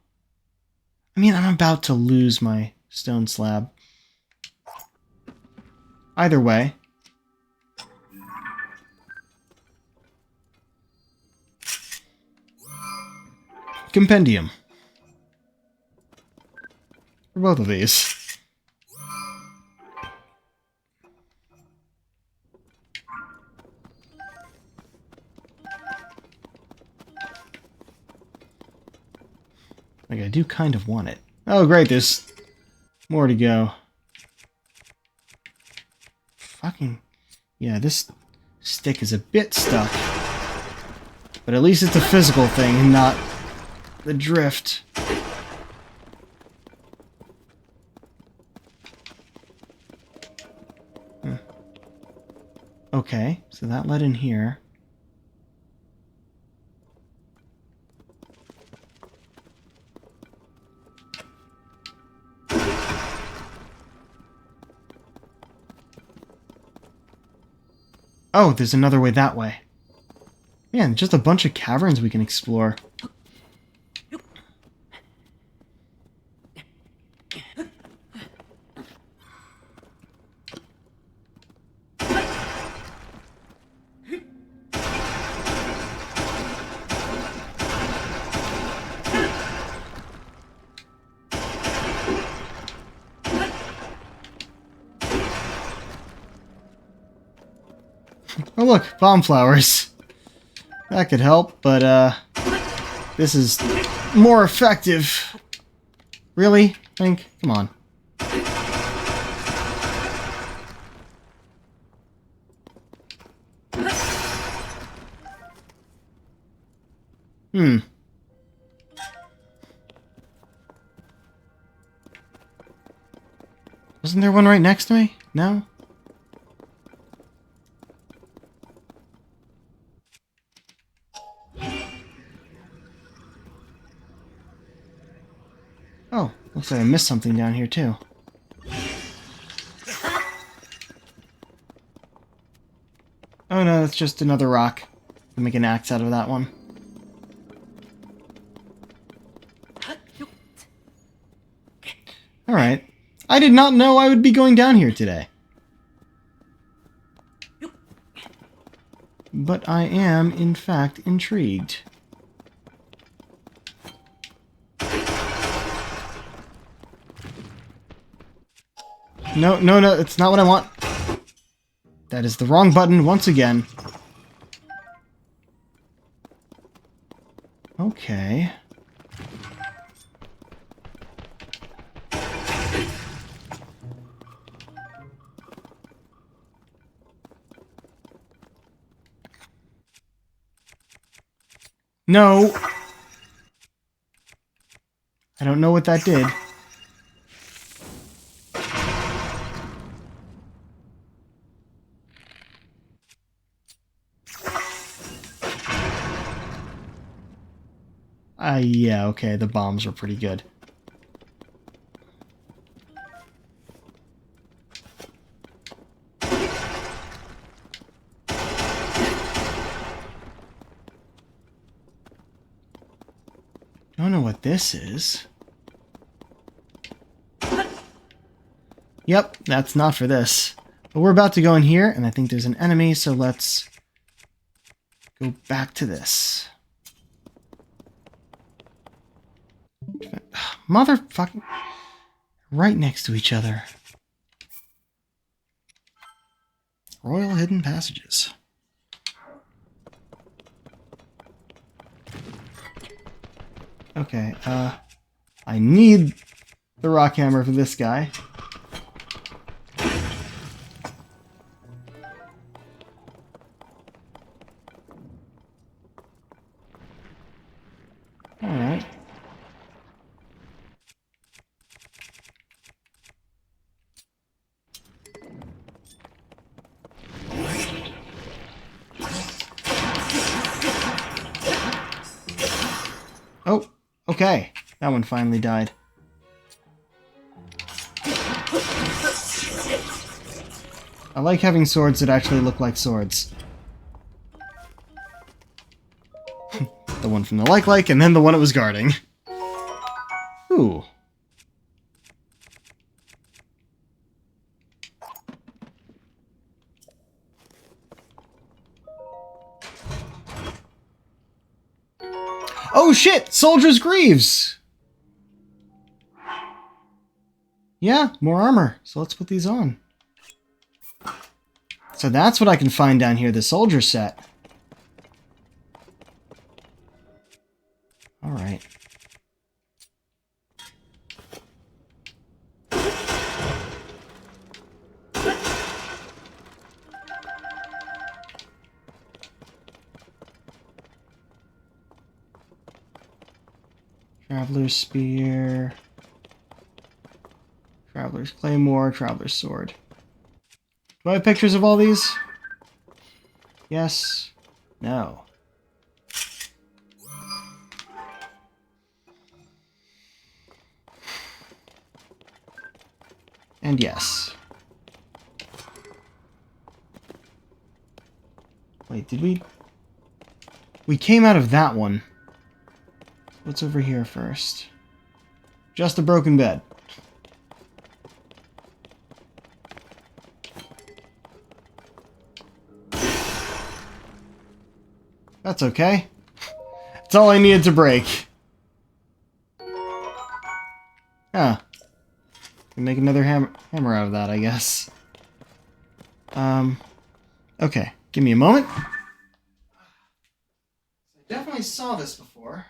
I mean, I'm about to lose my stone slab. Either way. compendium. For both of these. Like, I do kind of want it. Oh, great, there's more to go. Fucking... Yeah, this stick is a bit stuck. But at least it's a physical thing and not the drift. Okay, so that led in here. Oh, there's another way that way. Man, just a bunch of caverns we can explore. Oh look, bomb flowers. That could help, but this is more effective. Really? Link? Come on. Wasn't there one right next to me? No? Oh, looks like I missed something down here too. Oh no, that's just another rock. I'll make an axe out of that one. Alright. I did not know I would be going down here today. But I am, in fact, intrigued. No, no, no, it's not what I want. That is the wrong button once again. Okay. No! I don't know what that did. Yeah, okay, the bombs are pretty good. I don't know what this is. Yep, that's not for this. But we're about to go in here, and I think there's an enemy, so let's go back to this. Motherfucking... Right next to each other. Royal Hidden Passages. Okay, I need the rock hammer for this guy. Alright. Oh, okay. That one finally died. I like having swords that actually look like swords. The one from the like, and then the one it was guarding. Ooh. Oh shit! Soldier's Greaves! Yeah, more armor. So let's put these on. So that's what I can find down here, the soldier set. Alright. Traveler's Spear. Traveler's Claymore, Traveler's Sword. Do I have pictures of all these? Yes. No. And yes. Wait, did we... We came out of that one. What's over here first? Just a broken bed. That's okay. That's all I needed to break. Huh. Can make another hammer out of that, I guess. Okay. Give me a moment. I definitely saw this before.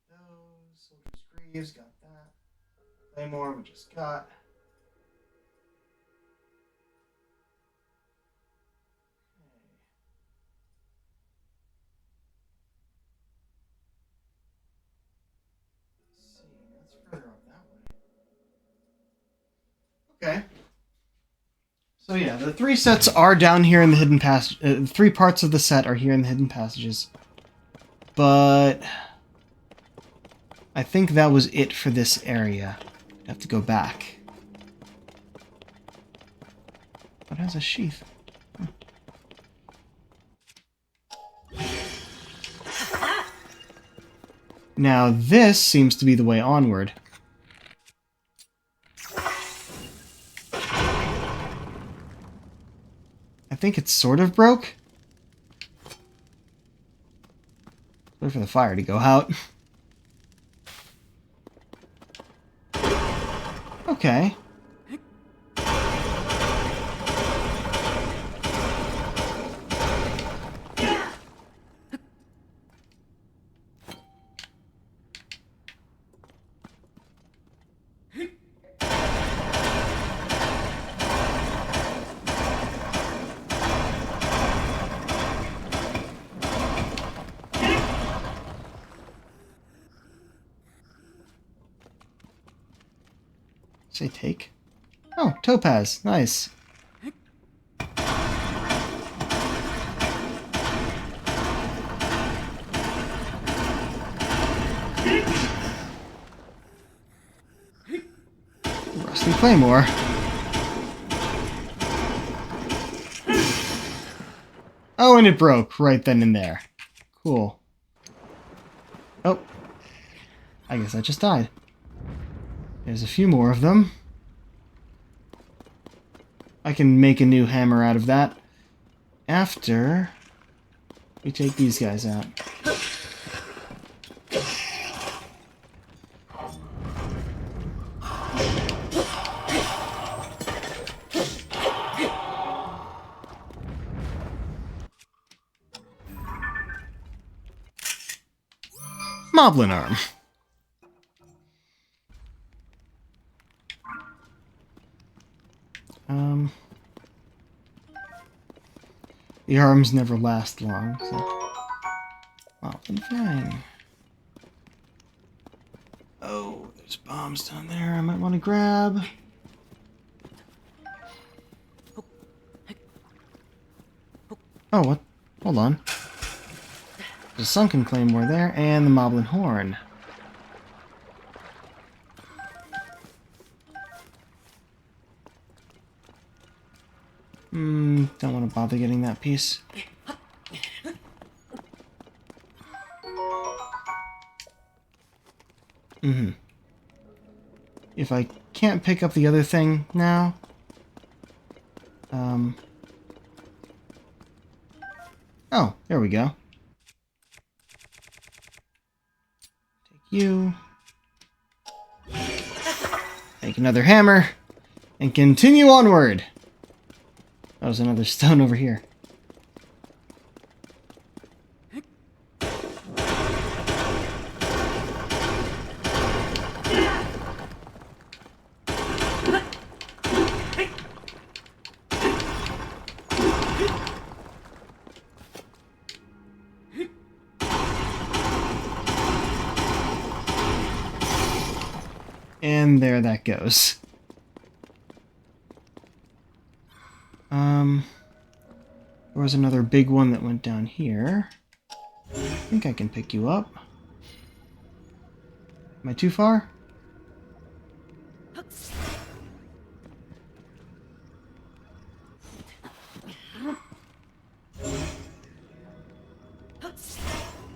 Those Soldier's Greaves, got that. Claymore, we just got. Let's see, that's further up that way. Okay. So yeah, the three sets are down here in the hidden passage. Three parts of the set are here in the hidden passages. But I think that was it for this area. I have to go back. What has a sheath? Huh. Now this seems to be the way onward. I think it sort of broke. Wait for the fire to go out. Okay. Say take. Oh, topaz. Nice. Rusty claymore. Oh, and it broke right then and there. Cool. Oh. I guess I just died. There's a few more of them. I can make a new hammer out of that after we take these guys out. Moblin arm. The arms never last long, so... Moblin fang. Oh, there's bombs down there I might want to grab. Oh, what? Hold on. There's a sunken claymore there, and the Moblin horn. Don't want to bother getting that piece. If I can't pick up the other thing now, Oh, there we go. Take you. Make another hammer. And continue onward. That was another stone over here. And there that goes. There was another big one that went down here. I think I can pick you up. Am I too far?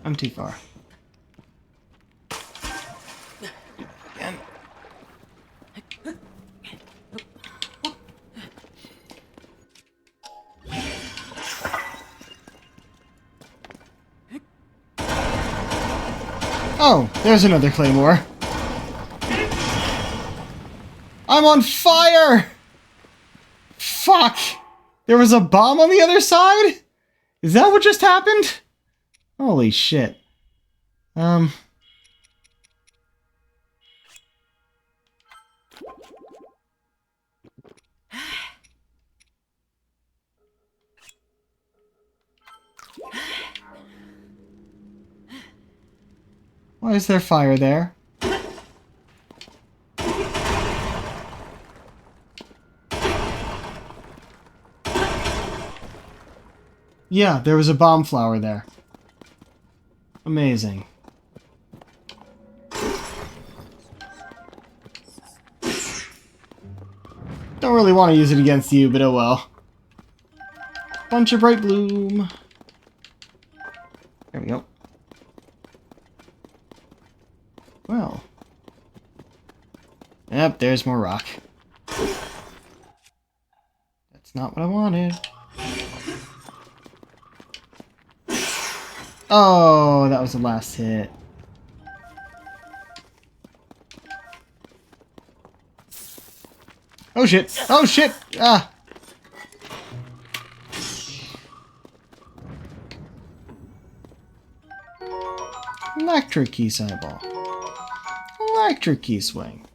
I'm too far. Again. Oh, there's another claymore. I'm on fire! Fuck! There was a bomb on the other side? Is that what just happened? Holy shit. Why is there fire there? Yeah, there was a bomb flower there. Amazing. Don't really want to use it against you, but oh well. Bunch of bright bloom. There we go. Well. Yep, there's more rock. That's not what I wanted. Oh, that was the last hit. Oh shit! Oh shit! Ah! Electric key sideball. Electric key swing.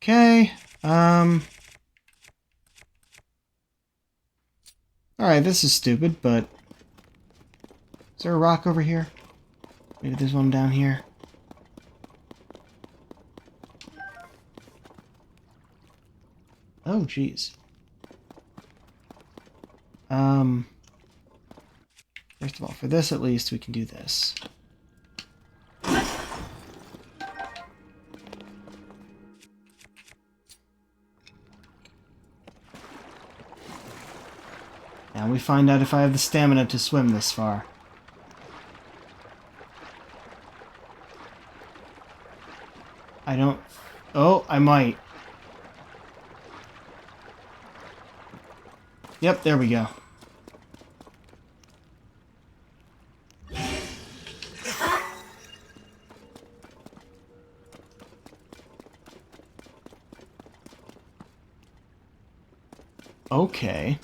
Okay. Alright, this is stupid, but... Is there a rock over here? Maybe there's one down here. Oh, jeez. First of all, for this at least, we can do this. Now we find out if I have the stamina to swim this far. I don't... Oh, I might. Yep, there we go. Okay.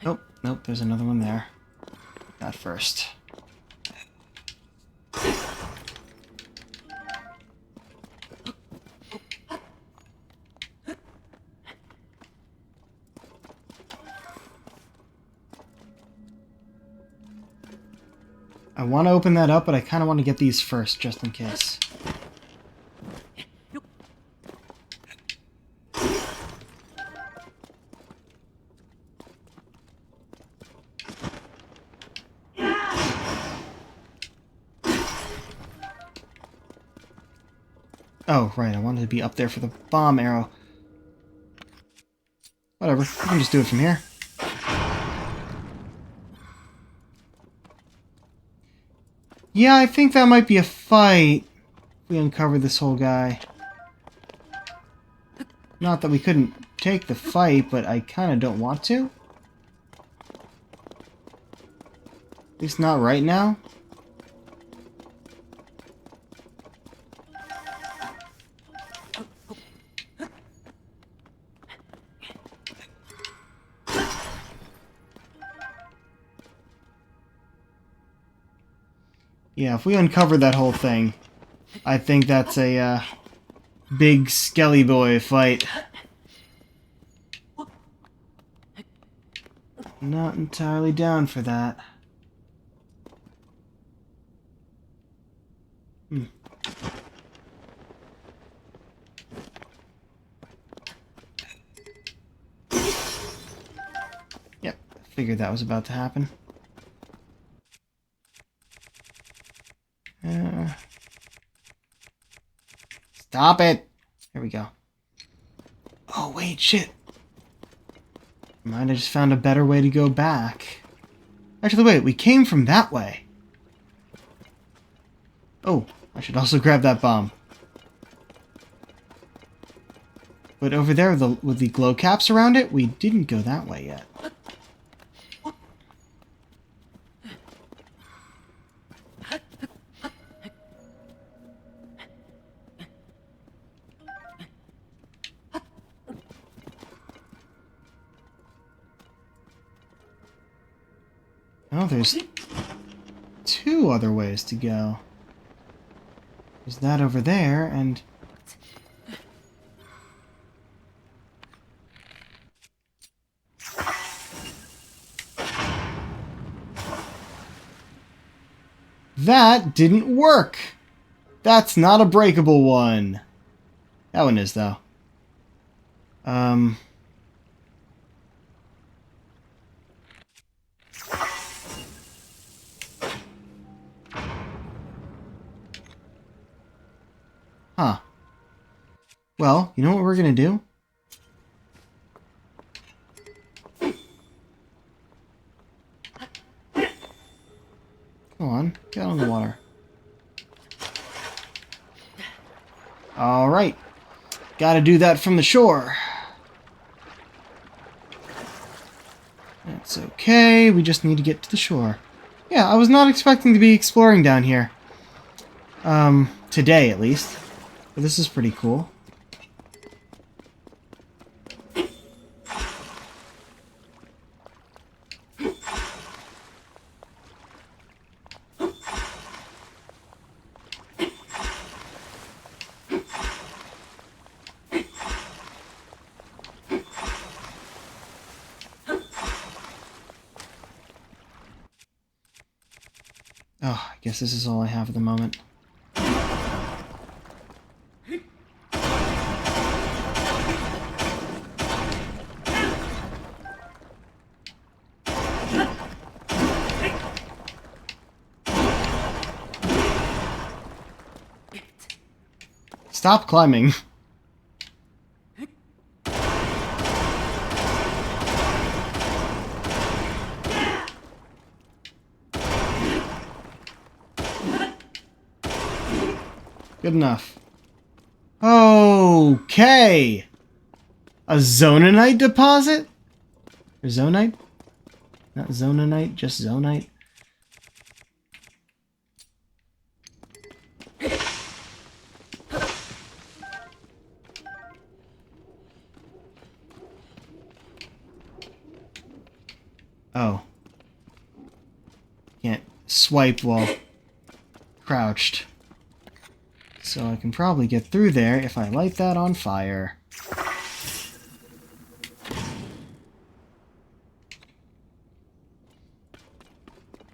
Nope, nope, there's another one there. Not first. I want to open that up, but I kind of want to get these first, just in case. Oh, right, I wanted to be up there for the bomb arrow. Whatever, we can just do it from here. Yeah, I think that might be a fight if we uncover this whole guy. Not that we couldn't take the fight, but I kind of don't want to. At least not right now. Yeah, if we uncover that whole thing, I think that's a big Skelly Boy fight. Not entirely down for that. Yep, figured that was about to happen. Stop it! There we go. Oh, wait, shit. Mind, I just found a better way to go back. Actually, wait, we came from that way. Oh, I should also grab that bomb. But over there, with the glow caps around it, we didn't go that way yet. Oh, there's two other ways to go. There's that over there, and... that didn't work! That's not a breakable one. That one is, though. Huh. Well, you know what we're gonna do? Come on, get on the water. Alright. Gotta do that from the shore. That's okay, we just need to get to the shore. Yeah, I was not expecting to be exploring down here. Today at least. But this is pretty cool. Oh, I guess this is all I have at the moment. Stop climbing. Good enough. Okay. A zononite deposit? Or zonite? Not zononite, just zonite. Oh. Can't swipe while crouched. So I can probably get through there if I light that on fire.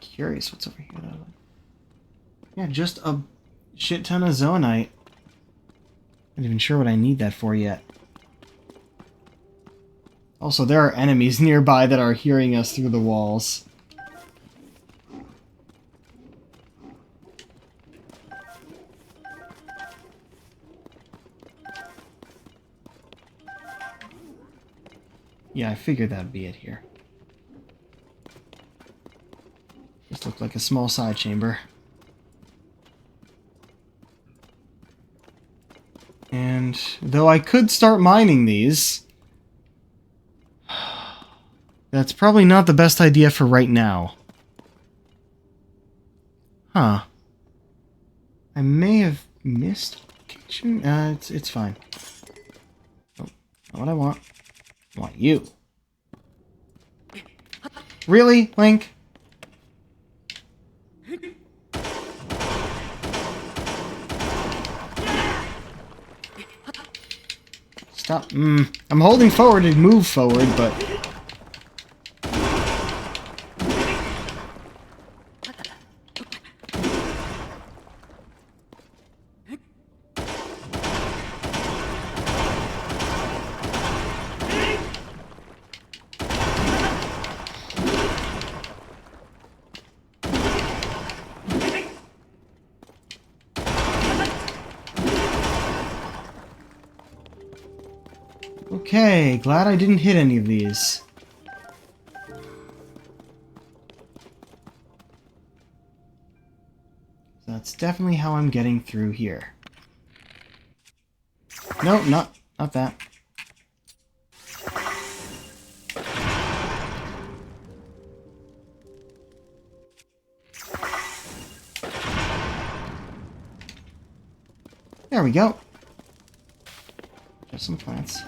Curious what's over here though. Yeah, just a shit ton of zoonite. Not even sure what I need that for yet. Also, there are enemies nearby that are hearing us through the walls. Yeah, I figured that'd be it here. Just looked like a small side chamber. And though I could start mining these, that's probably not the best idea for right now. Huh. I may have missed kitchen. It's fine. Oh, not what I want. I want you. Really, Link? Stop. I'm holding forward to move forward, but... Okay, glad I didn't hit any of these. That's definitely how I'm getting through here. No, not that. There we go. Just some plants.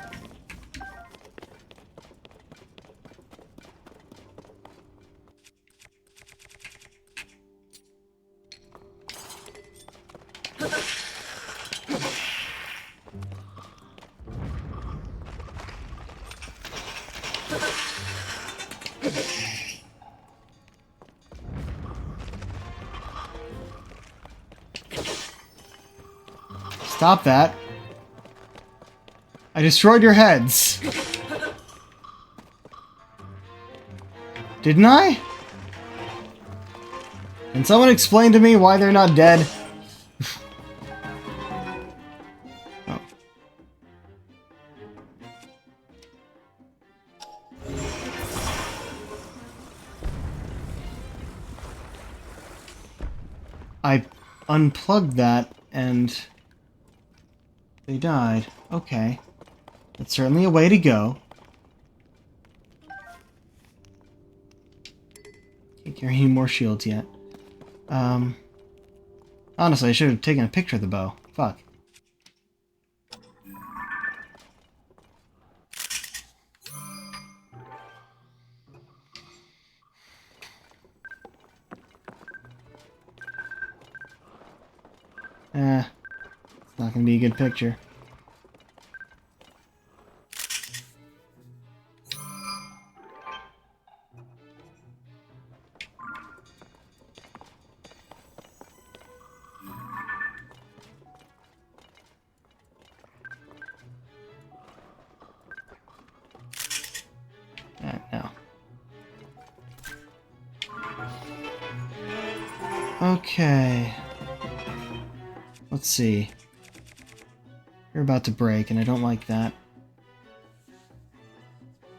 Stop that. I destroyed your heads. Didn't I? Can someone explain to me why they're not dead? Oh. I unplugged that and they died. Okay. That's certainly a way to go. Can't carry any more shields yet. Honestly, I should have taken a picture of the bow. Fuck. It's not gonna be a good picture. No. Okay. Let's see. You're about to break, and I don't like that.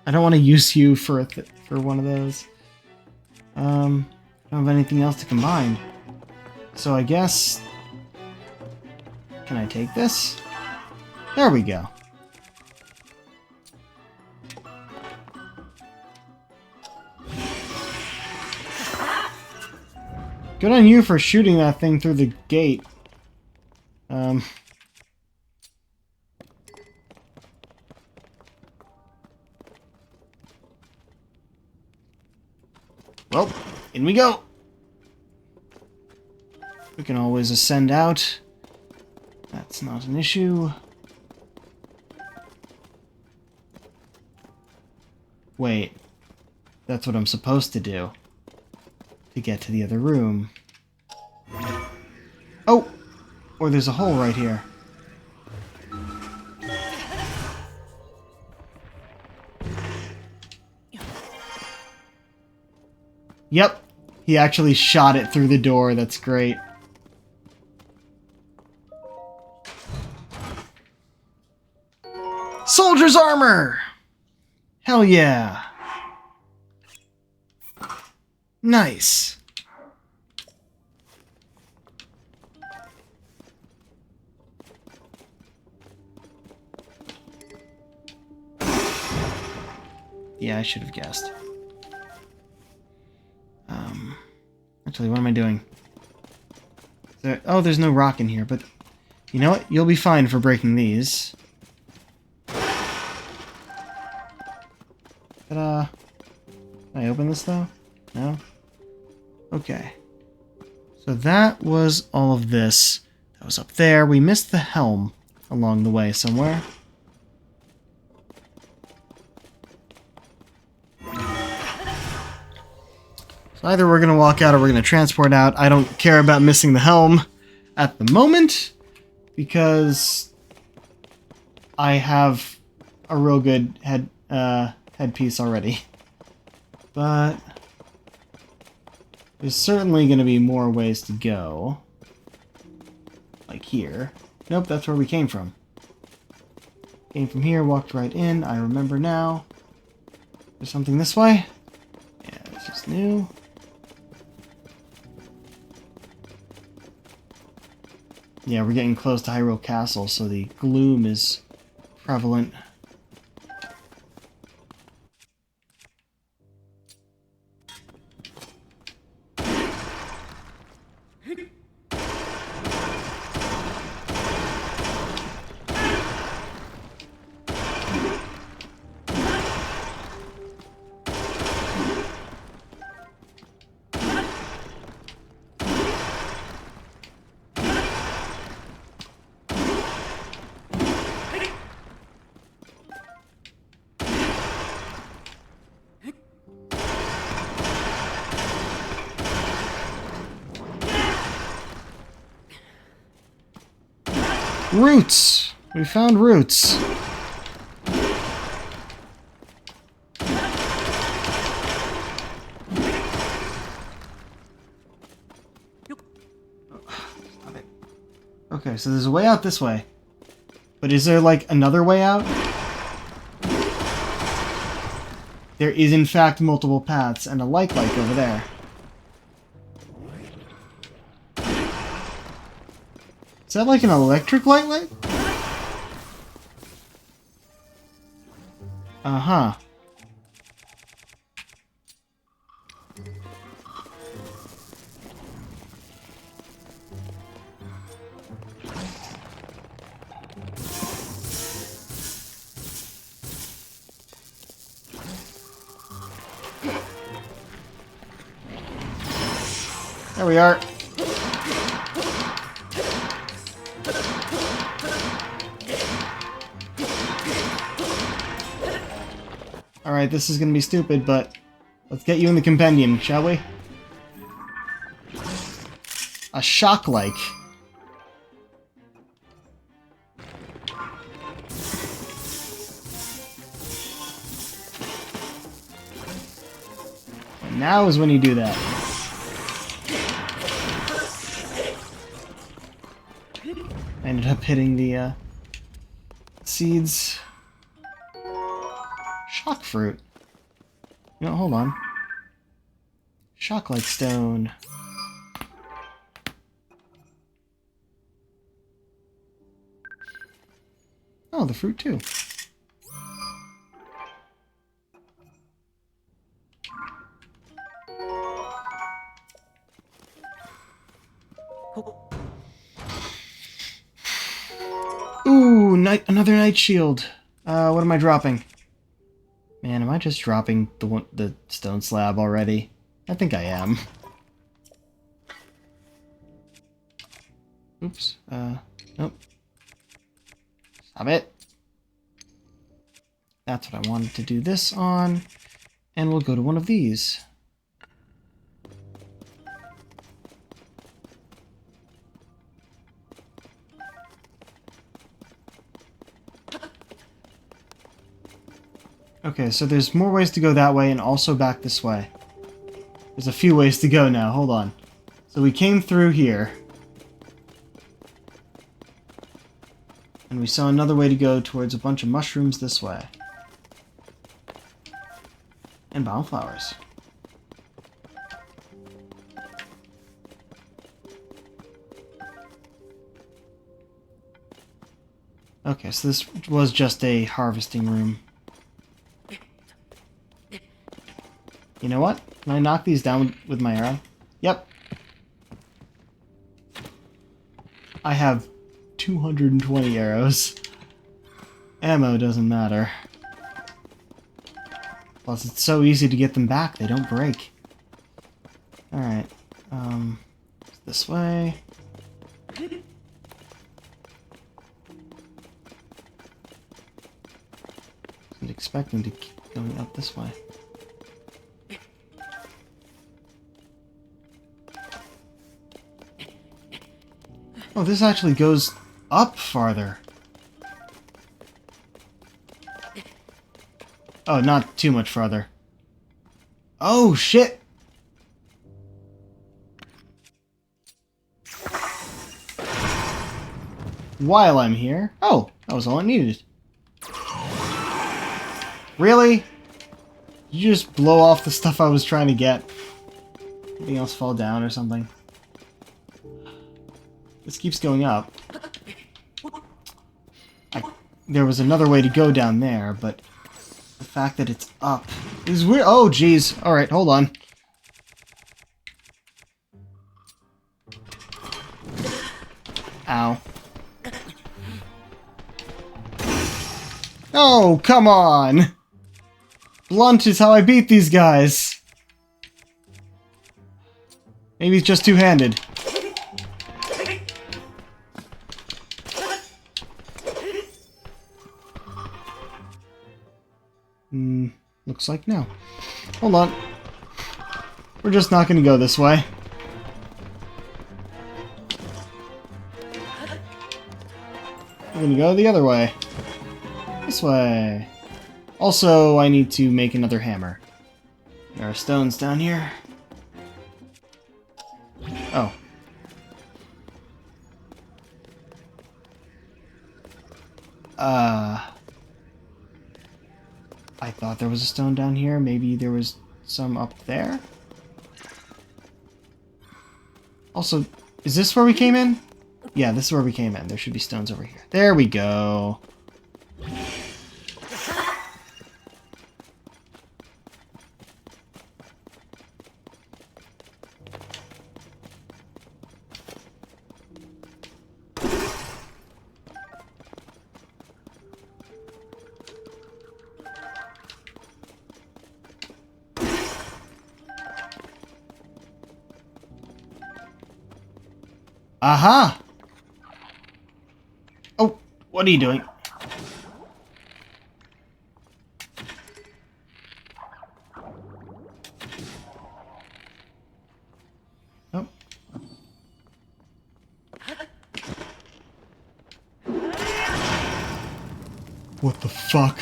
I don't want to use you for one of those. I don't have anything else to combine. So I guess... Can I take this? There we go. Good on you for shooting that thing through the gate. Well, in we go. We can always ascend out. That's not an issue. Wait. That's what I'm supposed to do. To get to the other room. Oh! Or there's a hole right here. Yep. He actually shot it through the door. That's great. Soldier's armor! Hell yeah! Nice! Yeah, I should have guessed. Actually, what am I doing? There's no rock in here, but you know what? You'll be fine for breaking these. Ta-da! Can I open this, though? No? Okay. So that was all of this. That was up there. We missed the helm along the way somewhere. So either we're going to walk out or we're going to transport out. I don't care about missing the helm at the moment, because I have a real good headpiece already. But there's certainly going to be more ways to go. Like here. Nope, that's where we came from. Came from here, walked right in. I remember now. There's something this way? Yeah, this is new. Yeah, we're getting close to Hyrule Castle, so the gloom is prevalent. Roots! We found roots. Okay, so there's a way out this way. But is there, like, another way out? There is, in fact, multiple paths, and a like over there. Is that like an electric light? Uh-huh. There we are. Alright, this is gonna be stupid, but let's get you in the compendium, shall we? A shock-like. And now is when you do that. I ended up hitting the seeds. Shock fruit. You know, hold on. Shock-like stone. Oh, the fruit too. Ooh, another night shield. What am I dropping? Man, am I just dropping the stone slab already? I think I am. Oops. Nope. Stop it. That's what I wanted to do this on. And we'll go to one of these. Okay, so there's more ways to go that way and also back this way. There's a few ways to go now, hold on. So we came through here. And we saw another way to go towards a bunch of mushrooms this way. And bomb flowers. Okay, so this was just a harvesting room. You know what? Can I knock these down with my arrow? Yep. I have 220 arrows. Ammo doesn't matter. Plus, it's so easy to get them back, they don't break. Alright. This way. Wasn't expecting to keep going up this way. Oh, this actually goes up farther. Oh, not too much farther. Oh, shit! While I'm here... Oh, that was all I needed. Really? You just blow off the stuff I was trying to get? Anything else fall down or something? This keeps going up. There was another way to go down there, but the fact that it's up is weird. Oh, jeez. Alright, hold on. Ow. Oh, come on! Blunt is how I beat these guys. Maybe it's just two-handed. Looks like no. Hold on. We're just not going to go this way. We're going to go the other way. This way. Also, I need to make another hammer. There are stones down here. Oh. I thought there was a stone down here. Maybe there was some up there? Also, is this where we came in? Yeah, this is where we came in. There should be stones over here. There we go. Aha! Oh, what are you doing? Oh. What the fuck?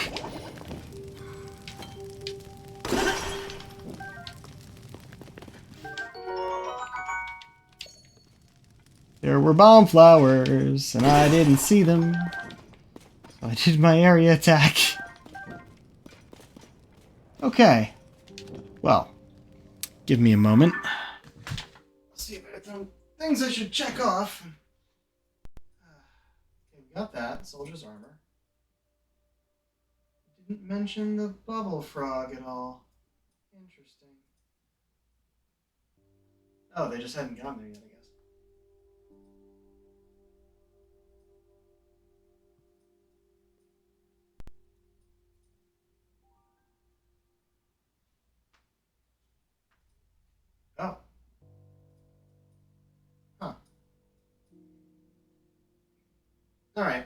There were bomb flowers, and I didn't see them. So I did my area attack. Okay. Well, give me a moment. Let's see if I have some things I should check off. Okay, we got that. Soldier's armor. Didn't mention the bubble frog at all. Interesting. Oh, they just hadn't gotten there yet, I guess. Oh. Huh. Alright.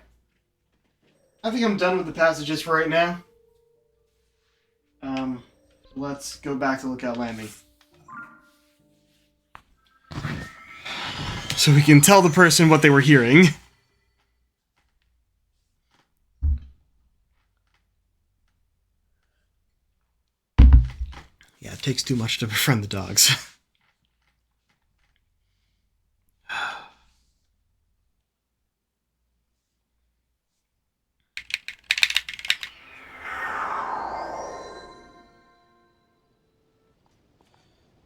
I think I'm done with the passages for right now. Let's go back to Lookout Landing. So we can tell the person what they were hearing. Yeah, it takes too much to befriend the dogs.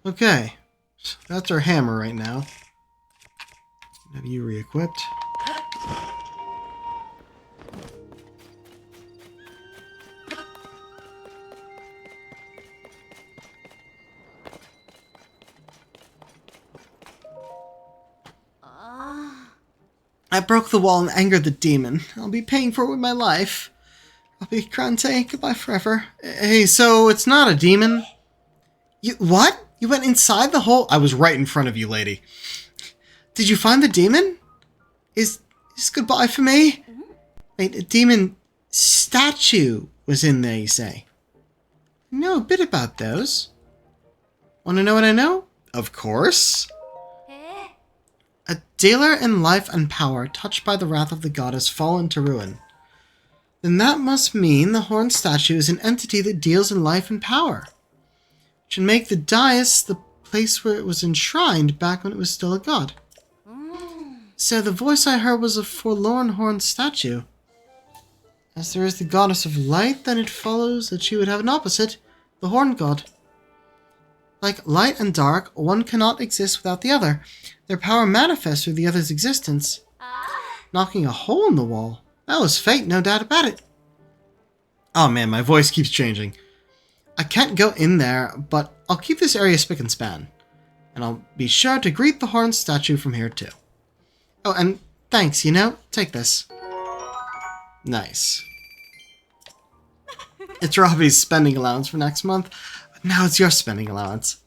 Okay. That's our hammer right now. Have you re-equipped? I broke the wall and angered the demon. I'll be paying for it with my life. I'll be Krante. Goodbye forever. Hey, so it's not a demon? You what? You went inside the hole? I was right in front of you, lady. Did you find the demon? Is goodbye for me? Wait, a demon statue was in there, you say? I know a bit about those. Want to know what I know? Of course. A dealer in life and power, touched by the wrath of the god, has fallen to ruin. Then that must mean the horned statue is an entity that deals in life and power. It should make the dais the place where it was enshrined back when it was still a god. So the voice I heard was a forlorn horned statue. As there is the goddess of light, then it follows that she would have an opposite, the horned god. Like light and dark, one cannot exist without the other. Their power manifests through the other's existence. Knocking a hole in the wall. That was fate, no doubt about it. Oh man, my voice keeps changing. I can't go in there, but I'll keep this area spick and span. And I'll be sure to greet the horned statue from here too. Oh, and thanks, take this. Nice. It's Robbie's spending allowance for next month. Now it's your spending allowance.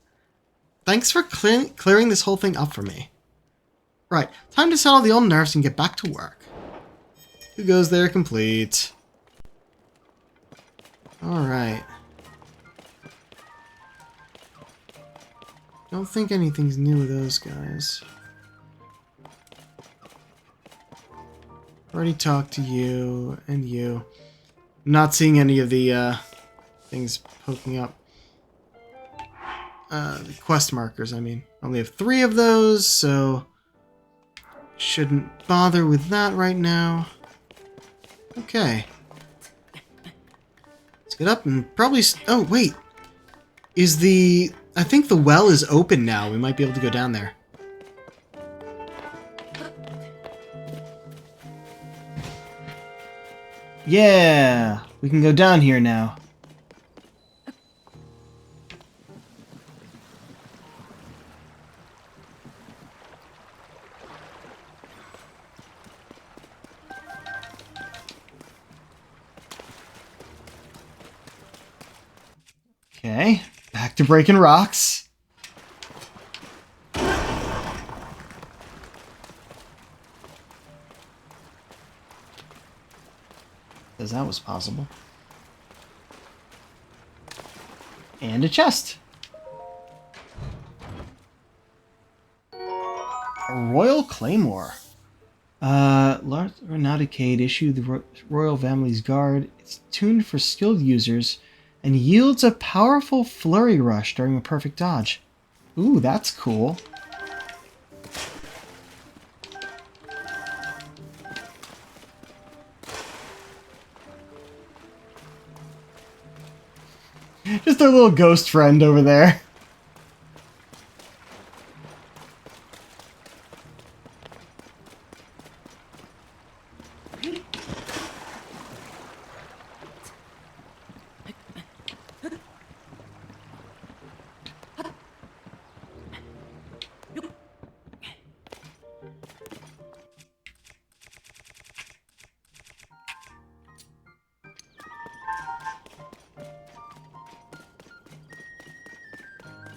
Thanks for clearing this whole thing up for me. Right, time to settle the old nerves and get back to work. Who goes there complete? Alright. Don't think anything's new with those guys. Already talked to you and you. Not seeing any of the things poking up. The quest markers, I mean. I only have 3 of those, so shouldn't bother with that right now. Okay. Let's get up and probably... Oh, wait. I think the well is open now. We might be able to go down there. Yeah! We can go down here now. Okay, back to breaking rocks. Because that was possible. And a chest. A Royal Claymore. Large Nauticade issued the Royal Family's Guard. It's tuned for skilled users and yields a powerful flurry rush during a perfect dodge. Ooh, that's cool. Just our little ghost friend over there.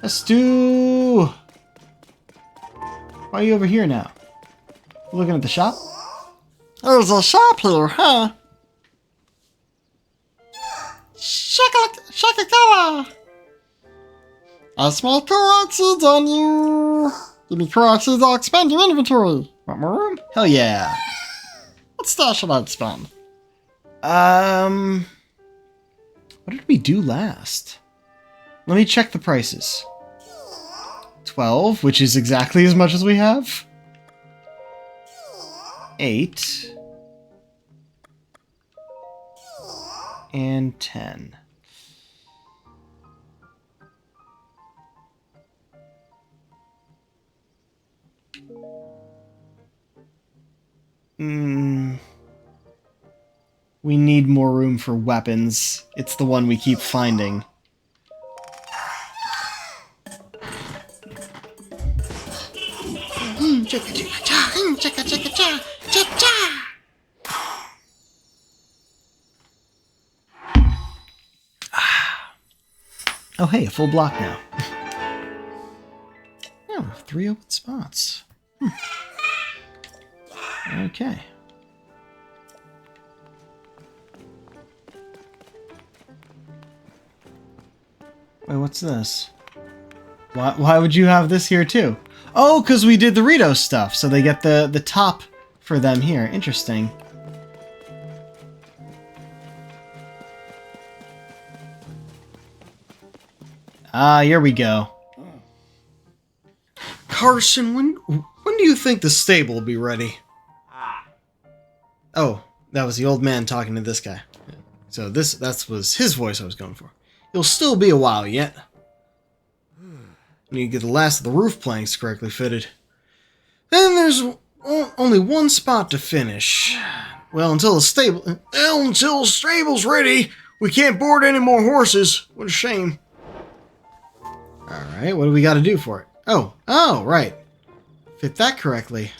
Stu! Why are you over here now? Looking at the shop? There's a shop here, huh? Shaka-kala! I smell corn seeds on you! Give me corn seeds, I'll expand your inventory! Want more room? Hell yeah! What stash should I expand? What did we do last? Let me check the prices. 12, which is exactly as much as we have. 8. And 10. We need more room for weapons. It's the one we keep finding. Oh, hey, a full block now. Oh, 3 open spots. Okay. Wait, what's this? Why would you have this here too? Oh, because we did the Rito stuff, so they get the top for them here. Interesting. Ah, here we go. Carson, when do you think the stable will be ready? Oh, that was the old man talking to this guy. So that was his voice I was going for. It'll still be a while yet. Need to get the last of the roof planks correctly fitted. Then there's only one spot to finish. Well, until the stable's ready, we can't board any more horses. What a shame. Alright, what do we got to do for it? Oh, right. Fit that correctly.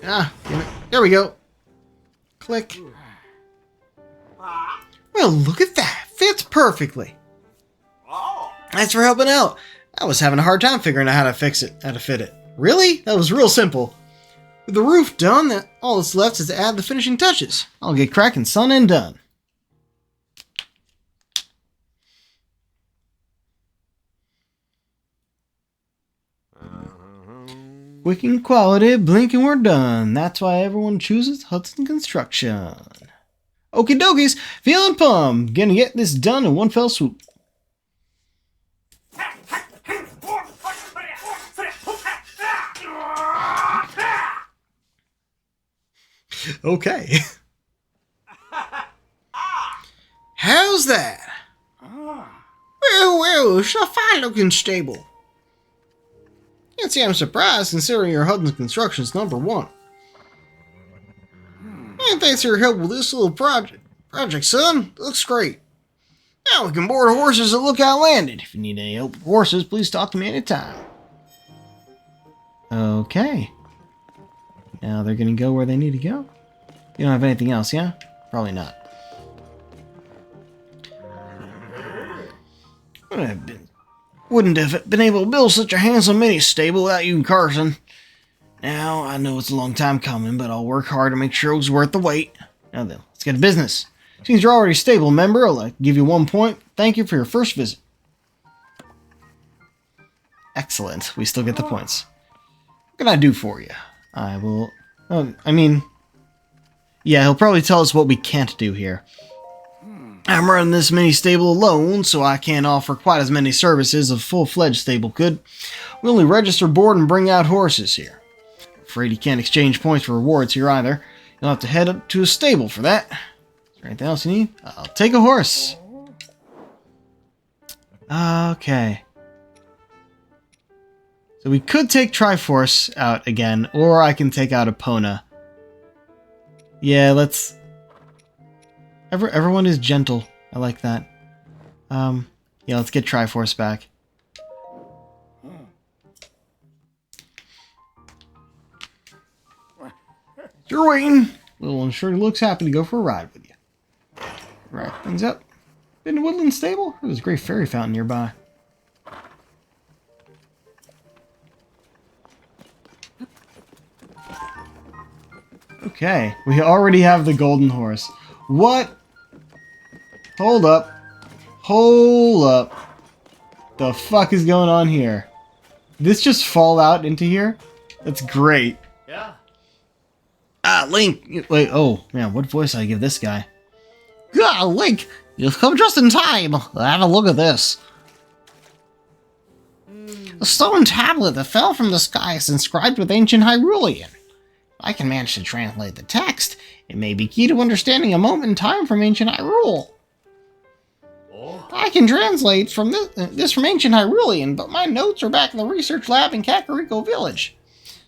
Ah, damn it. There we go. Click. Well, look at that. Fits perfectly. Thanks for helping out. I was having a hard time figuring out how to fix it, how to fit it. Really? That was real simple. With the roof done, all that's left is to add the finishing touches. I'll get cracking, son, and done. Quick and quality, blink and we're done. That's why everyone chooses Hudson Construction. Okie dokies, feeling pumped. Gonna get this done in one fell swoop. Okay. How's that? Well, it's a fine looking stable. Can't say I'm surprised considering your Hudson Construction's #1. And thanks for your help with this little project, son. Looks great. Now we can board horses at Lookout Landing. If you need any help with horses, please talk to me anytime. Okay. Now they're gonna go where they need to go. You don't have anything else, yeah? Probably not. Wouldn't have been able to build such a handsome mini stable without you and Carson. Now, I know it's a long time coming, but I'll work hard to make sure it was worth the wait. Now then, let's get to business. Since you're already a stable member, I'll give you 1 point. Thank you for your first visit. Excellent. We still get the points. What can I do for you? I will... yeah, he'll probably tell us what we can't do here. I'm running this mini stable alone, so I can't offer quite as many services as a full-fledged stable could. We only register, board, and bring out horses here. Afraid you can't exchange points for rewards here either. You'll have to head up to a stable for that. Is there anything else you need? I'll take a horse. Okay. So we could take Triforce out again, or I can take out Epona. Yeah, let's... Everyone is gentle. I like that. Yeah, let's get Triforce back. You're waiting. Little one sure looks happy to go for a ride with you. Right, things up. Been to Woodland Stable? There's a great fairy fountain nearby. Okay, we already have the golden horse. What? Hold up. Hold up. The fuck is going on here? Did this just fall out into here? That's great. Yeah. Ah, Link! Wait, oh, man, what voice I give this guy? Ah, Link! You've come just in time! Have a look at this. A stone tablet that fell from the sky is inscribed with ancient Hyrulean. I can manage to translate the text. It may be key to understanding a moment in time from ancient Hyrule. I can translate from this from ancient Hyrulean, but my notes are back in the research lab in Kakariko Village.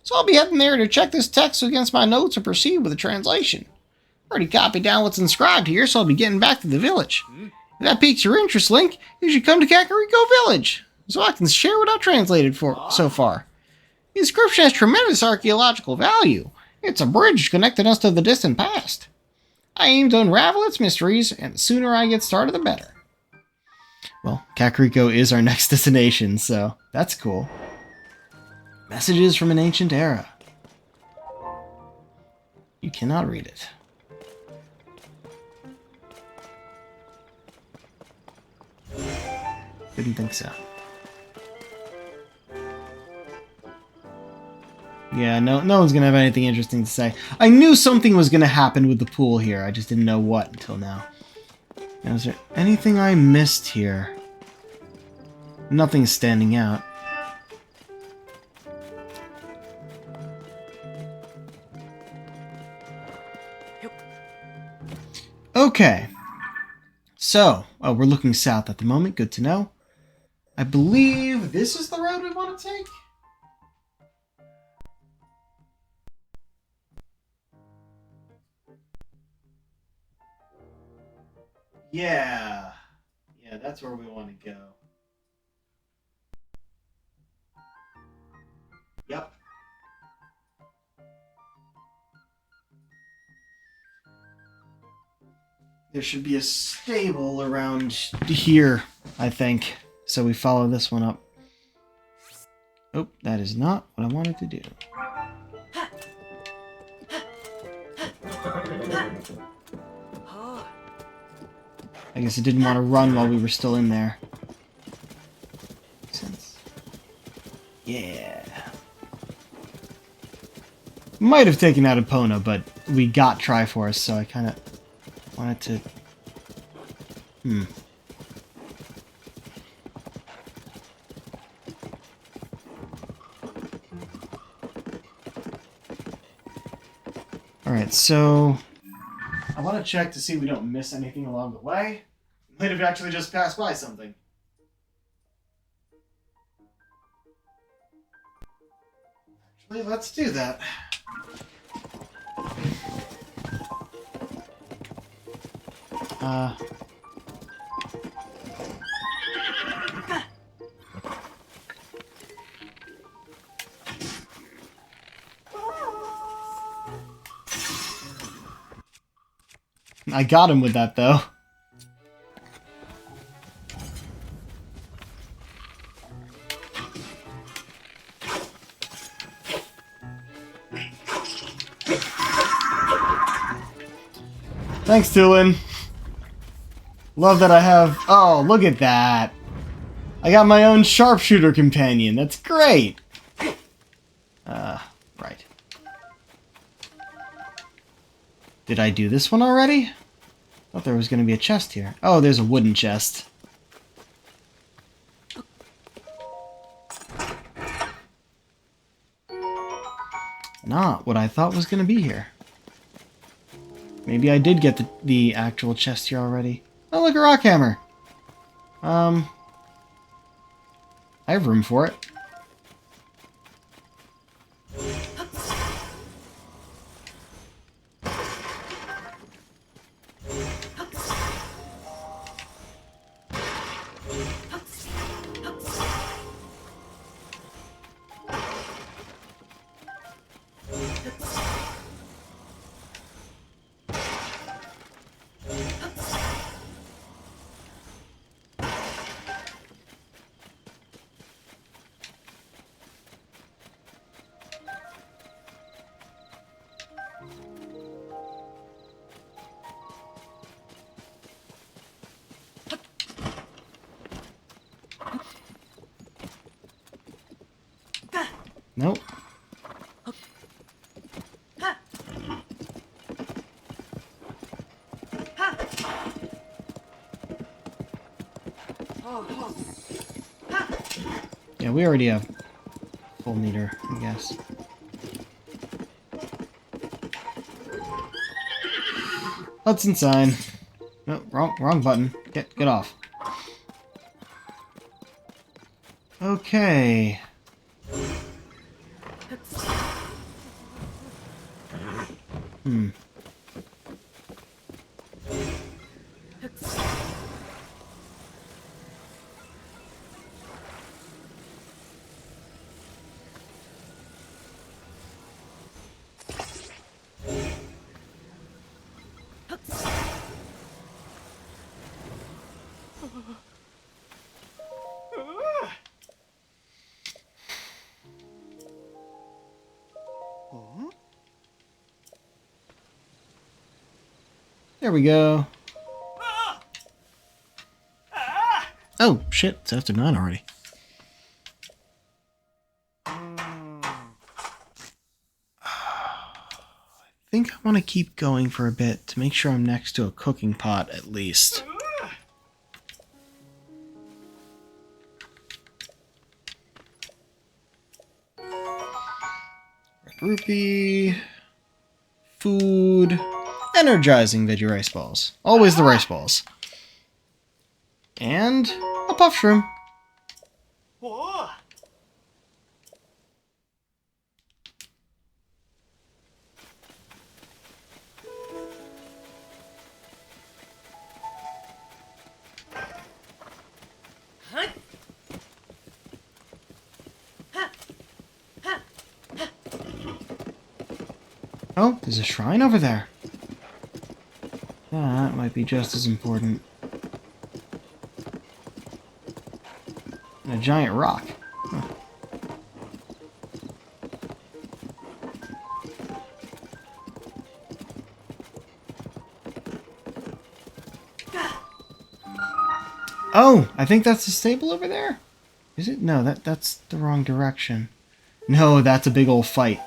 So I'll be heading there to check this text against my notes and proceed with the translation. Already copied down what's inscribed here, so I'll be getting back to the village. If that piques your interest, Link, you should come to Kakariko Village, so I can share what I've translated for so far. The inscription has tremendous archaeological value. It's a bridge connecting us to the distant past. I aim to unravel its mysteries, and the sooner I get started, the better. Well, Kakariko is our next destination, so that's cool. Messages from an ancient era. You cannot read it. Didn't think so. Yeah, no one's gonna have anything interesting to say. I knew something was gonna happen with the pool here. I just didn't know what until now. Now, is there anything I missed here? Nothing's standing out. Okay. So, we're looking south at the moment. Good to know. I believe this is the road we want to take. Yeah. Yeah, that's where we want to go. Yep. There should be a stable around here, I think. So we follow this one up. Oh, that is not what I wanted to do. I guess it didn't want to run while we were still in there. Makes sense. Yeah. Might have taken out Epona, but we got Triforce, so I kind of wanted to... Alright, so... I want to check to see we don't miss anything along the way. Might have actually just passed by something. Actually, let's do that. I got him with that, though. Thanks, Tulin. Love that I have... Oh, look at that. I got my own sharpshooter companion. That's great. Right. Did I do this one already? Thought there was going to be a chest here. Oh, there's a wooden chest. Not what I thought was going to be here. Maybe I did get the actual chest here already. Oh, look, a rock hammer. I have room for it. Nope. Yeah, we already have full meter, I guess. Hudson sign. No, wrong button. Get off. Okay. There we go. Oh, shit. It's after 9 already. I think I want to keep going for a bit to make sure I'm next to a cooking pot at least. Red rupee. Food. Energizing veggie rice balls. Always the rice balls. And a puff shroom. Oh, there's a shrine over there. That might be just as important. And a giant rock. Huh. Oh, I think that's the stable over there. Is it? No, that's the wrong direction. No, that's a big old fight.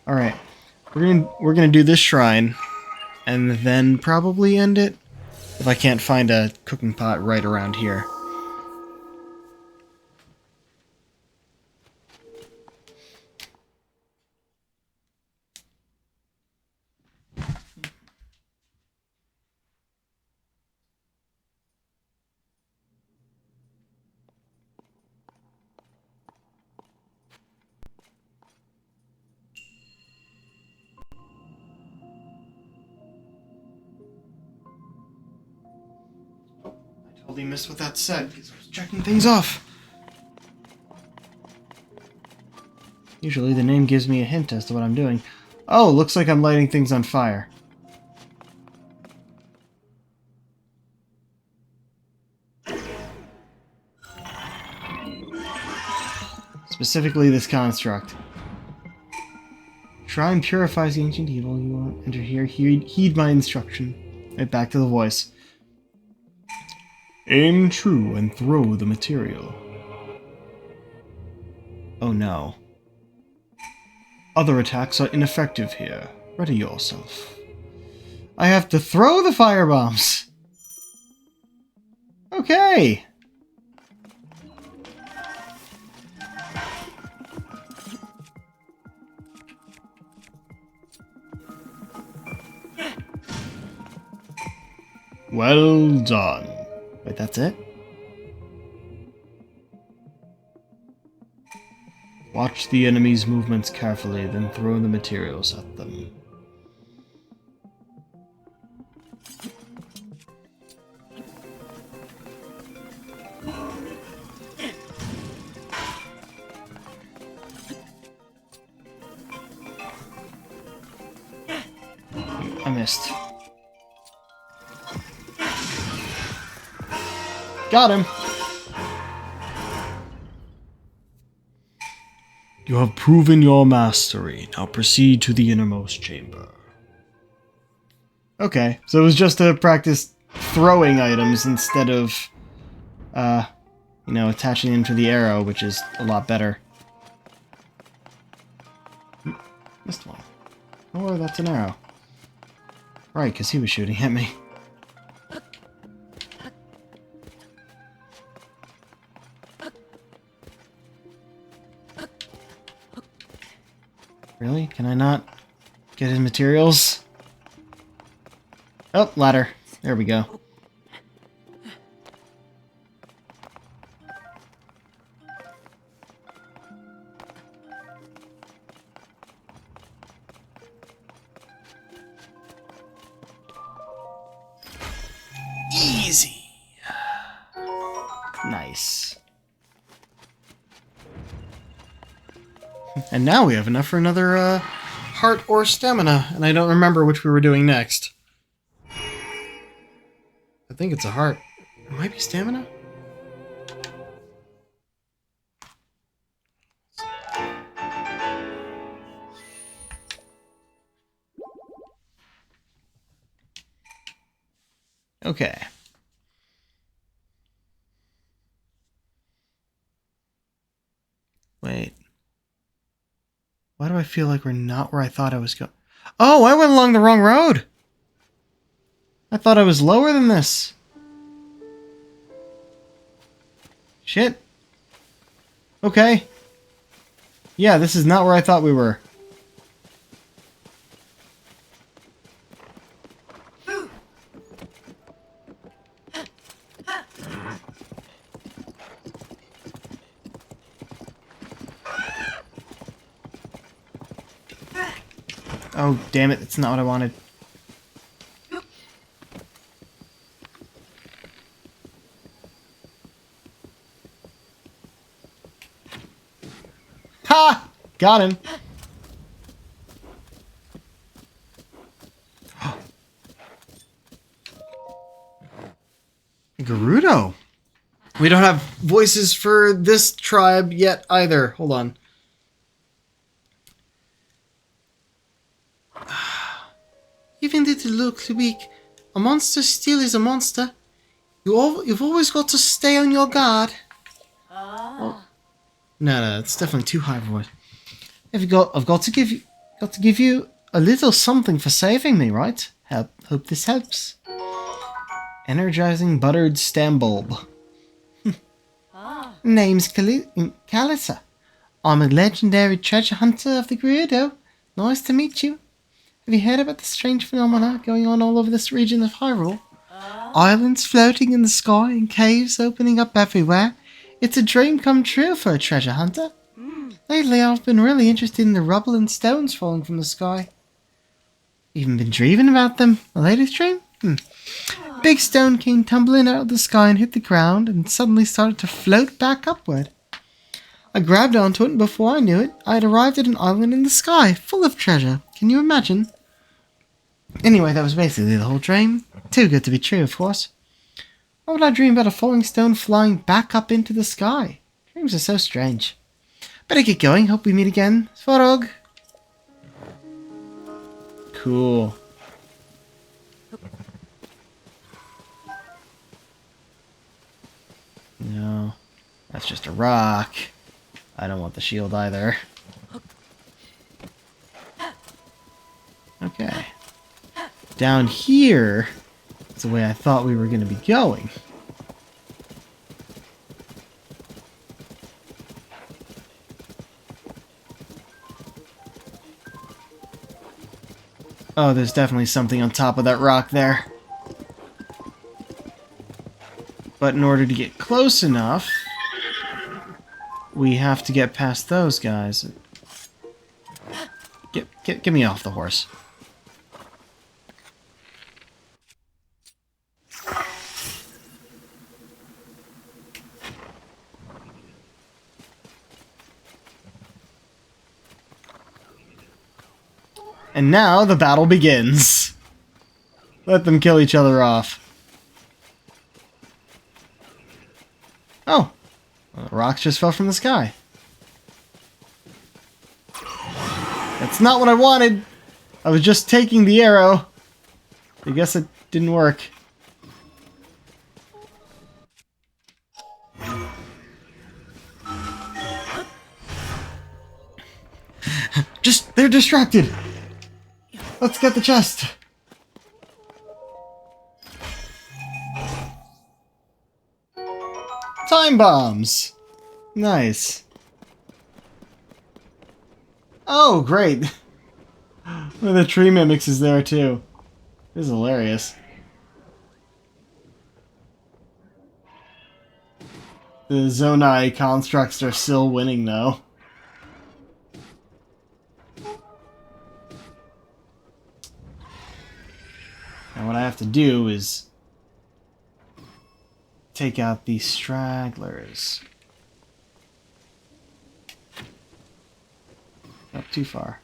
All right, we're gonna do this shrine, and then probably end it if I can't find a cooking pot right around here. Totally missed what that said because I was checking things off. Usually the name gives me a hint as to what I'm doing. Oh, looks like I'm lighting things on fire. Specifically this construct. Shrine purifies the ancient evil. You won't enter here. Heed my instruction. Right back to the voice. Aim true and throw the material. Oh no. Other attacks are ineffective here. Ready yourself. I have to throw the firebombs. Okay. Well done. Wait, that's it? Watch the enemy's movements carefully, then throw the materials at them. I missed. Got him! You have proven your mastery. Now proceed to the innermost chamber. Okay, so it was just to practice throwing items instead of, attaching them to the arrow, which is a lot better. Missed one. Oh, that's an arrow. Right, because he was shooting at me. Really? Can I not get his materials? Oh, ladder. There we go. Easy. Nice. And now we have enough for another heart or stamina, and I don't remember which we were doing next. I think it's a heart. It might be stamina? Okay. Wait. Why do I feel like we're not where I thought I was going? Oh, I went along the wrong road! I thought I was lower than this. Shit. Okay. Yeah, this is not where I thought we were. Oh, damn it. That's not what I wanted. Ha! Got him. Gerudo. We don't have voices for this tribe yet either. Hold on. Even though it looks weak, a monster still is a monster. You've always got to stay on your guard. Oh. No, it's definitely too high for it. I've got to give you a little something for saving me, right? Hope this helps. Energizing buttered stem bulb. Name's Calissa. I'm a legendary treasure hunter of the Gerudo. Nice to meet you. Have you heard about the strange phenomena going on all over this region of Hyrule? Islands floating in the sky and caves opening up everywhere. It's a dream come true for a treasure hunter. Lately I've been really interested in the rubble and stones falling from the sky. Even been dreaming about them. A latest dream? Big stone came tumbling out of the sky and hit the ground and suddenly started to float back upward. I grabbed onto it and before I knew it, I had arrived at an island in the sky, full of treasure. Can you imagine? Anyway, that was basically the whole dream. Too good to be true, of course. Why would I dream about a falling stone flying back up into the sky? Dreams are so strange. Better get going. Hope we meet again. Svarog. Cool. No. That's just a rock. I don't want the shield either. Okay. Down here is the way I thought we were going to be going. Oh, there's definitely something on top of that rock there. But in order to get close enough, we have to get past those guys. Get me off the horse. And now the battle begins. Let them kill each other off. Oh, well, the rocks just fell from the sky. That's not what I wanted. I was just taking the arrow. I guess it didn't work. They're distracted. Let's get the chest. Time bombs. Nice. Oh, great. The tree mimics is there too. This is hilarious. The Zonai constructs are still winning, though. And what I have to do is take out these stragglers. Not too far.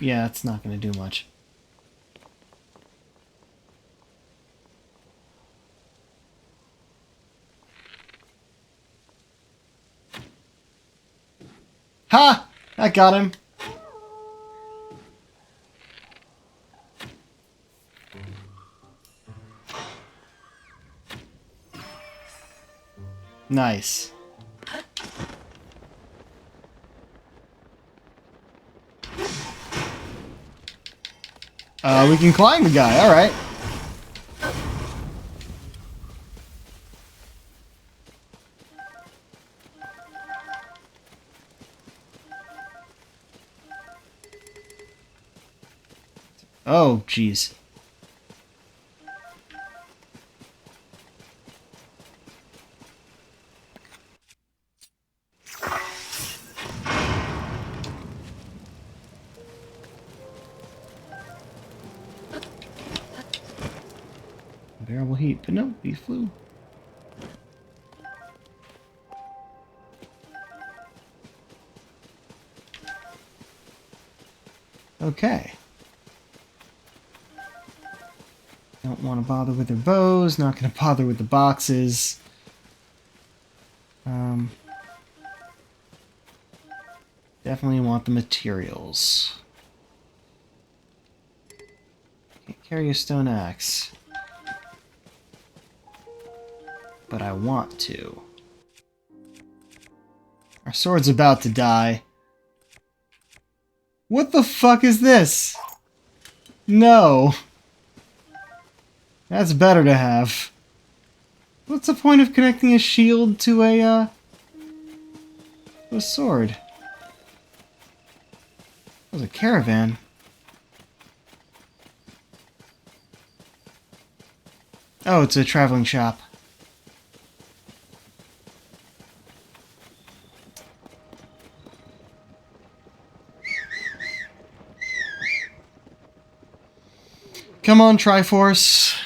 Yeah, it's not going to do much. Ha! That got him. Nice. We can climb the guy, alright. Oh, jeez. Unbearable heat, but no, he flew. Okay. Don't want to bother with their bows, not going to bother with the boxes. Definitely want the materials. Can't carry a stone axe. But I want to. Our sword's about to die. What the fuck is this? No. That's better to have. What's the point of connecting a shield to a sword? That was a caravan. Oh, it's a traveling shop. Come on, Triforce.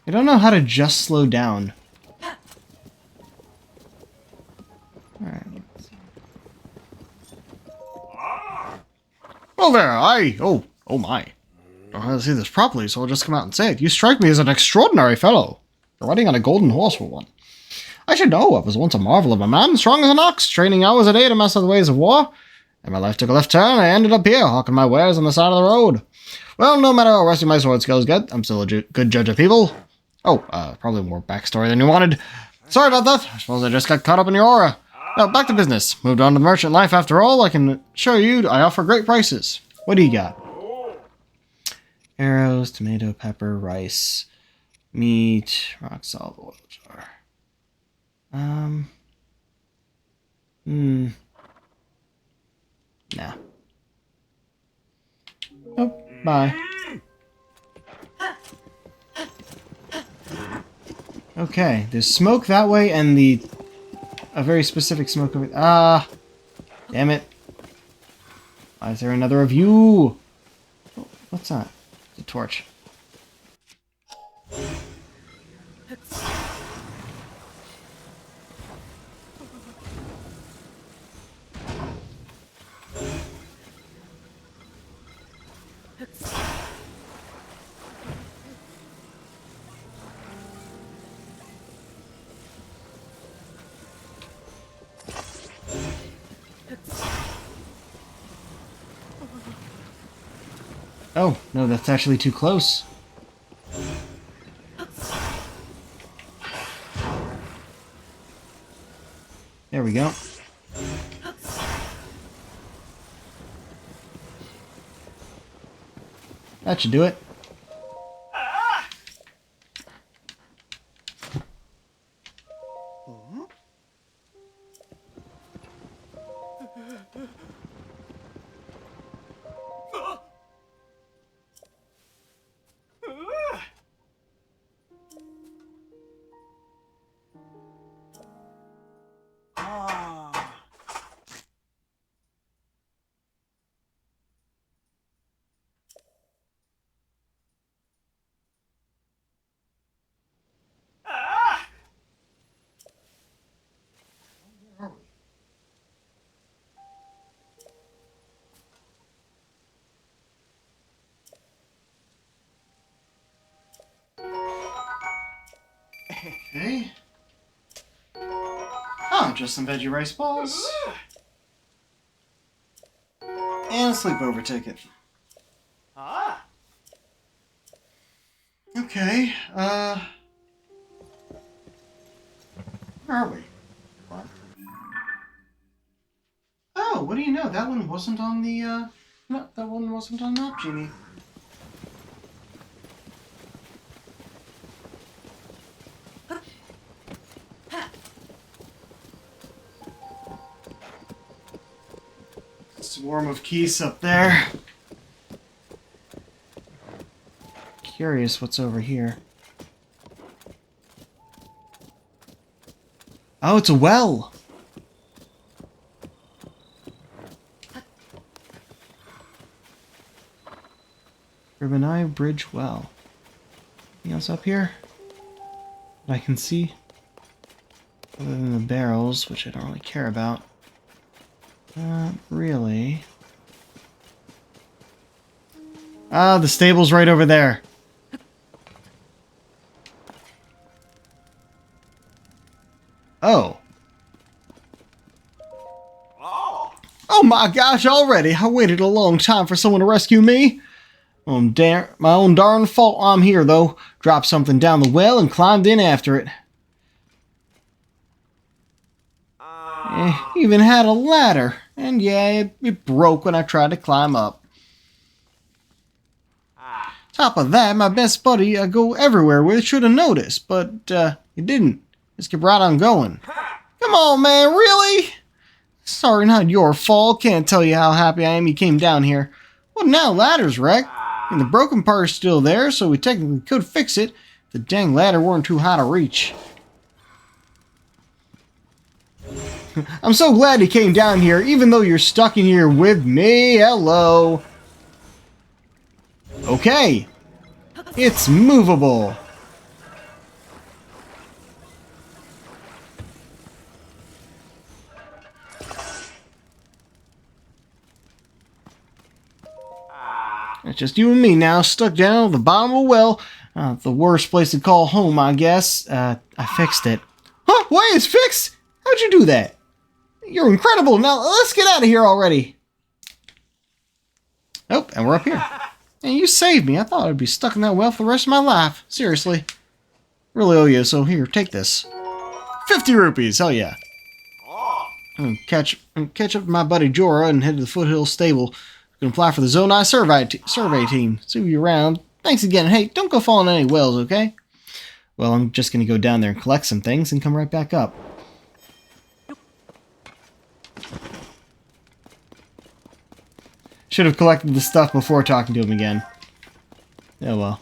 I don't know how to just slow down. Alright. Well there, oh my. I don't know how to say this properly, so I'll just come out and say it. You strike me as an extraordinary fellow. You're riding on a golden horse for one. I should know, I was once a marvel of a man, strong as an ox, training hours a day to master the ways of war. And my life took a left turn, and I ended up here, hawking my wares on the side of the road. Well, no matter how rusty my sword skills get, I'm still a good judge of people. Oh, probably more backstory than you wanted. Sorry about that. I suppose I just got caught up in your aura. Now, back to business. Moved on to merchant life after all. I can show you I offer great prices. What do you got? Arrows, tomato, pepper, rice, meat, rock salt, oil jar. Nah. Oh, bye. Okay, there's smoke that way and a very specific smoke over. Ah, damn it! Why is there another of you? Oh, what's that? It's a torch. Oh, no, that's actually too close. There we go. That should do it. Okay. Oh, just some veggie rice balls. And a sleepover ticket. Okay, where are we? What? Oh, what do you know? That one wasn't on the, no, that one wasn't on Map Genie. Swarm of keys up there. Curious what's over here. Oh, it's a well! Ribbonai Bridge Well. Anything else up here that I can see? Other than the barrels, which I don't really care about. Not really. Ah, the stable's right over there. Oh. Oh my gosh, already! I waited a long time for someone to rescue me. My own darn fault I'm here, though. Dropped something down the well and climbed in after it. Even had a ladder. And yeah, it broke when I tried to climb up. Top of that, my best buddy I go everywhere with should have noticed, but he didn't. Just kept right on going. Come on, man, really? Sorry, not your fault. Can't tell you how happy I am you came down here. Well, now ladder's wrecked. And the broken part is still there, so we technically could fix it. The dang ladder weren't too high to reach. I'm so glad he came down here, even though you're stuck in here with me. Hello. Okay. It's movable. It's just you and me now, stuck down at the bottom of a well. The worst place to call home, I guess. I fixed it. Huh? Why it's fixed? How'd you do that? You're incredible. Now, let's get out of here already. Oh, and we're up here. And you saved me. I thought I'd be stuck in that well for the rest of my life. Seriously. Really owe you, so here, take this. 50 rupees, hell yeah. I'm gonna catch up with my buddy Jorah and head to the Foothill Stable. Gonna apply for the Zonai survey team. See you around. Thanks again. Hey, don't go falling in any wells, okay? Well, I'm just gonna go down there and collect some things and come right back up. Should have collected the stuff before talking to him again. Oh well.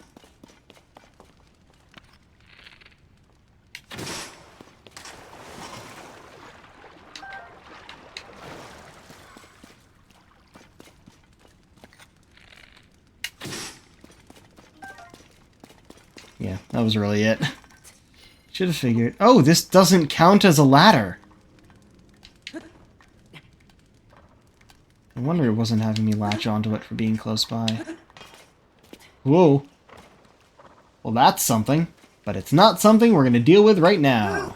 Yeah, that was really it. Should have figured. Oh, this doesn't count as a ladder. I wonder it wasn't having me latch onto it for being close by. Whoa. Well, that's something. But it's not something we're going to deal with right now.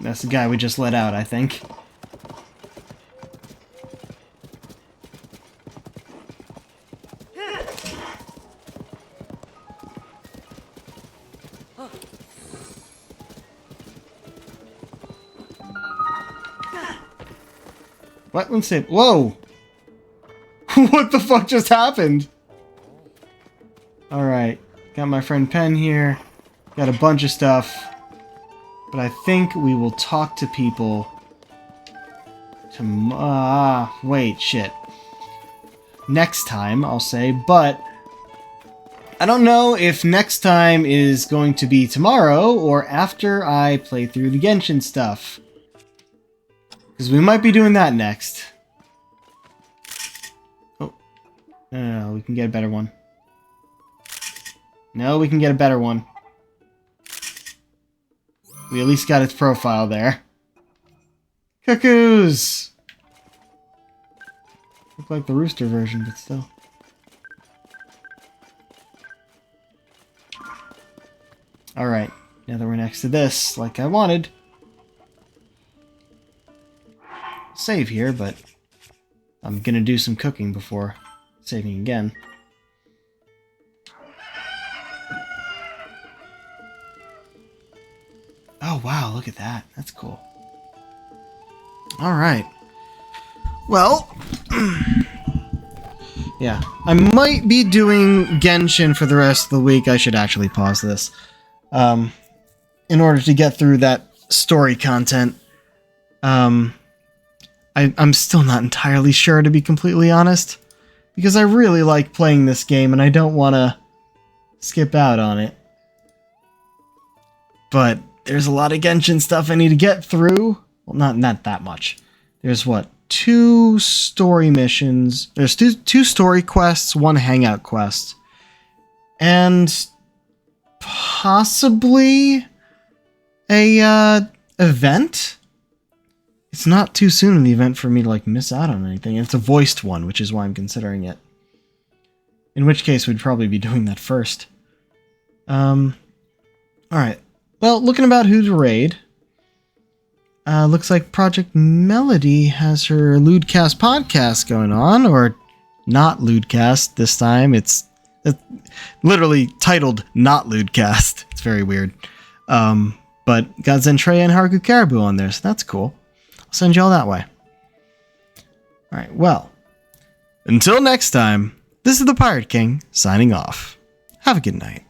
That's the guy we just let out, I think. Wetland save. Whoa! What the fuck just happened? Alright. Got my friend Pen here. Got a bunch of stuff. But I think we will talk to people. Wait, shit. Next time, I'll say. But I don't know if next time is going to be tomorrow or after I play through the Genshin stuff. Because we might be doing that next. Oh. No, we can get a better one. No, we can get a better one. We at least got its profile there. Cuckoos! Look like the rooster version, but still. Alright, now that we're next to this, like I wanted. Save here, but I'm gonna do some cooking before saving again. Oh wow, look at that. That's cool. Alright. Well, yeah, I might be doing Genshin for the rest of the week. I should actually pause this. In order to get through that story content. I'm still not entirely sure, to be completely honest. Because I really like playing this game and I don't want to skip out on it. But there's a lot of Genshin stuff I need to get through. Well, not that much. There's what? 2 story missions. There's two story quests, 1 hangout quest. And possibly a event? It's not too soon in the event for me to like miss out on anything. It's a voiced one, which is why I'm considering it. In which case we'd probably be doing that first. Alright. Well, looking about who to raid. Looks like Project Melody has her Lewdcast podcast going on, or not Lewdcast this time. It's literally titled Not Lewdcast. It's very weird. But got Zentreya and Haruku Caribou on there, so that's cool. I'll send you all that way. Alright, well. Until next time, this is the Pirate King, signing off. Have a good night.